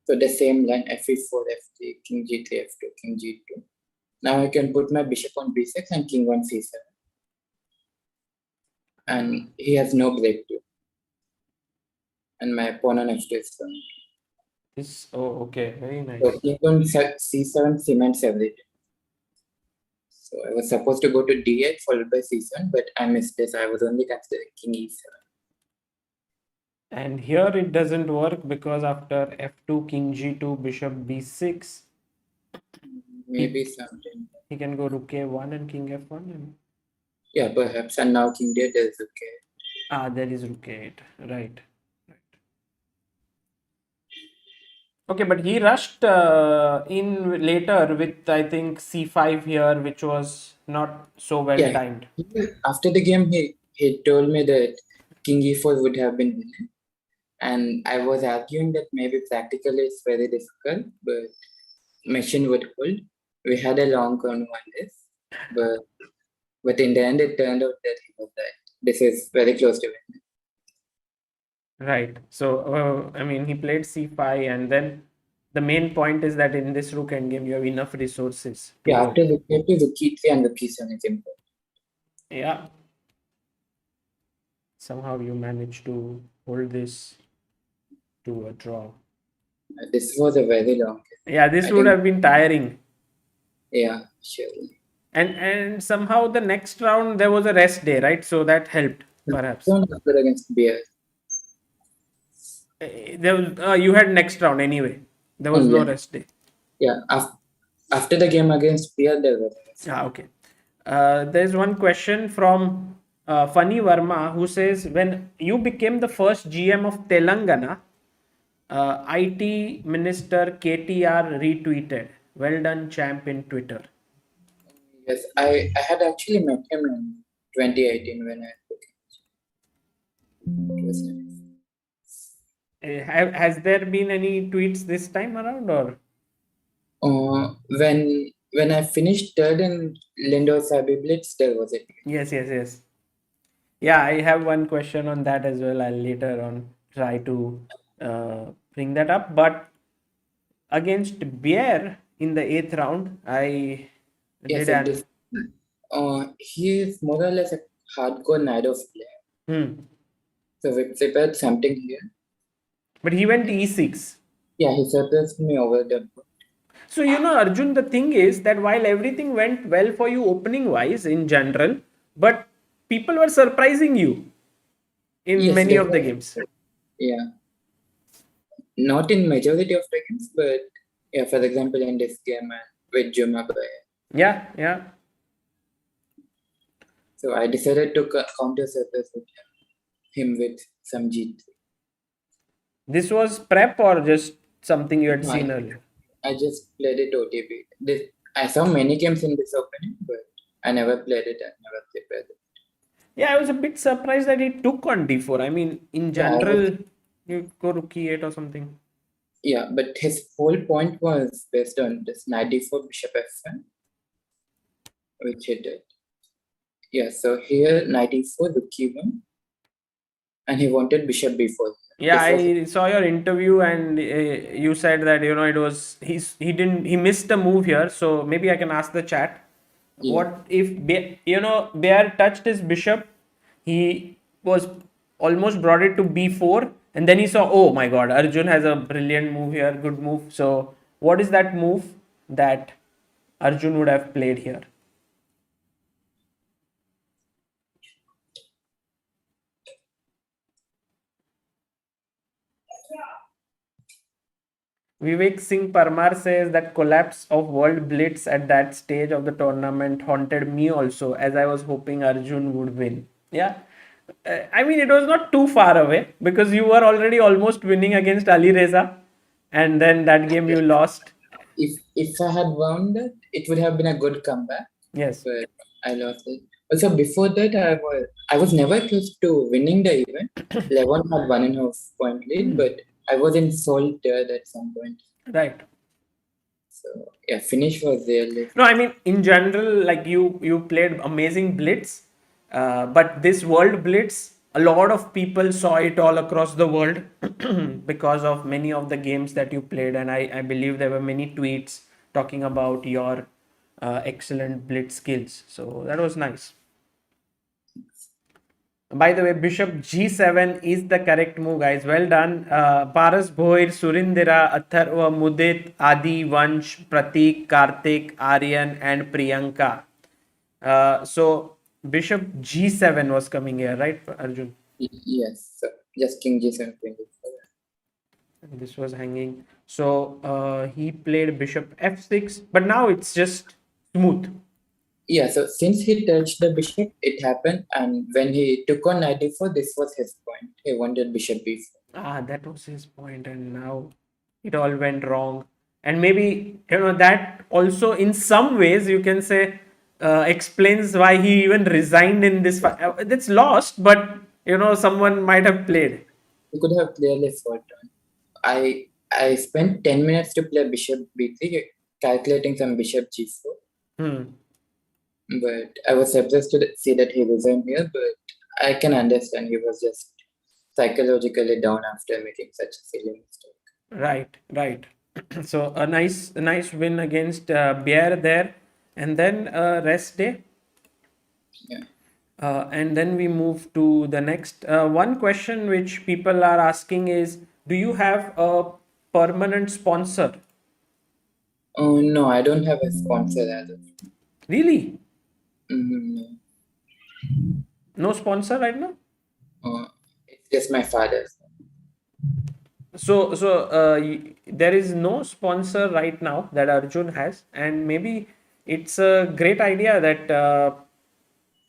So the same line, fe4, f3, king g3, f2, king g2. Now I can put my bishop on b6 and king on c7. And he has no breakthrough. And my pawn on f2 is strong. This, oh, okay, very nice. So king on c7 cements everything. So I was supposed to go to d8 followed by c7, but I missed this. I was only considering king e7. And here it doesn't work because after f2, king g2, bishop b6, Maybe something. he can go rook a1 and king f1. And Yeah, perhaps. And now king d8 is okay. there is rook a8. Right. Okay, but he rushed in later with, I think, c5 here, which was not so well Yeah. timed. After the game, he told me that king e4 would have been winning. And I was arguing that maybe practically it's very difficult, but machine would hold. We had a long con on this, but in the end, it turned out that he was right. This is very close to winning. Right. So, I mean, he played c5, and then the main point is that in this rook endgame, you have enough resources to Yeah, go. after the key 3 and the key 7 is important. Yeah. Somehow you managed to hold this to a draw. This was a very long game. Yeah, this I would think- have been tiring. Yeah, surely. And somehow the next round there was a rest day, right? So that helped, perhaps. Don't good against Bjerre. There was you had next round anyway. There was no Yeah. rest day. Yeah, after the game against Bjerre, there was. Ah, okay. There's one question from Funny Verma who says, when you became the first GM of Telangana, IT Minister KTR retweeted, "Well done, champ," in Twitter. Yes, I had actually met him in 2018 when I took him. It was nice. Has there been any tweets this time around, or? When I finished third in Lindor Sabi Blitz, there was it. Yes. Yeah, I have one question on that as well. I'll later on try to bring that up. But against Bjerre in the 8th round, I Yes, did in an. this, he is more or less a hardcore Nados player. So we prepared something here. But he went e6. Yeah, he surprised me over the. So, Arjun, the thing is that while everything went well for you opening wise in general, but people were surprising you in Yes, many of the games. Yeah. Not in majority of the games, but yeah, for example, in this game with Jumabayev. Yeah. So I decided to counter surprise with him with some G3. This was prep or just something you had seen earlier? I just played it OTP. I saw many games in this opening, but I never played it and never prepared it. Yeah, I was a bit surprised that he took on d4. I mean, in general, you go rook e8 or something. Yeah, but his whole point was based on this knight d4 bishop f1, which he did. Yeah, so here knight e4, rook e1, and he wanted bishop b4. Yeah, This was I saw your interview and you said that it was he missed a move here. So maybe I can ask the chat. yeah. What if Bjerre touched his bishop? He was almost brought it to b4, and then he saw, oh my God, Arjun has a brilliant move here, good move. So what is that move that Arjun would have played here? Vivek Singh Parmar says that collapse of World Blitz at that stage of the tournament haunted me also, as I was hoping Arjun would win. Yeah. I mean, it was not too far away because you were already almost winning against Ali Reza, and then that game you lost. If I had won that, it would have been a good comeback, Yes. but I lost it. Also, before that, I was never close to winning the event. Levon had 1.5 point lead, but I was in salt at some point. Right. So yeah, finish was really No, I mean in general, like you played amazing blitz, but this world blitz, a lot of people saw it all across the world because of many of the games that you played, and I believe there were many tweets talking about your excellent blitz skills. So that was nice. By the way, Bishop G7 is the correct move, guys. Well done. Paras Bhoir, Surindira, Atharva, Mudit, Adi, Vansh, Pratik, Karthik, Aryan, and Priyanka. So Bishop G7 was coming here, right, Arjun? yes. So just King G7 queen d4. This was hanging. So he played Bishop F6, but now it's just smooth. Yeah, so since he touched the bishop, it happened, and when he took on knight d4, this was his point. He wanted bishop b4. Ah, that was his point, and now it all went wrong. And maybe that also, in some ways, you can say explains why he even resigned in this fight. It's lost, but someone might have played. He could have clearly fought on. I spent 10 minutes to play bishop b3, calculating some bishop g4. Hmm. But I was surprised to see that he resigned here, but I can understand he was just psychologically down after making such a silly mistake. Right, right. So a nice win against Bjerre there, and then rest day. Yeah. And then we move to the next. One question which people are asking is, do you have a permanent sponsor? Oh no, I don't have a sponsor as of. Really? No. No sponsor right now? It's just my father's. So there is no sponsor right now that Arjun has, and maybe it's a great idea that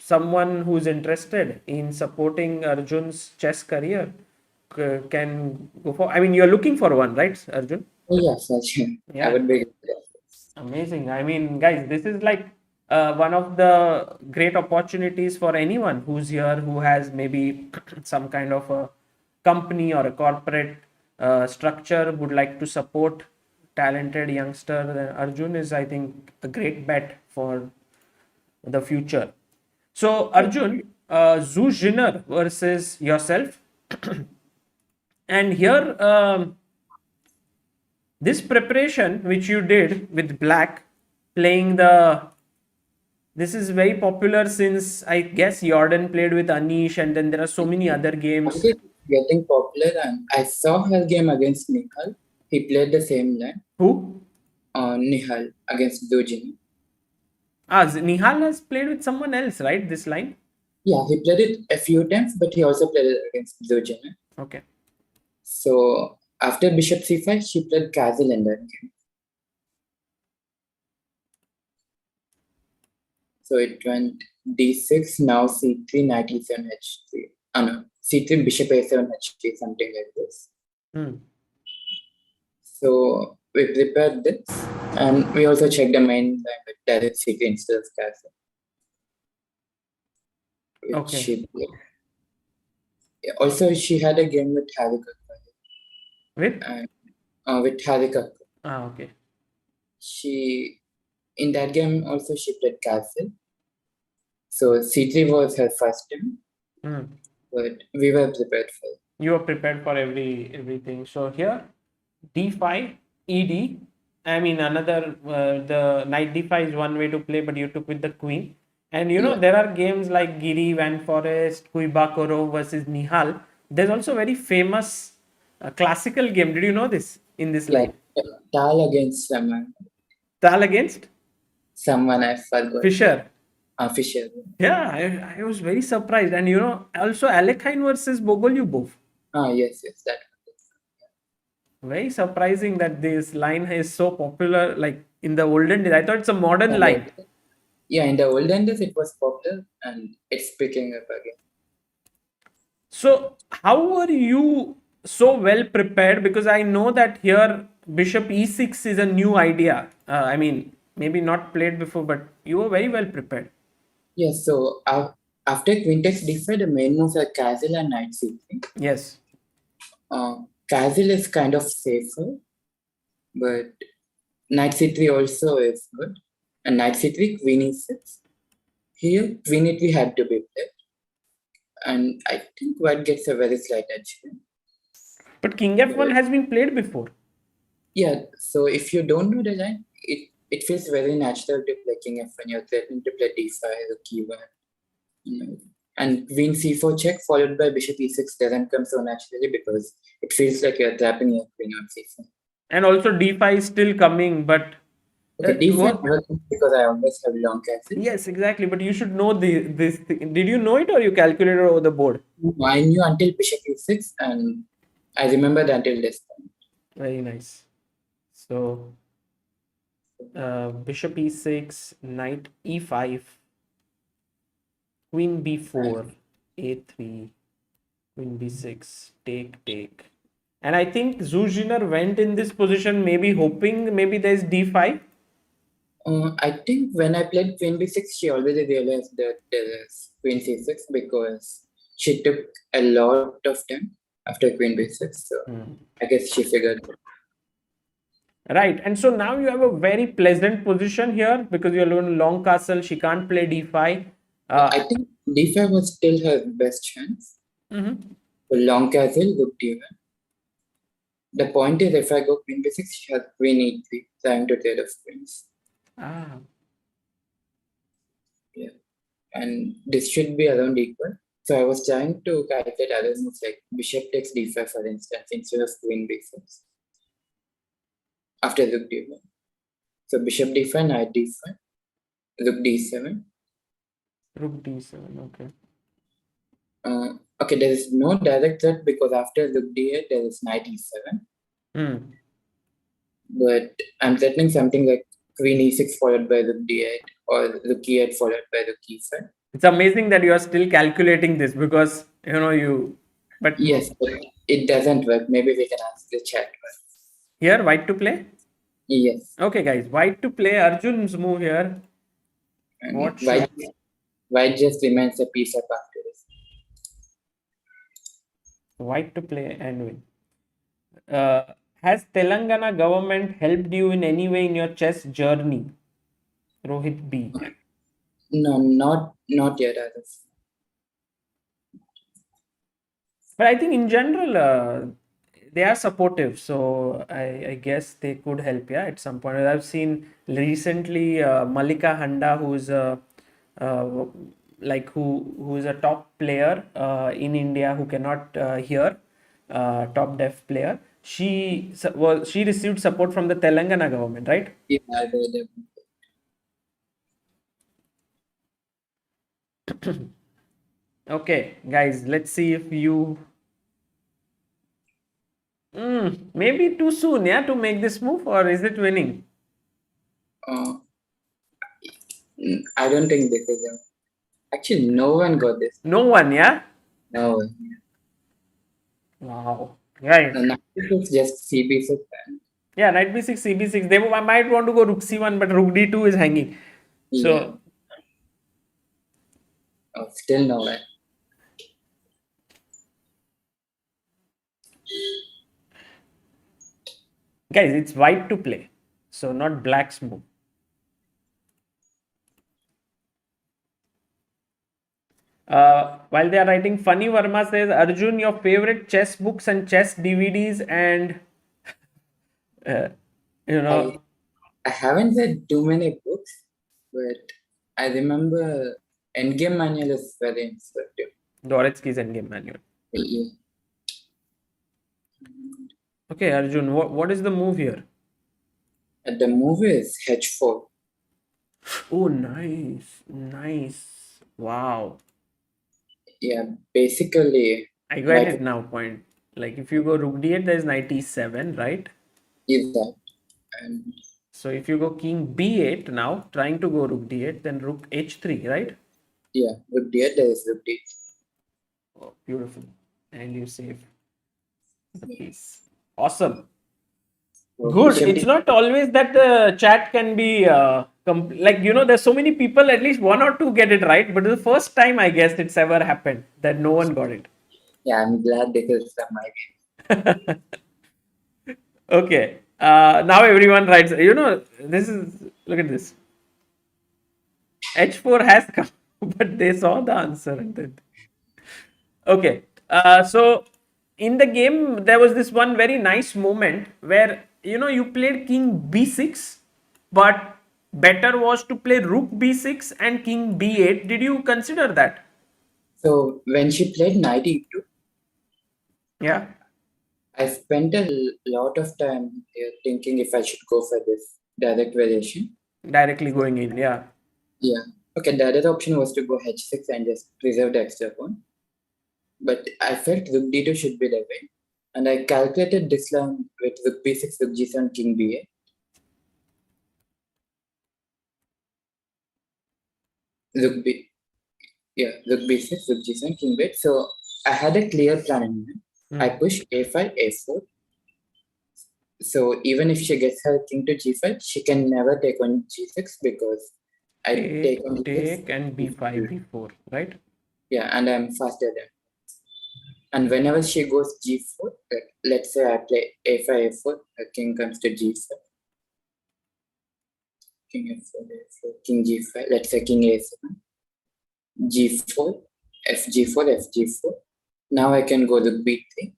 someone who's interested in supporting Arjun's chess career can go for. I mean, you're looking for one, right, Arjun? Oh yeah, such. I Yeah. would be. Amazing. I mean, guys, this is like one of the great opportunities for anyone who's here who has maybe some kind of a company or a corporate structure would like to support talented youngster. Then Arjun is, I think, a great bet for the future. So, Arjun, Jiner versus yourself. And here, this preparation which you did with black, playing the this is very popular since I guess Jordan played with Anish, and then there are so many other games. It's getting popular, and I saw her game against Nihal. He played the same line. Who? Nihal against Dojin. Nihal has played with someone else, right? This line. Yeah, he played it a few times, but he also played it against Dojin. Okay. So after Bishop c5, she played castle in that game. So it went d6, now c3, knight e7, h3. Oh no, c3, bishop a7, h3, something like this. Hmm. So we prepared this, and we also checked the main line with direct c3 instead of castle. Which Okay. she played. Yeah, also, she had a game with Harry With? and with Harry Kapoor. Okay. She in that game also she played castle. So C3 was her first time, Hmm. but we were prepared for it. You are prepared for everything. So here, d5, ed. I mean, another the knight d5 is one way to play, but you took with the queen. And Yeah. there are games like Giri, Van Forest, Kuibakoro versus Nihal. There's also very famous classical game. Did you know this in this Yeah. line? Tal against Tal against someone I forgot. Fischer. Fisher. Yeah, I was very surprised. And also Alekhine versus Bogolyubov. Yes, that. Very surprising that this line is so popular. Like in the olden days, I thought it's a modern And line. yeah, in the olden days it was popular and it's picking up again. So, how are you so well prepared? Because I know that here Bishop e6 is a new idea. I mean, maybe not played before, but you were very well prepared. Yes, so after queen takes d5, the main moves are castle and knight c3. Yes. Castle is kind of safer, but knight c3 also is good. And knight c3, queen e6. Here, queen e3 had to be played. And I think white gets a very slight edge here. But King f1 has been played before. Yeah, so if you don't know the line, it feels very natural to play king f1. You're threatening to play d5 or key1. And queen c4 check followed by bishop e6 doesn't come so naturally because it feels like you're tapping your queen on c4. And also d5 is still coming, but Okay, d5 never comes because I always have long castle. Yes, exactly. But you should know this thing. Did you know it or you calculated over the board? I knew until bishop e6 and I remembered until this point. Very nice. So, bishop e6, knight e5, queen b4, a3, queen b6, take. And I think Jiner went in this position maybe hoping maybe there's d5. I think when I played queen b6, she already realized that there is queen c6 because she took a lot of time after queen b6. So I guess she figured it. Right. And so now you have a very pleasant position here because you're in long castle. She can't play d5. I think d5 was still her best chance. So long castle, rook d1. The point is if I go queen b6, she has queen e3, trying to trade off queens. Yeah. And this should be around equal. So I was trying to calculate other moves like bishop takes d5 for instance instead of queen b6 after rook d1. So bishop d5, knight d5, rook d7. Rook d7, okay. Okay, there is no direct threat because after rook d8 there is knight e7. But I'm threatening something like queen e6 followed by rook d8 or rook e8 followed by rook e5. It's amazing that you are still calculating this because but yes, but it doesn't work. Maybe we can ask the chat. Here, white to play? Yes. Okay, guys, white to play. Arjun's move here. What white just remains a piece up after this. White to play and win. Has Telangana government helped you in any way in your chess journey? Rohit B. No, not yet. But I think in general, they are supportive. So I guess they could help, yeah, at some point. I've seen recently Malika Handa, who's who is a top player in India who cannot hear, top deaf player. She received support from the Telangana government, right? Yeah, Okay, guys, let's see if you maybe too soon, yeah, to make this move, or is it winning? I don't think this is actually no one got this. No one, yeah? No one. Wow. Right. No, it's just CB6. Yeah, knight b6, cb6. They might want to go rook c1, but rook d2 is hanging. So, still no one. guys, it's white to play. So, not black's move. While they are writing, Funny Verma says, Arjun, your favorite chess books and chess DVDs, and uh, you I know, I haven't read too many books, but I remember Endgame Manual is very instructive. Doretsky's Endgame Manual. Yeah. Okay, Arjun, what is the move here? The movie is H4. Oh, nice, nice. Wow. Yeah, basically, I got my it now. Point. Like if you go rook d8, there's 97, right? is that. And So if you go king b8 now, trying to go rook d8, then rook h3, right? yeah, with the there is with the Oh, beautiful. And you save the piece. Awesome. so Good. bishop It's d. not always that the chat can be like there's so many people, at least one or two get it right, but the first time I guess it's ever happened that no one got it. Yeah, I'm glad this is from my Okay. Now everyone writes. This is look at this. H4 has come, but they saw the answer and then. Okay. So in the game, there was this one very nice moment where you played king b6, but better was to play rook b6 and king b8. Did you consider that? So when she played knight e2, Yeah. I spent a lot of time here thinking if I should go for this direct variation. Directly going in. Yeah. Yeah. Okay, the other option was to go h6 and just preserve the extra pawn. But I felt rook d2 should be the way. And I calculated this line with rook b6, rook g7, king b8. Rook b, yeah, rook b6, rook g7, king b8. So I had a clear plan in mind. I Hmm. push a5, a4. So even if she gets her king to g5, she can never take on g6 because I take Take, on g6. take, and b5, b4, right? Yeah, and I'm faster than. And whenever she goes g4, let's say I play a5, a4, her king comes to g5, king f4, a4, king g5, let's say king a7, g4, fg4, fg4. Now I can go to b3,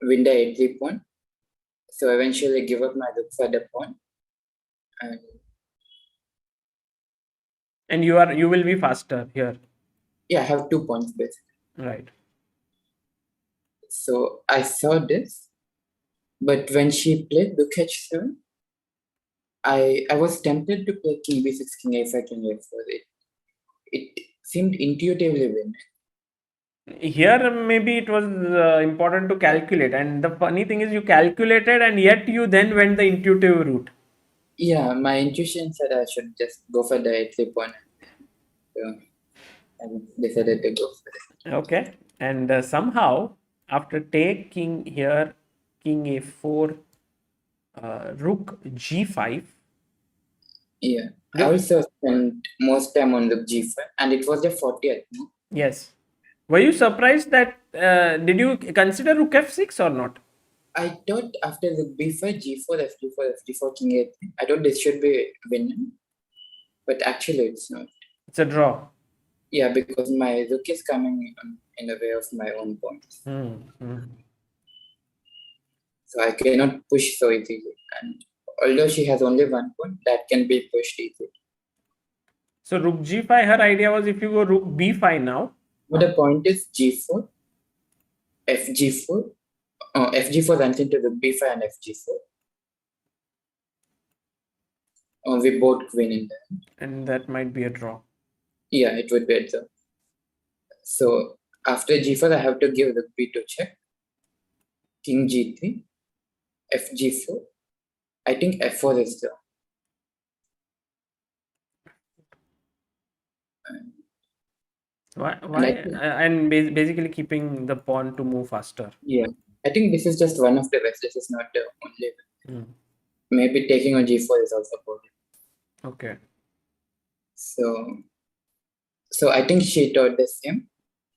win the a3 pawn. So eventually give up my rook for the pawn. And And you will be faster here, yeah, I have 2 pawns basically. right? So I saw this, but when she played rook h7, I was tempted to play king b6, king a5, king a4. It seemed intuitively winning. Here maybe it was important to calculate, and the funny thing is you calculated and yet you then went the intuitive route. Yeah, my intuition said I should just go for the a3 pawn. So I decided to go for it. Okay, and somehow after taking here king a4, rook g5. Yeah, I also spent most time on the g5, and it was the 40th. No? Yes. Were you surprised that did you consider rook f6 or not? I thought after the b5, g4, f2, fd4, king a3, I thought this should be winning, but actually it's not. It's a draw. Yeah, because my rook is coming in the way of my own points. So I cannot push so easily. And although she has only 1 point, that can be pushed easily. So rook g5, her idea was if you go rook b5 now. But the point is g4, fg4. Fg4 runs into the b5 and fg4. We both queen in there. And that might be a draw. Yeah, it would be a draw. So after g4, I have to give the b2 check. King g3, fg4. I think f4 is draw. Why? And And basically keeping the pawn to move faster. yeah, I think this is just one of the ways. This is not the only way. Maybe taking on g4 is also possible. Okay. So I think she thought the same.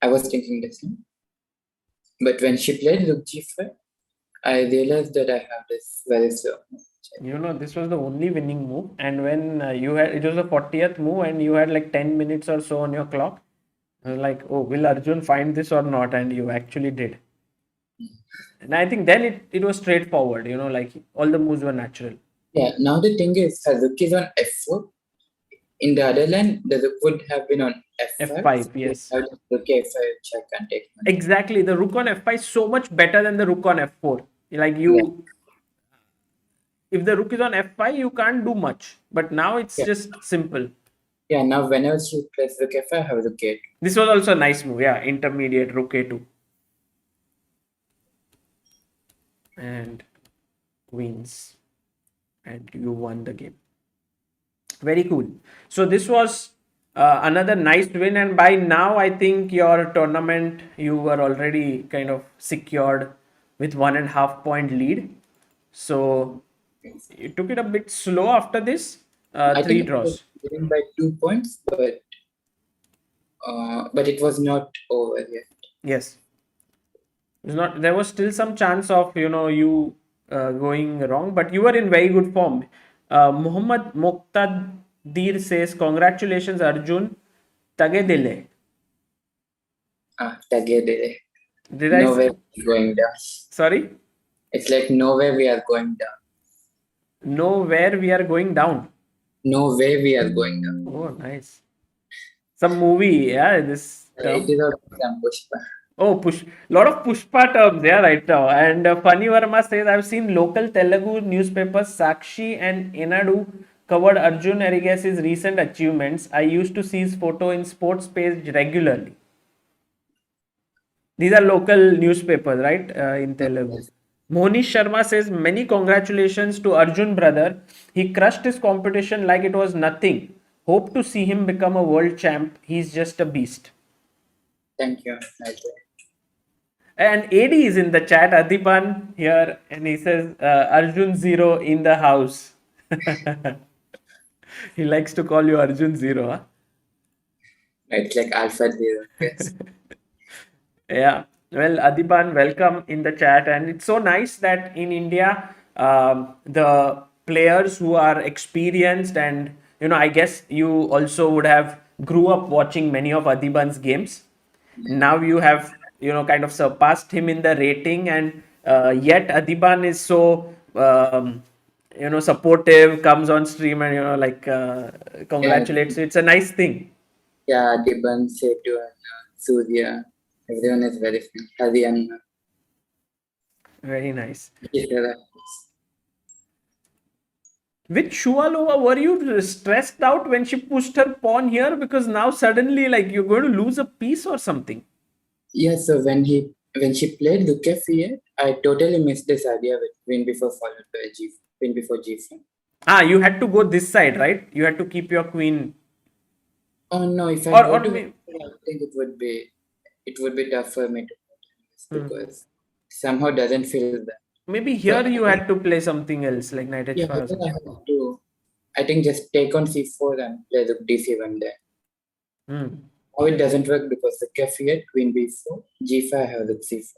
I was thinking the same. But when she played rook g5, I realized that I have this very strong. This was the only winning move. And when you had, it was the 40th move and you had like 10 minutes or so on your clock. I was like, oh, will Arjun find this or not? And you actually did. And I think then it was straightforward, like all the moves were natural. Yeah, now the thing is, her rook is on f4. In the other line, the rook would have been on f5. So F5, yes. now the rook f5 check and take money. Exactly. The rook on F5 is so much better than the rook on F4. Like if the rook is on F5, you can't do much. But now it's Yeah. just simple. Yeah, now whenever she plays rook f5, I have rook a2. This was also a nice move. Yeah, intermediate rook a2. And queens. And you won the game. Very cool. So this was another nice win, and by now I think your tournament you were already kind of secured with 1.5 point lead. So you took it a bit slow after this. I Three think it was draws. winning by 2 points, but it was not over yet. Yes. It's not. There was still some chance of you going wrong, but you were in very good form. Muhammad Muqtadir says, "Congratulations, Arjun. Tagedile." Together. Did I Nowhere say? going down. Sorry? It's like nowhere we are going down. Nowhere we are going down. No way we are going down. Oh, nice. Some movie, yeah, this term. It is also some Pushpa. Oh, lot of Pushpa terms, yeah, right now. And Funny Verma says, I've seen local Telugu newspapers Sakshi and Enadu covered Arjun Erigaisi's recent achievements. I used to see his photo in sports page regularly. These are local newspapers, right, in Telugu. Monish Sharma says, many congratulations to Arjun brother. He crushed his competition like it was nothing. Hope to see him become a world champ. He's just a beast. Thank you. And AD is in the chat, Adipan here, and he says, Arjun Zero in the house. He likes to call you Arjun Zero, huh? It's like Alpha Zero. Yes. Yeah. Well, Adiban, welcome in the chat. And it's so nice that in India, the players who are experienced and, I guess you also would have grew up watching many of Adiban's games. Now you have, kind of surpassed him in the rating, and yet Adiban is so, supportive, comes on stream and, congratulates you. It's a nice thing. Yeah, Diban, Setu, and Surya. Everyone is very fun. Hariyan. Very nice. Yeah. With Shuvalova, were you stressed out when she pushed her pawn here? Because now suddenly, like, you're going to lose a piece or something. Yeah, so when she played Rook F8, I totally missed this idea with win before followed by win before G5. Ah, you had to go this side, right? You had to keep your queen. Oh no, if I go to, I think it would be tough for me to play because somehow doesn't feel that. Maybe here you had to play something else, like knight h5 or something. I have to, I think, just take on c4 and play the d7 there. Now it doesn't work because the f8, queen b4, g5, I have the c4.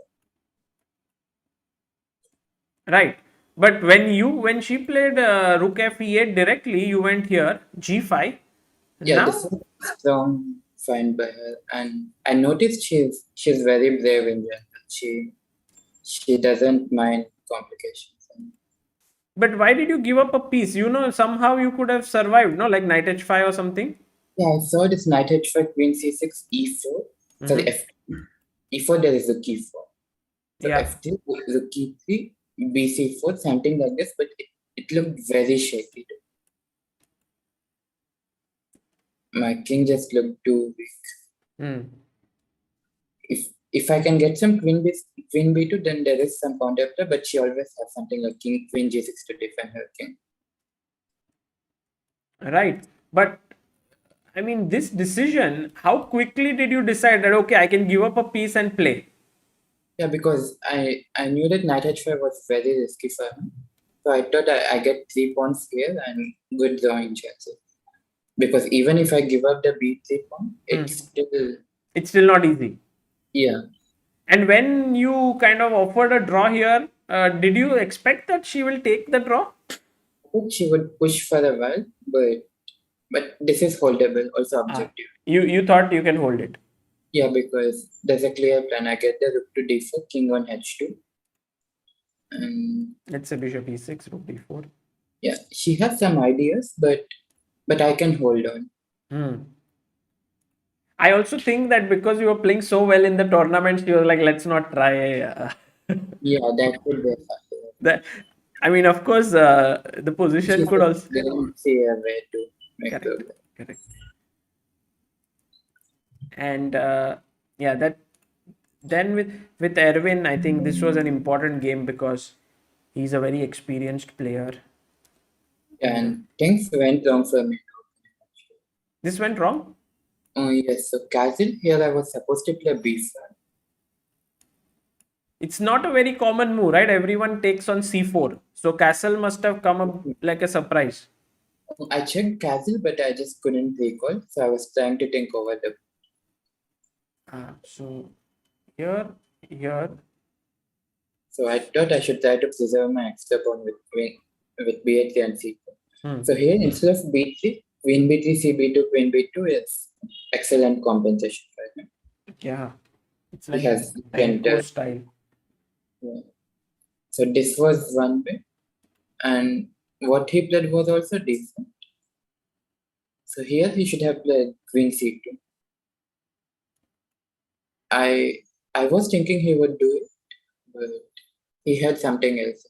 Right. But when she played rook f8 directly, you went here, g5. Yeah, now? this is strong find by her, and I noticed she's very brave in general. She doesn't mind complications. But why did you give up a piece? Somehow you could have survived, no? Like knight h5 or something? Yeah, I saw this knight h5, queen c6, e4. Sorry, f2. e4, there is the key 4. So f2, the key 3, bc4, something like this, but it looked very shaky. My king just looked too weak. If I can get some queen b2, then there is some counter play, but she always has something like queen g6 to defend her king. Right. But I mean, this decision, how quickly did you decide that, okay, I can give up a piece and play? Yeah, because I knew that knight h5 was very risky for him. So I thought I get 3 pawns here and good drawing chances. Because even if I give up the b3 pawn, it's still not easy. Yeah. And when you kind of offered a draw here, did you expect that she will take the draw? I thought she would push for a while, but this is holdable, also objective. You thought you can hold it? Yeah, because there's a clear plan. I get the rook to d4, king on h2. And Let's say bishop e6, rook d4. yeah, she has some ideas, but I can hold on. I also think that because you were playing so well in the tournaments, you were like, let's not try. Yeah, that could be a factor. That, I mean, of course, the She position could just also. didn't see a way to make Correct, progress. correct. And yeah, that then with Erwin, I think this was an important game because he's a very experienced player. And things went wrong for me. This went wrong. Oh yes, so castle here I was supposed to play b7. It's not a very common move, right? Everyone takes on c4, so castle must have come up like a surprise. I checked castle, but I just couldn't recall, so I was trying to think over the. So here. So I thought I should try to preserve my extra pawn with b8 and c4. So here instead of b3, queen b3, c b2, queen b2 is excellent compensation for him. Yeah, it's He like has Danko style. Yeah. So this was one way, and what he played was also decent. So here he should have played queen c2. I was thinking he would do it, but he had something else.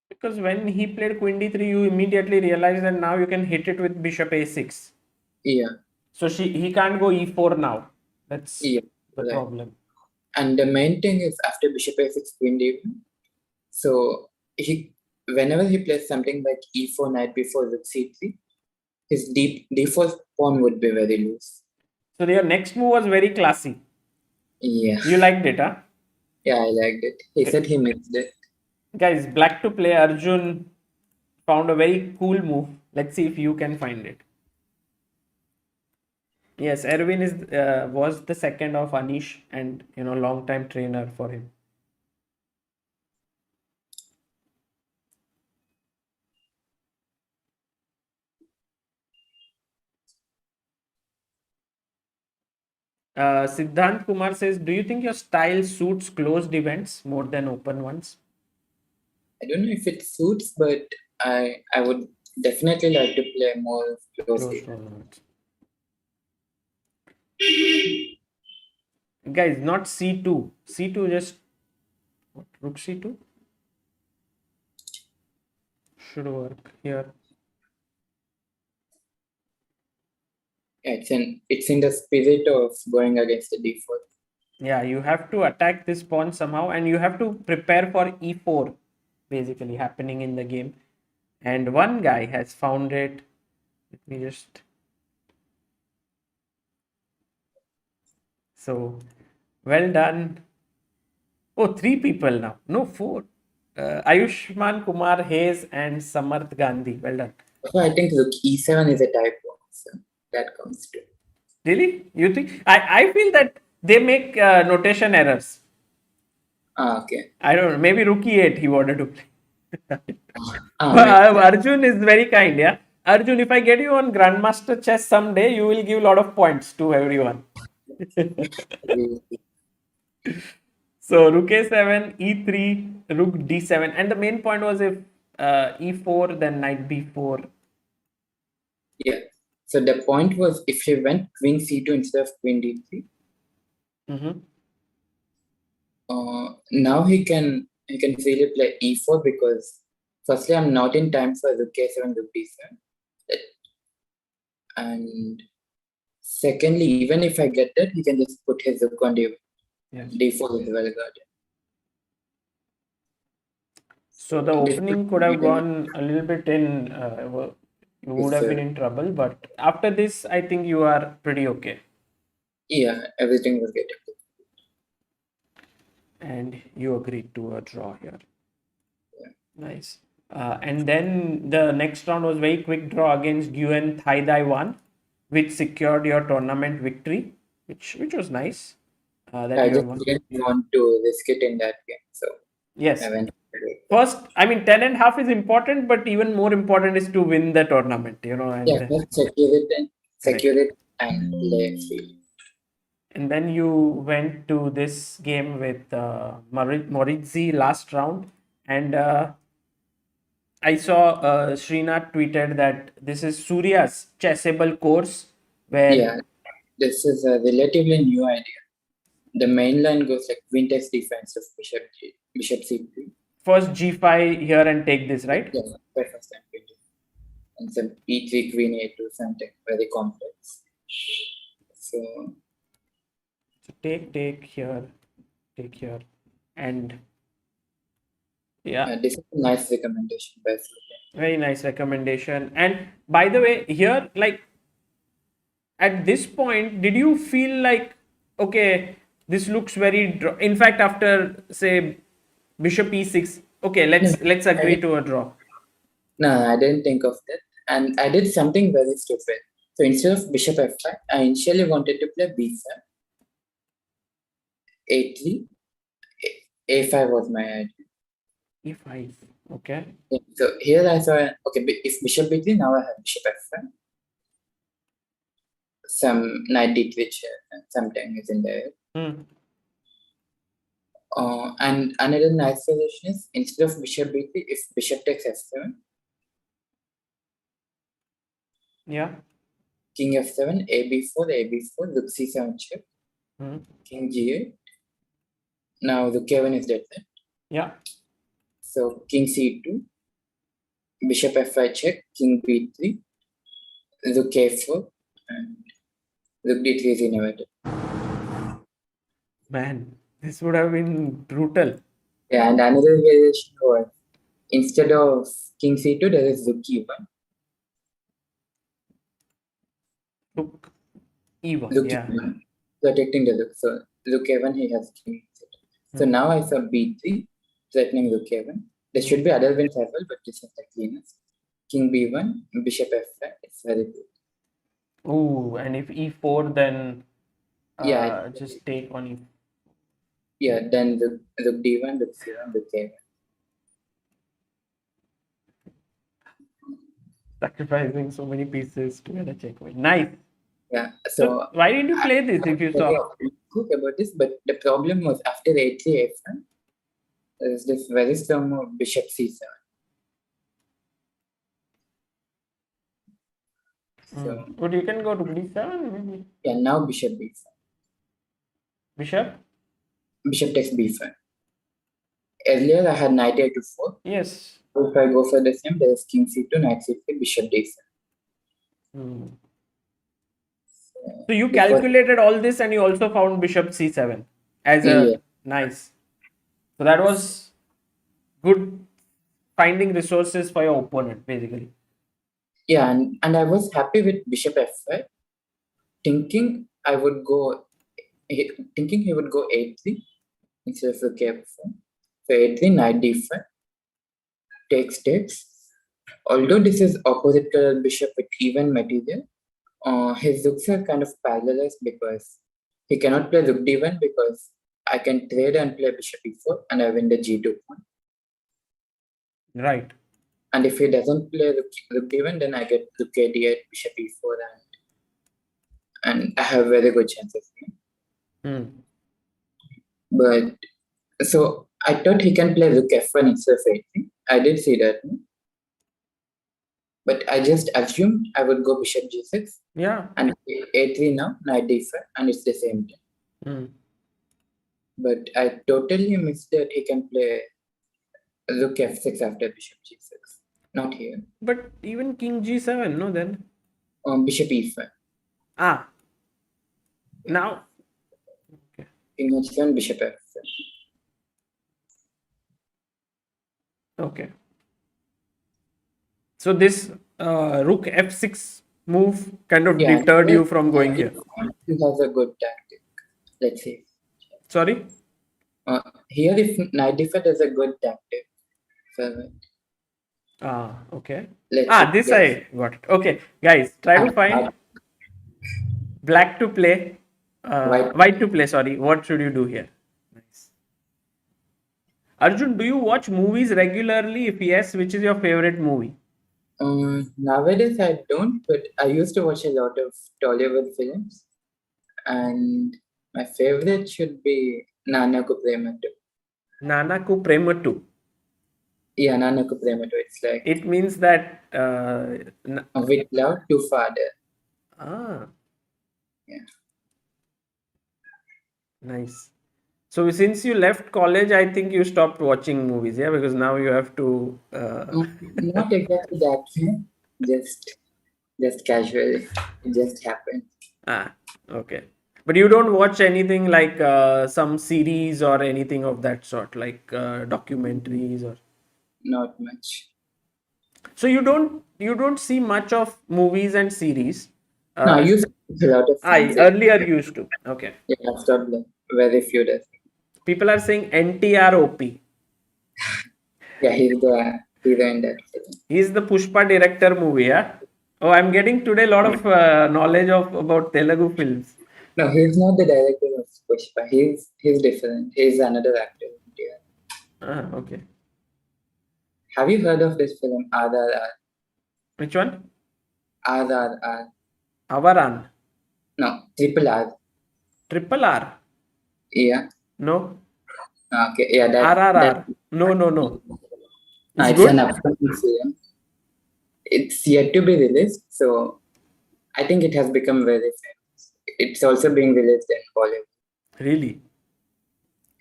Because when he played queen d3, you immediately realize that now you can hit it with bishop a6. Yeah. So he can't go e4 now. That's the right. problem. And the main thing is after bishop a6, queen d1. So whenever he plays something like e4, knight b4, rook c3, his d4 pawn would be very loose. So your next move was very classy. Yeah. You liked it, huh? Yeah, I liked it. He said he missed it. Guys, black to play Arjun found a very cool move. Let's see if you can find it. Yes, Erwin was the second of Anish and long time trainer for him. Siddhant Kumar says, do you think your style suits closed events more than open ones? I don't know if it suits, but I would definitely like to play more closed events. Guys, not c2. C2 just what? Rook c2 should work here. Yeah, it's in the spirit of going against the d4. Yeah, you have to attack this pawn somehow, and you have to prepare for e4 basically happening in the game. And one guy has found it. Let me just. So, well done. Oh, 3 people now. No, 4. Ayushman Kumar Hayes and Samarth Gandhi. Well done. So I think rook e7 is a type of, so that comes to. Really? You think? I feel that they make notation errors. Okay. I don't know. Maybe rook e8 he wanted to play. Arjun is very kind, yeah. Arjun, if I get you on Grandmaster Chess someday, you will give a lot of points to everyone. So rook a7, e3, rook d7, and the main point was if e4, then knight b4. Yeah. So the point was if he went queen c2 instead of queen d3. Now he can freely play e4 because firstly I'm not in time for rook a7, rook d7, and secondly even if I get that he can just put his rook on d1. Yes. d4 is well guarded. So the opening could have gone a little bit in. You would have been in trouble, but after this, I think you are pretty okay. Yeah, everything was getting good. And you agreed to a draw here. Yeah. Nice. And then the next round was very quick draw against Nguyen Thai Dai 1, which secured your tournament victory, which was nice. I just didn't want to risk it in that game, so yes. First, I mean, 10.5 is important, but even more important is to win the tournament, And yeah, secure it and play free. and then you went to this game with Maurizzi last round, and I saw Srinath tweeted that this is Surya's chessable course where Yeah, this is a relatively new idea. The main line goes like queen takes defense of bishop c3. first g5 here and take this, right? Yeah, by first time queen. And some e3 queen a2 something very complex. So So take here, and yeah, this is a nice recommendation by Surya. very nice recommendation. And by the way, here, like at this point, did you feel like, okay, this looks very in fact, after say bishop e6, okay, No, let's agree to a draw. no, I didn't think of that. And I did something very stupid. So instead of bishop f5, I initially wanted to play b5, a3, a5 was my idea. e5, okay. Yeah, so here I saw, okay, if bishop b3, now I have bishop f5. Some knight d3 check and something is in there. And another nice solution is instead of bishop b3, if bishop takes f7, Yeah. king f7, a b4, rook c7 check, king g8. Now rook a1 is dead then. Yeah. So king c2, bishop f5 check, king b3, rook a4, and rook d3 is inevitable. Man, this would have been brutal. Yeah, and another variation was instead of king c2, there is rook e1. Rook e1, Rook yeah. e1, protecting the rook. So rook a1, he has king c2. So now I saw b3, threatening rook a1. There should be other wins as well, but this is the cleanest. King b1, bishop f5, it's very good. Oh, and if e4, then Yeah, just take on e4. Yeah, then rook d1, rook c1, rook a1. Sacrificing so many pieces to get a checkmate. Nice. Yeah, So why didn't you play this if you saw? Think about this, but the problem was after a3, a5, there is this very strong move, bishop c7. So, But you can go to d7 maybe. yeah, now bishop b5. Bishop? Bishop takes b5. Earlier I had knight a to 4. Yes. If I go for the same, there is king c2, knight c3, bishop d7. So you calculated all this and you also found bishop c7 as a nice. So that was good finding resources for your opponent, basically. Yeah, and I was happy with bishop f5, thinking he would go a3 instead of rook f4. So a3, knight d5, takes. Although this is opposite color bishop with even material, his rooks are kind of parallelized because he cannot play rook d1 because I can trade and play bishop e4 and I win the g2 pawn. Right. And if he doesn't play rook d1, then I get rook a d8, bishop e4, and I have very good chances. But so I thought he can play rook f1 instead of a3. I did see that. But I just assumed I would go bishop g6. Yeah. And a3 now, knight d5, and it's the same thing. But I totally missed that he can play rook f6 after bishop g6. Not here. But even king g7, no then? Bishop e5. Now. Okay. King h7, bishop f7. Okay. So this rook f6 move kind of deterred you from going here. He has a good tactic. Let's see. Sorry? Here, if knight d5 is a good tactic. Okay. This I got it. Okay, guys, try to find black to play, white to play. Sorry, what should you do here? Nice. Arjun, do you watch movies regularly? If yes, which is your favorite movie? Nowadays I don't, but I used to watch a lot of Tollywood films, and My favorite should be Nanaku Prematu. Nanaku Prematu. Yeah, Nanaku Prematu. It's like It means that with love to father. ah, Yeah. nice. So since you left college, I think you stopped watching movies, yeah, because now you have to. Not exactly that way. Just casually. It just happened. Ah, okay. But you don't watch anything like some series or anything of that sort, like documentaries or. Not much. So you don't see much of movies and series. No, I Uh, used to watch a lot of I films. earlier used to. Okay. Yeah, after very few days. People are saying NTROP. Yeah, he's the hero in that film. He's the Pushpa director movie, yeah? Oh, I'm getting today a lot of knowledge of about Telugu films. No, he's not the director of Pushpa. He's different. He's another actor. Yeah. Ah, okay. Have you heard of this film RRR? Which one? RRR? Avaran. No, Triple R. Triple R. Yeah. No. Okay. Yeah, that RRR. No, no, no. It's it's an good. upcoming film. It's yet to be released, so I think it has become very famous. It's also being released in Bollywood. Really.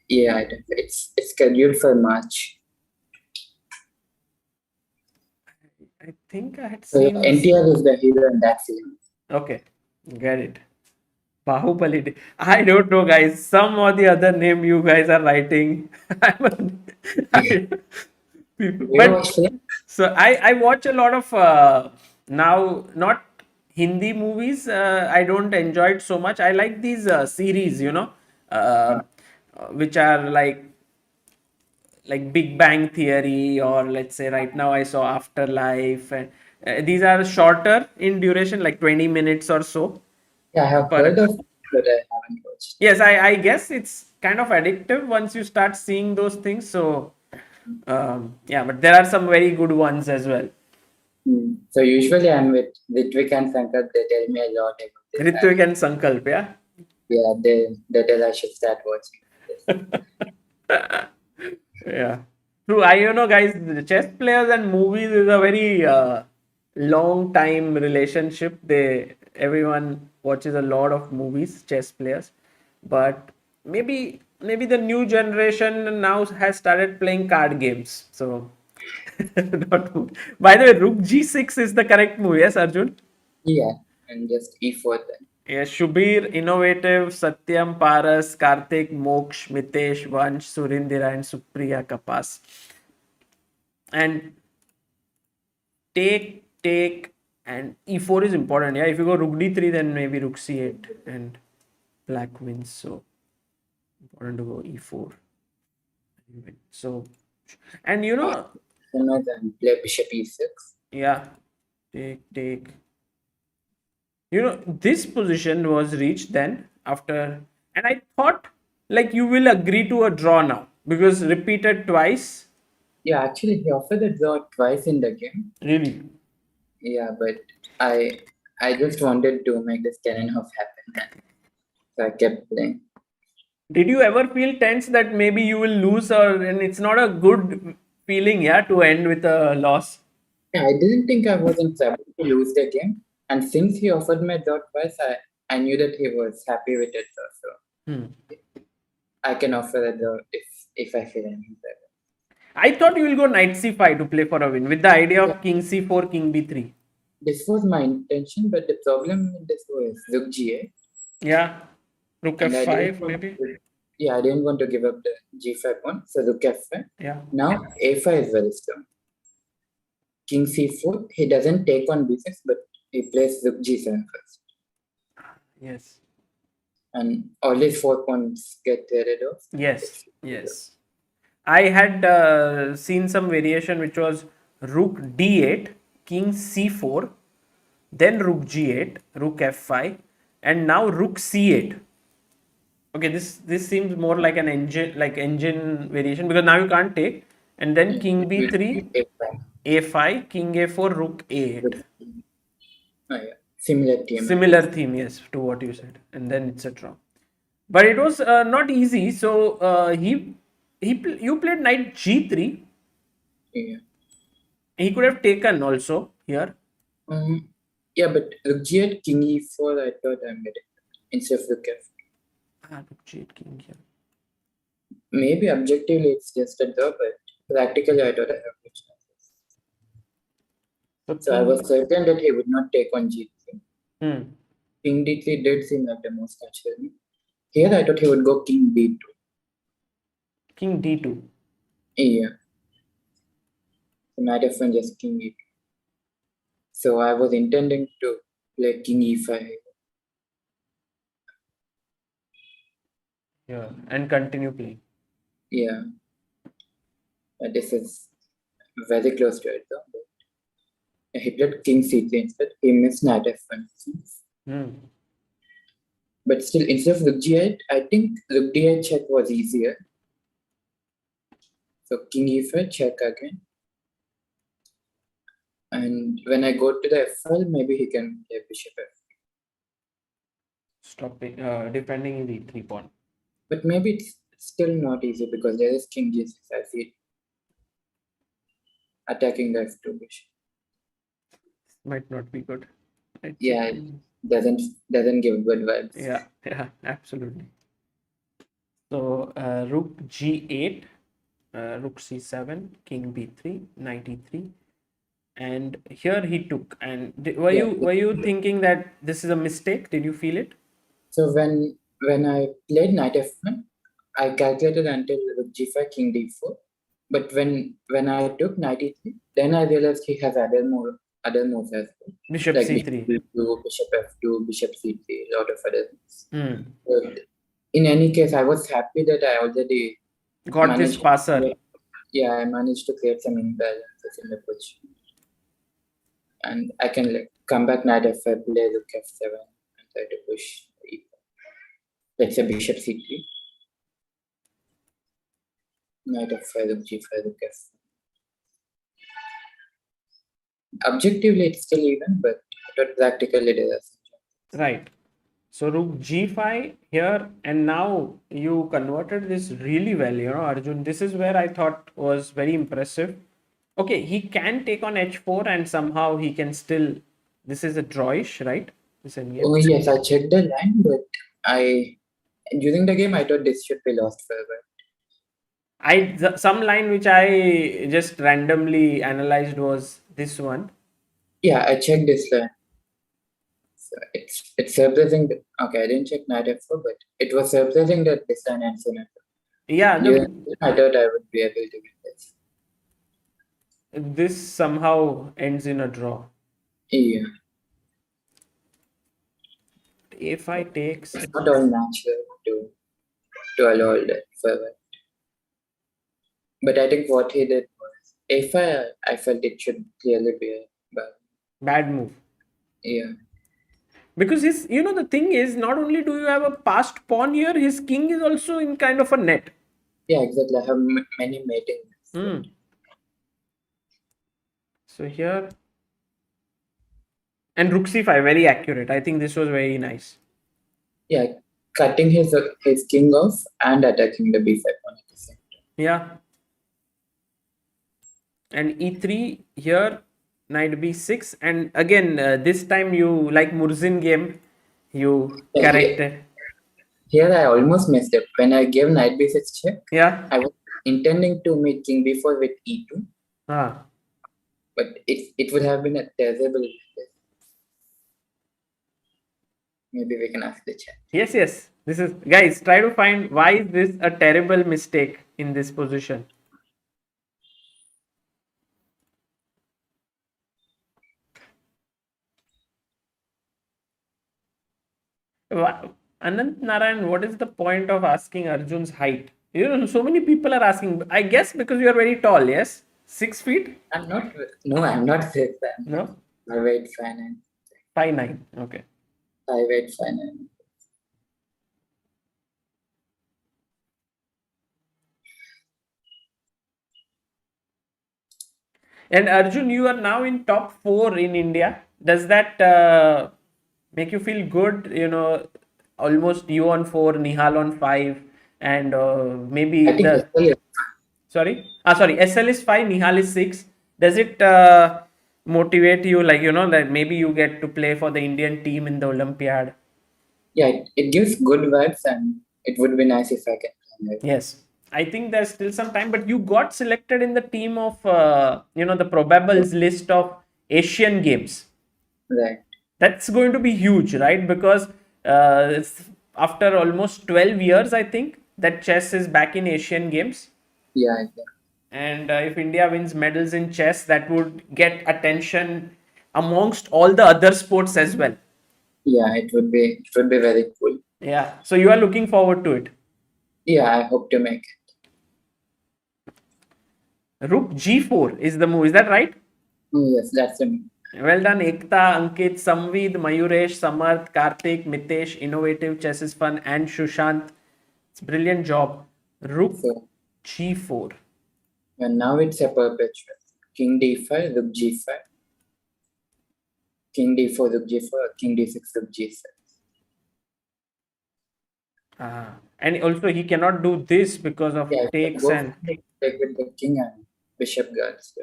Yeah, it's scheduled for March. I think I had So seen. NTR is the hero in that film. Okay. Get it. Bahubali. I don't know, guys. Some or the other name you guys are writing. I- people. You But watch film? so I watch a lot of now not Hindi movies. I don't enjoy it so much. I like these series, uh, which are like Big Bang Theory, or let's say right now I saw Afterlife, and these are shorter in duration, like 20 minutes or so Yeah, I have per heard of episode. it, but I haven't watched. Yes, I guess it's kind of addictive once you start seeing those things. So, yeah, but there are some very good ones as well. So usually I'm with Ritvik and Sankar. They tell me a lot about this, Ritvik and Sankalp, yeah? yeah, they tell I should start watching this. Yeah. True. Guys, the chess players and movies is a very long time relationship. Everyone watches a lot of movies, chess players, but maybe the new generation now has started playing card games. So, not. By the way, Rook G6 is the correct move. Yes, Arjun. Yeah, and just E4 then. Yes, Shubir, Innovative, Satyam, Paras, Karthik, Moksh, Mitesh, Vansh, Surindira, and Supriya Kapas. And take, and e4 is important. Yeah, if you go rook d3, then maybe rook c8, and black wins. So important to go e4. So, and Then play Bishop E6. yeah, take. This position was reached then after, and I thought like you will agree to a draw now because repeated twice. Yeah, actually he offered a draw twice in the game. Really? Yeah, but I just wanted to make this Cannon happen. So I kept playing. Did you ever feel tense that maybe you will lose, and it's not a good feeling, yeah, to end with a loss? Yeah, I didn't think I was in trouble to lose the game. And since he offered me a draw twice, I knew that he was happy with it. So I can offer a draw if I feel any better. I thought you will go knight c5 to play for a win with the idea Yeah, of king c4, king b3. this was my intention, but the problem with this was rook g8. Yeah, rook And I didn't f5 want maybe. I didn't want to give up the g5 pawn, so rook f5. Yeah. Now a5 is very strong. King c4, he doesn't take on b6, but he plays rook g7 first. Yes. And all these 4 pawns get rid of. Yes. I had seen some variation which was rook d8, king c4, then rook g8, rook f5, and now rook c8. Okay, this seems more like an engine variation because now you can't take, and then king b3, a5. a5, king a4, rook a8. Oh, yeah. Similar theme. Similar theme, yes, to what you said, and then it's a draw. but it was not easy. So you played knight g3. Yeah. He could have taken also here. Yeah, but rook g8, king e4, I thought I'm getting instead of rook f. Rook g8, king here. Maybe objectively it's just a draw, but practically I thought I have good chances. So I was certain that he would not take on g3. King d3 did seem like the most natural. Here I thought he would go king b2. King d2. Yeah. So knight f1 just king e2. So I was intending to play king e5. Yeah, and continue playing. Yeah. This is very close to it though. But he played king c3 instead. He missed knight f1. But still, instead of rook g8, I think rook d8 check was easier. So king e5 check again. And when I go to the f file, maybe he can play bishop f. Stopping, defending the e3 pawn. But maybe it's still not easy because there is king g6. I see attacking the f2 bishop. Might not be good. Yeah, it doesn't give good vibes. Yeah, absolutely. So rook g8, rook c7, king b3, knight e3, and here he took. And were you thinking that this is a mistake? Did you feel it? So when I played knight f1, I calculated until rook g5, king d4. But when I took knight e3, then I realized he has other moves as well. Bishop Like c3. bishop c2, bishop f2, bishop c3, a lot of other things. Hmm. But in any case, I was happy that I already Got this passer. I managed to create some imbalances in the position. And I can like come back knight f5, play rook f7, and try to push e4. Let's say bishop c3. Knight f5, rook g5, rook f. Objectively, it's still even, but practically it is. Right. So rook g5 here, and now you converted this really well, Arjun. This is where I thought was very impressive. Okay, he can take on h4 and somehow he can still. This is a drawish, right? Oh yes, I checked the line, but during the game I thought this should be lost forever. Some line which I just randomly analyzed was this one. Yeah, I checked this line. So it's surprising that, okay, I didn't check knight f4, but it was surprising that this line ends in f4. Yeah, I thought I would be able to get this. This somehow ends in a draw. Yeah. A5 takes. It's not all natural to allow that forever. But I think what he did was a5, I felt it should clearly be a Bad move. Yeah. Because the thing is, not only do you have a passed pawn here, his king is also in kind of a net. Yeah, exactly. I have many matings. So here, and rook c5, very accurate. I think this was very nice. Yeah, cutting his king off and attacking the b5 pawn at the same time. Yeah. And e3 here, knight b6, and again this time you, like Murzin game, you corrected. Here I almost messed up. When I gave knight b6 check, yeah, I was intending to meet king b4 with e2. But it would have been a terrible. Maybe we can ask the chat. Yes. This is, guys, try to find why is this a terrible mistake in this position. Anant Narayan, what is the point of asking Arjun's height? So many people are asking. I guess because you are very tall, yes? 6 feet? I'm not. No, I'm not 6. No? 5'8", 5'9". 5'9". Okay. 5'8", 5'9". And Arjun, you are now in top 4 in India. Does that make you feel good? almost you on 4, Nihal on 5, and maybe I think the SL, sorry, SL is 5, Nihal is 6. Does it motivate you, like, that maybe you get to play for the Indian team in the Olympiad? yeah, it gives good vibes, and it would be nice if I can play it. Yes, I think there's still some time, but you got selected in the team of, the probables list of Asian Games. Right. That's going to be huge, right? Because it's after almost 12 years, I think, that chess is back in Asian Games. Yeah, yeah. And if India wins medals in chess, that would get attention amongst all the other sports as well. Yeah, it would be very cool. Yeah. So you are looking forward to it. Yeah, I hope to make it. Rook G4 is the move. Is that right? Oh, yes, that's the Well done, Ekta, Ankit, Samvid, Mayuresh, Samarth, Karthik, Mitesh. Innovative chess is fun, and Shushant. It's brilliant job. Rook so. G4. And now it's a perpetual. King d5, rook g5, king d4, rook g4, king d6, rook g6. And also he cannot do this because of Yeah, if I takes go and for take with the king and bishop guards. So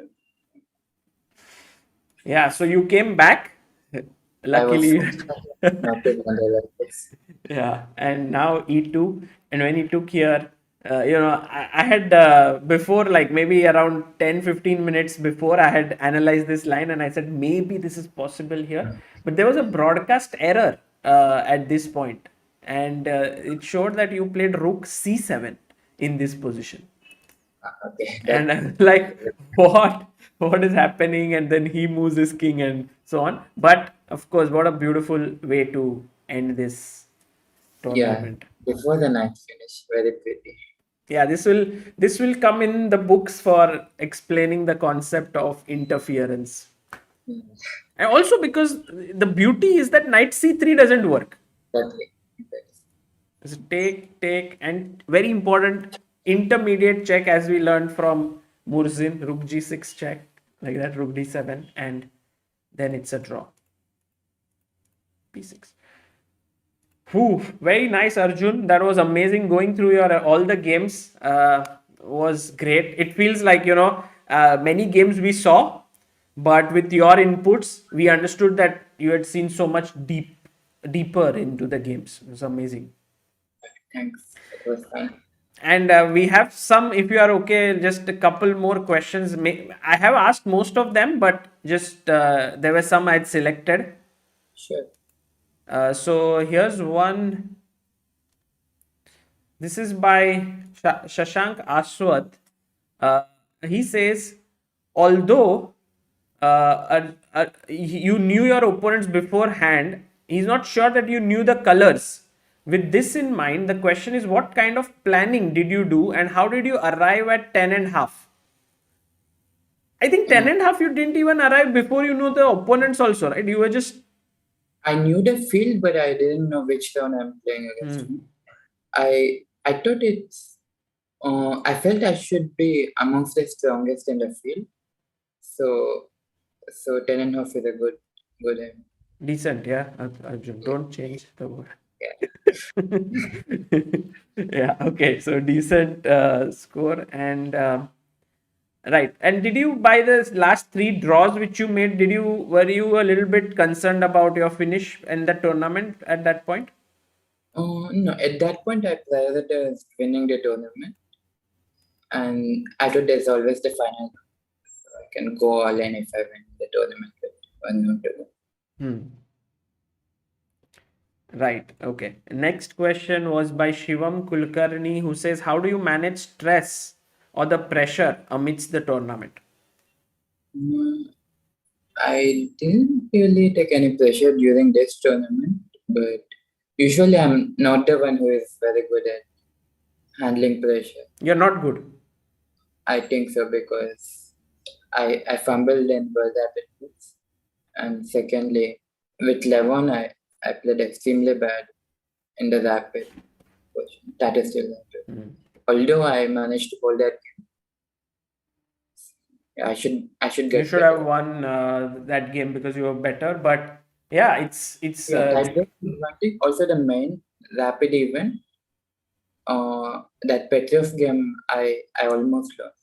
yeah. So you came back, I was luckily. not to wonder like this. Yeah, and now E2, and when he took here, I had before, like maybe around 10-15 minutes before, I had analyzed this line and I said maybe this is possible here, but there was a broadcast error at this point, and it showed that you played Rook C7 in this position. Okay, And I'm like, what is happening? And then he moves his king and so on. But of course, what a beautiful way to end this yeah, tournament. before the night finish, very pretty. Yeah, this will come in the books for explaining the concept of interference. Mm, And also because the beauty is that knight c3 doesn't work. exactly. It's take, and very important intermediate check, as we learned from Murzin, rook g6 check, like that, rook d7, and then it's a draw. p6. Whew, very nice, Arjun. That was amazing. Going through your all the games was great. It feels like, many games we saw, but with your inputs, we understood that you had seen so much deeper into the games. It was amazing. Thanks. It was fun. And we have some, if you are okay, just a couple more questions. I have asked most of them, but just there were some I'd selected. Sure. So here's one. This is by Shashank Ashwath. He says, although you knew your opponents beforehand, he's not sure that you knew the colors. With this in mind, the question is, what kind of planning did you do and how did you arrive at 10 and half? I think 10 and half, you didn't even arrive before you know the opponents also, right? You were just. I knew the field, but I didn't know which round I'm playing against. I thought it's. I felt I should be amongst the strongest in the field. So 10.5 is a good aim. Decent, yeah, Arjun. Don't change the word. Yeah. Yeah, okay. So decent score, and right. And did you, by the last three draws which you made, were you a little bit concerned about your finish in the tournament at that point? No, at that point I prioritized winning the tournament, and I thought there's always the final. So I can go all in if I win the tournament with 1 to go. Right. Okay. Next question was by Shivam Kulkarni, who says, how do you manage stress or the pressure amidst the tournament? I didn't really take any pressure during this tournament, but usually I'm not the one who is very good at handling pressure. You're not good. I think so because I fumbled in World Rapid Blitz. And secondly, with Levon, I played extremely bad in the rapid version. Tata Steel Challengers. Although I managed to hold that game, I should You get should better. have won that game because you were better. But yeah, it's Yeah, that was the advantage. Also, rapid event, that Petrov game, I almost lost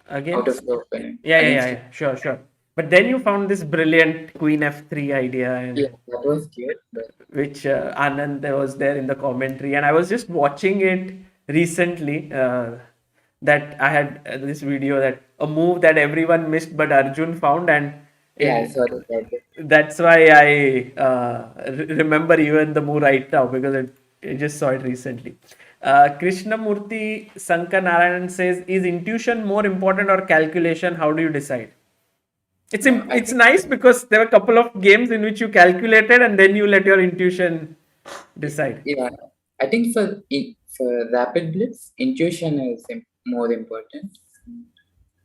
out of Against? the opening Yeah. against. Sure, sure. But then you found this brilliant Queen F3 idea, Yeah, and that was cute, but which Anand was there in the commentary, and I was just watching it recently. That I had this video that a move that everyone missed, but Arjun found, and yeah, I it, saw that idea. that's why I remember even the move right now because I just saw it recently. Krishnamurti Sankanarayan says, "Is intuition more important or calculation? How do you decide?" I It's think, nice because there were a couple of games in which you calculated and then you let your intuition decide. yeah, I think for rapid blitz, intuition is more important.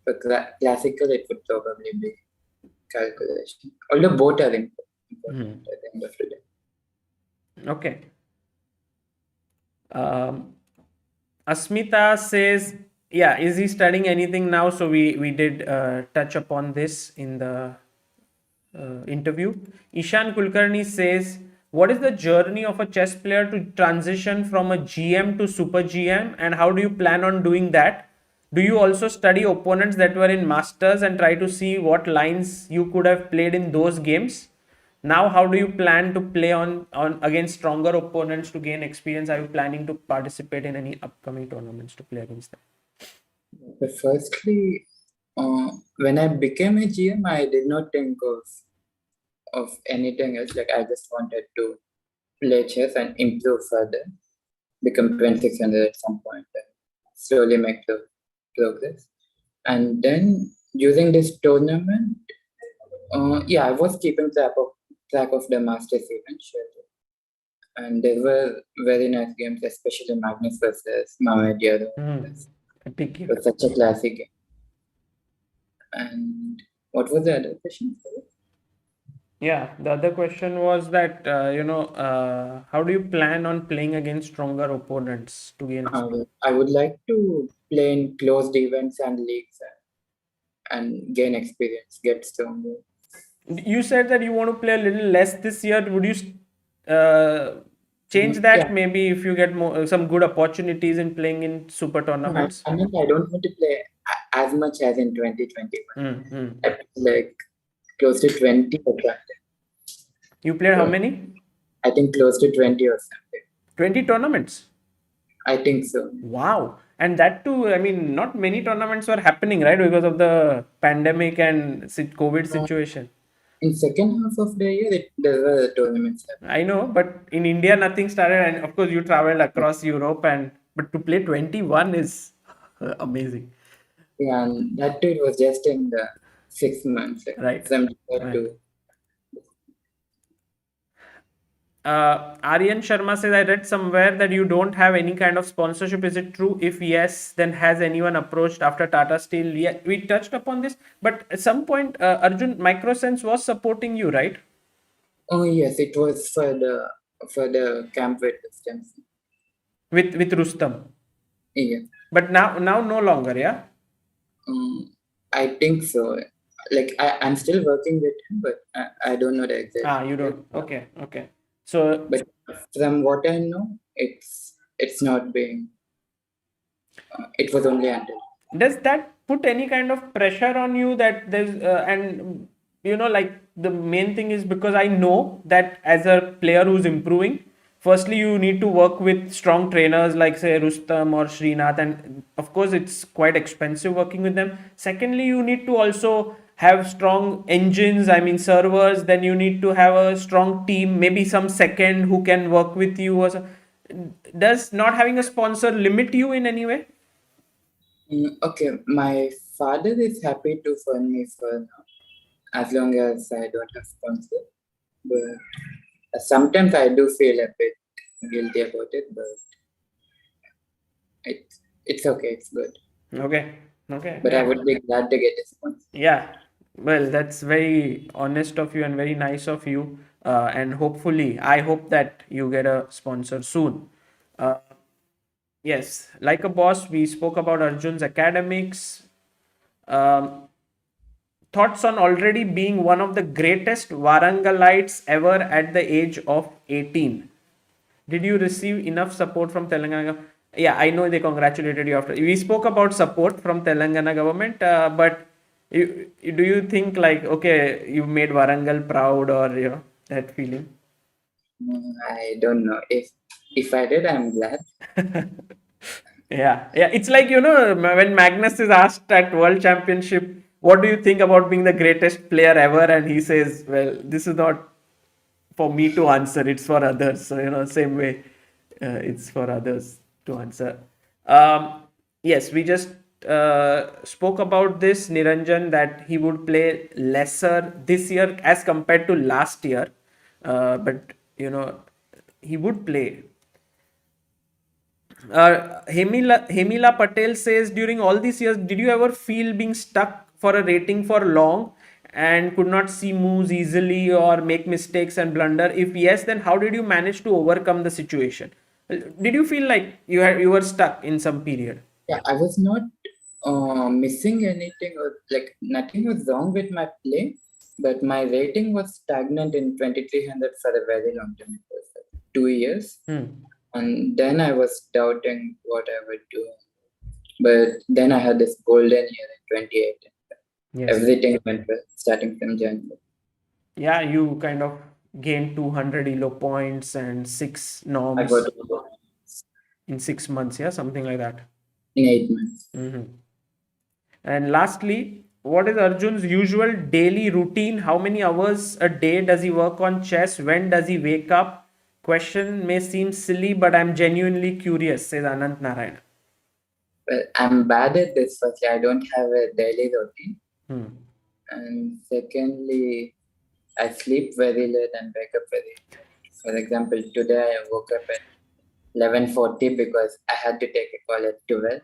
For classical, it would probably be calculation. Although both are important at the end of the day. Okay. Um, Asmita says, yeah, is he studying anything now? So we did touch upon this in the interview. Ishan Kulkarni says, what is the journey of a chess player to transition from a GM to super GM, and how do you plan on doing that? Do you also study opponents that were in masters and try to see what lines you could have played in those games? Now, how do you plan to play on against stronger opponents to gain experience? Are you planning to participate in any upcoming tournaments to play against them? But firstly, when I became a GM, I did not think of anything else. Like I just wanted to play chess and improve further, become 2600 at some point, and slowly make the progress. And then using this tournament, yeah, I was keeping track of the Masters event, sure. And there were very nice games, especially Magnus versus Bjerre. Epic It game. was such a classic game. And what was the other question? Yeah, the other question was that how do you plan on playing against stronger opponents to gain experience? I would like to play in closed events and leagues and gain experience, get stronger. You said that you want to play a little less this year. Would you change Yeah, that maybe if you get more some good opportunities in playing in super no, tournaments? I mean, I don't want to play as much as in 2021. Mm-hmm. I play like close to 20 or something. You played how So many? I think close to 20 or something. 20 tournaments. I think so. Wow. And that too, I mean, not many tournaments were happening, right? Because of the pandemic and COVID Uh, situation. in second half of the year, there were tournaments I know, but in India, nothing started. And of course, you traveled happening. across Europe, and but to play 21 is amazing. Yeah, and that too, it was just in the 6 months, like Right. from July Right. to Aryan Sharma says, I read somewhere that you don't have any kind of sponsorship. Is it true? If yes, then has anyone approached after Tata Steel? Yeah, we touched upon this, but at some point, Arjun, Microsense was supporting you, right? Oh yes, it was for the camp with systems. With Rustam. Yeah, But now no longer, yeah? I think so. Like I'm still working with him, but I don't know the exact Ah, you details. don't. Okay, okay. So But from what I know, it's not being. It was only until. does that put any kind of pressure on you that there's and like the main thing is because I know that as a player who's improving, firstly you need to work with strong trainers like say Rustam or Srinath, and of course it's quite expensive working with them. Secondly, you need to also have strong engines, I mean servers. Then you need to have a strong team, maybe some second who can work with you or so. Does not having a sponsor limit you in any way? Okay, my father is happy to fund me for now, as long as I don't have sponsor. But sometimes I do feel a bit guilty about it, but it's okay, it's good. Okay. Okay. But I Yeah. would be glad to get a sponsor. Yeah. Well, that's very honest of you and very nice of you. And hopefully, I hope that you get a sponsor soon. Uh, yes. Like a boss, we spoke about Arjun's academics. Um, Thoughts on already being one of the greatest Warangalites ever at the age of 18. Did you receive enough support from Telangana? Yeah, I know they congratulated you after. We spoke about support from Telangana government, but do you think like, okay, you made Warangal proud, or that feeling? I don't know. If I did, I'm glad. Yeah, yeah. It's like, when Magnus is asked at World Championship, what do you think about being the greatest player ever? And he says, well, this is not for me to answer, it's for others. So, same way, it's for others to answer. Yes, we just spoke about this, Niranjan, that he would play lesser this year as compared to last year. But, he would play. Hemila Patel says, during all these years, did you ever feel being stuck for a rating for long and could not see moves easily or make mistakes and blunder? If yes, then how did you manage to overcome the situation? Did you feel like you were stuck in some period? Yeah, I was not missing anything, or like nothing was wrong with my play, but my rating was stagnant in 2300 for a very long time. It was like 2 years. And then I was doubting what I would do. But then I had this golden year in 2018. Yes. Everything went well, starting from January. Yeah, you kind of gained 200 elo points and 6 I norms got in 6 months, yeah, something like that. in 8 months. And lastly, what is Arjun's usual daily routine? How many hours a day does he work on chess? When does he wake up? Question may seem silly, but I'm genuinely curious, says Anant Narayan. Well, I'm bad at this. Firstly, I don't have a daily routine. And secondly, I sleep very late and wake up very late. For example, today I woke up at 11:40 because I had to take a call at 12.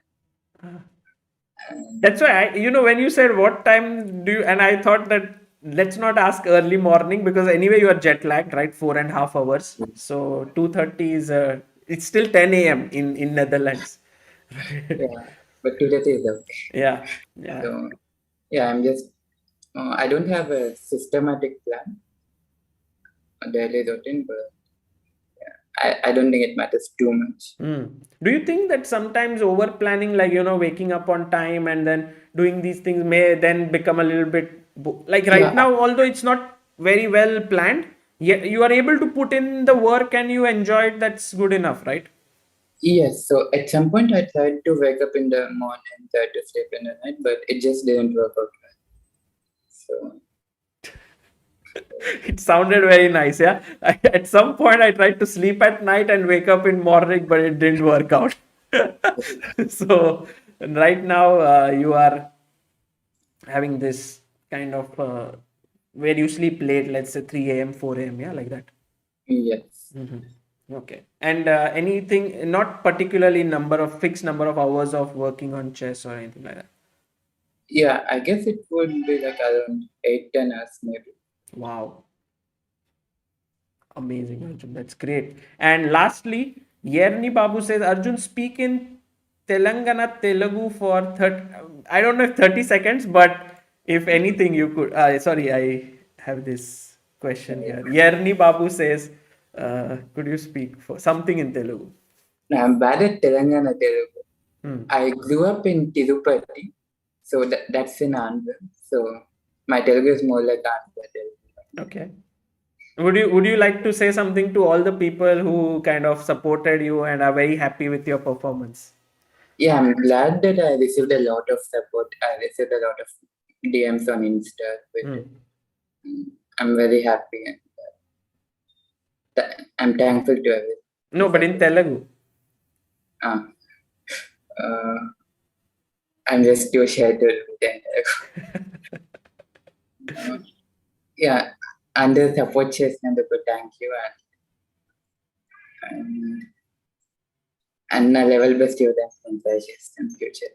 That's why when you said what time do you, and I thought that let's not ask early morning, because anyway you are jet lagged, right? 4.5 hours. So 2:30 is it's still 10 a.m. in Netherlands. Yeah, but today is okay. Yeah. So yeah, I'm just I don't have a systematic plan, a daily routine, but I don't think it matters too much. Do you think that sometimes over planning, like waking up on time and then doing these things, may then become a little bit like right now, although it's not very well planned, yet you are able to put in the work and you enjoy it? That's good enough, right? Yes, so at some point I tried to wake up in the morning, tried to sleep in the night, but it just didn't work out well. So it sounded very nice, yeah. At some point I tried to sleep at night and wake up in morning, but it didn't work out. So right now you are having this kind of where you sleep late, let's say 3 a.m., 4 a.m., yeah, like that. yes. Okay. And anything, not particularly fixed number of hours of working on chess or anything like that? Yeah, I guess it would be like around 8-10 hours maybe. Wow. Amazing, Arjun. That's great. And lastly, Yerni Babu says, Arjun, speak in Telangana Telugu for 30, I don't know if 30 seconds, but if anything you could. Sorry, I have this question here. Yerni Babu says, could you speak for something in Telugu? I'm bad at Telangana Telugu. I grew up in Tirupati, so that's in Andhra. So my Telugu is more like Andhra Telugu. Okay. Would you like to say something to all the people who kind of supported you and are very happy with your performance? Yeah, I'm glad that I received a lot of support. I received a lot of DMs on Insta with it. I'm very happy and I'm thankful to everyone. No, but in Telugu. I'm just too shy to yeah, under support చేసినందుకు thank you and నా level best ఇవ్వడానికి try చేస్తాను future.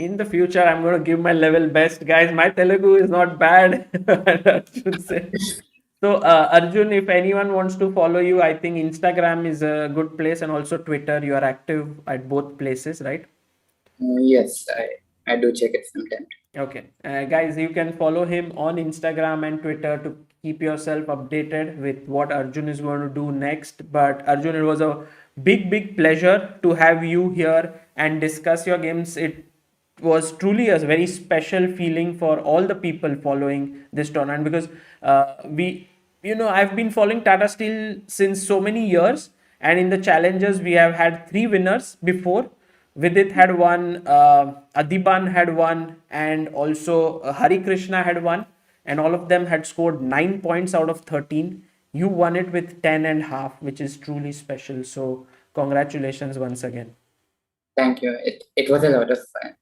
In the future, I'm going to give my level best, guys. My Telugu is not bad. I should say. So, Arjun, if anyone wants to follow you, I think Instagram is a good place, and also Twitter. You are active at both places, right? Yes, I do check it sometimes. Okay. Guys, you can follow him on Instagram and Twitter to keep yourself updated with what Arjun is going to do next. But Arjun, it was a big pleasure to have you here and discuss your games. It was truly a very special feeling for all the people following this tournament, because I've been following Tata Steel since so many years, and in the challenges we have had 3 winners before. Vidit had won, Adiban had won, and also Hari Krishna had won, and all of them had scored 9 points out of 13. You won it with 10 and half, which is truly special. So, congratulations once again. Thank you. It was a lot of fun.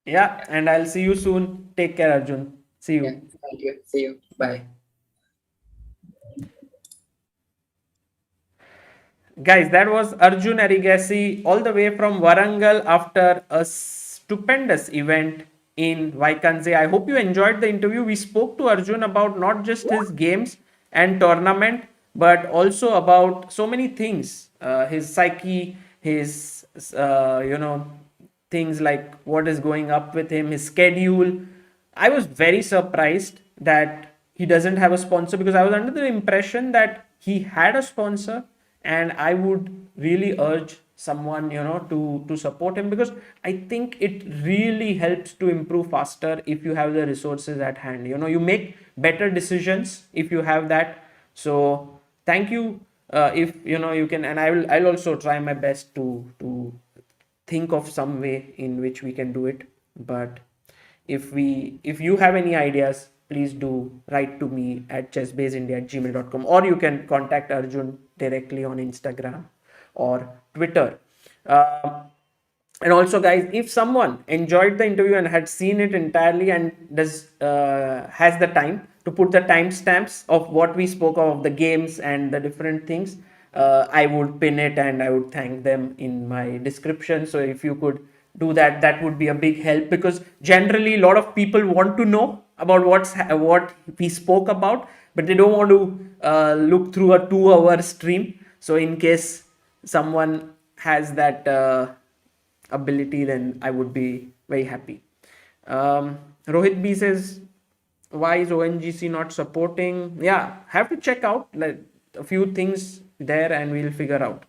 Yeah, and I'll see you soon. Take care, Arjun. See you. Yeah, thank you. See you. Bye. Guys, that was Arjun Erigaisi all the way from Warangal after a stupendous event in Vaikanze. I hope you enjoyed the interview. We spoke to Arjun about not just his games and tournament, but also about so many things, his psyche, his, things like what is going up with him, his schedule. I was very surprised that he doesn't have a sponsor, because I was under the impression that he had a sponsor, and I would really urge someone to support him, because I think it really helps to improve faster if you have the resources at hand. You make better decisions if you have that. So thank you. If you can, and I'll also try my best to think of some way in which we can do it. But if you have any ideas, please do write to me at chessbaseindia@gmail.com, or you can contact Arjun directly on Instagram or Twitter. And also, guys, if someone enjoyed the interview and had seen it entirely and has the time to put the timestamps of what we spoke of the games and the different things, I would pin it and I would thank them in my description. So if you could do that, that would be a big help, because generally a lot of people want to know about what we spoke about, but they don't want to look through a 2-hour stream. So in case someone has that ability, then I would be very happy. Rohit B says, why is ONGC not supporting? Yeah, have to check out like a few things there and we'll figure out.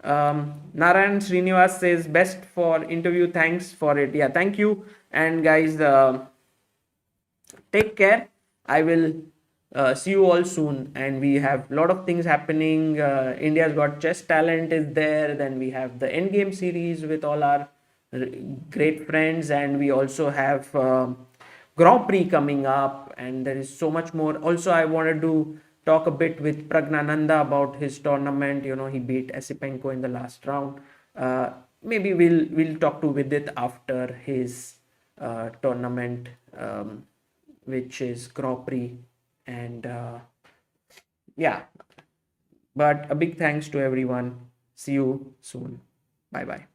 Narayan Srinivas says, best for interview, thanks for it. Yeah, thank you. And guys, take care. I will see you all soon, and we have a lot of things happening. India's Got Chess Talent is there, then we have the Endgame series with all our great friends, and we also have Grand Prix coming up, and there is so much more. Also, I wanted to talk a bit with Pragnananda about his tournament. He beat Esipenko in the last round. Maybe we'll talk to Vidit after his tournament, which is Grand Prix. And yeah, but a big thanks to everyone. See you soon. Bye bye.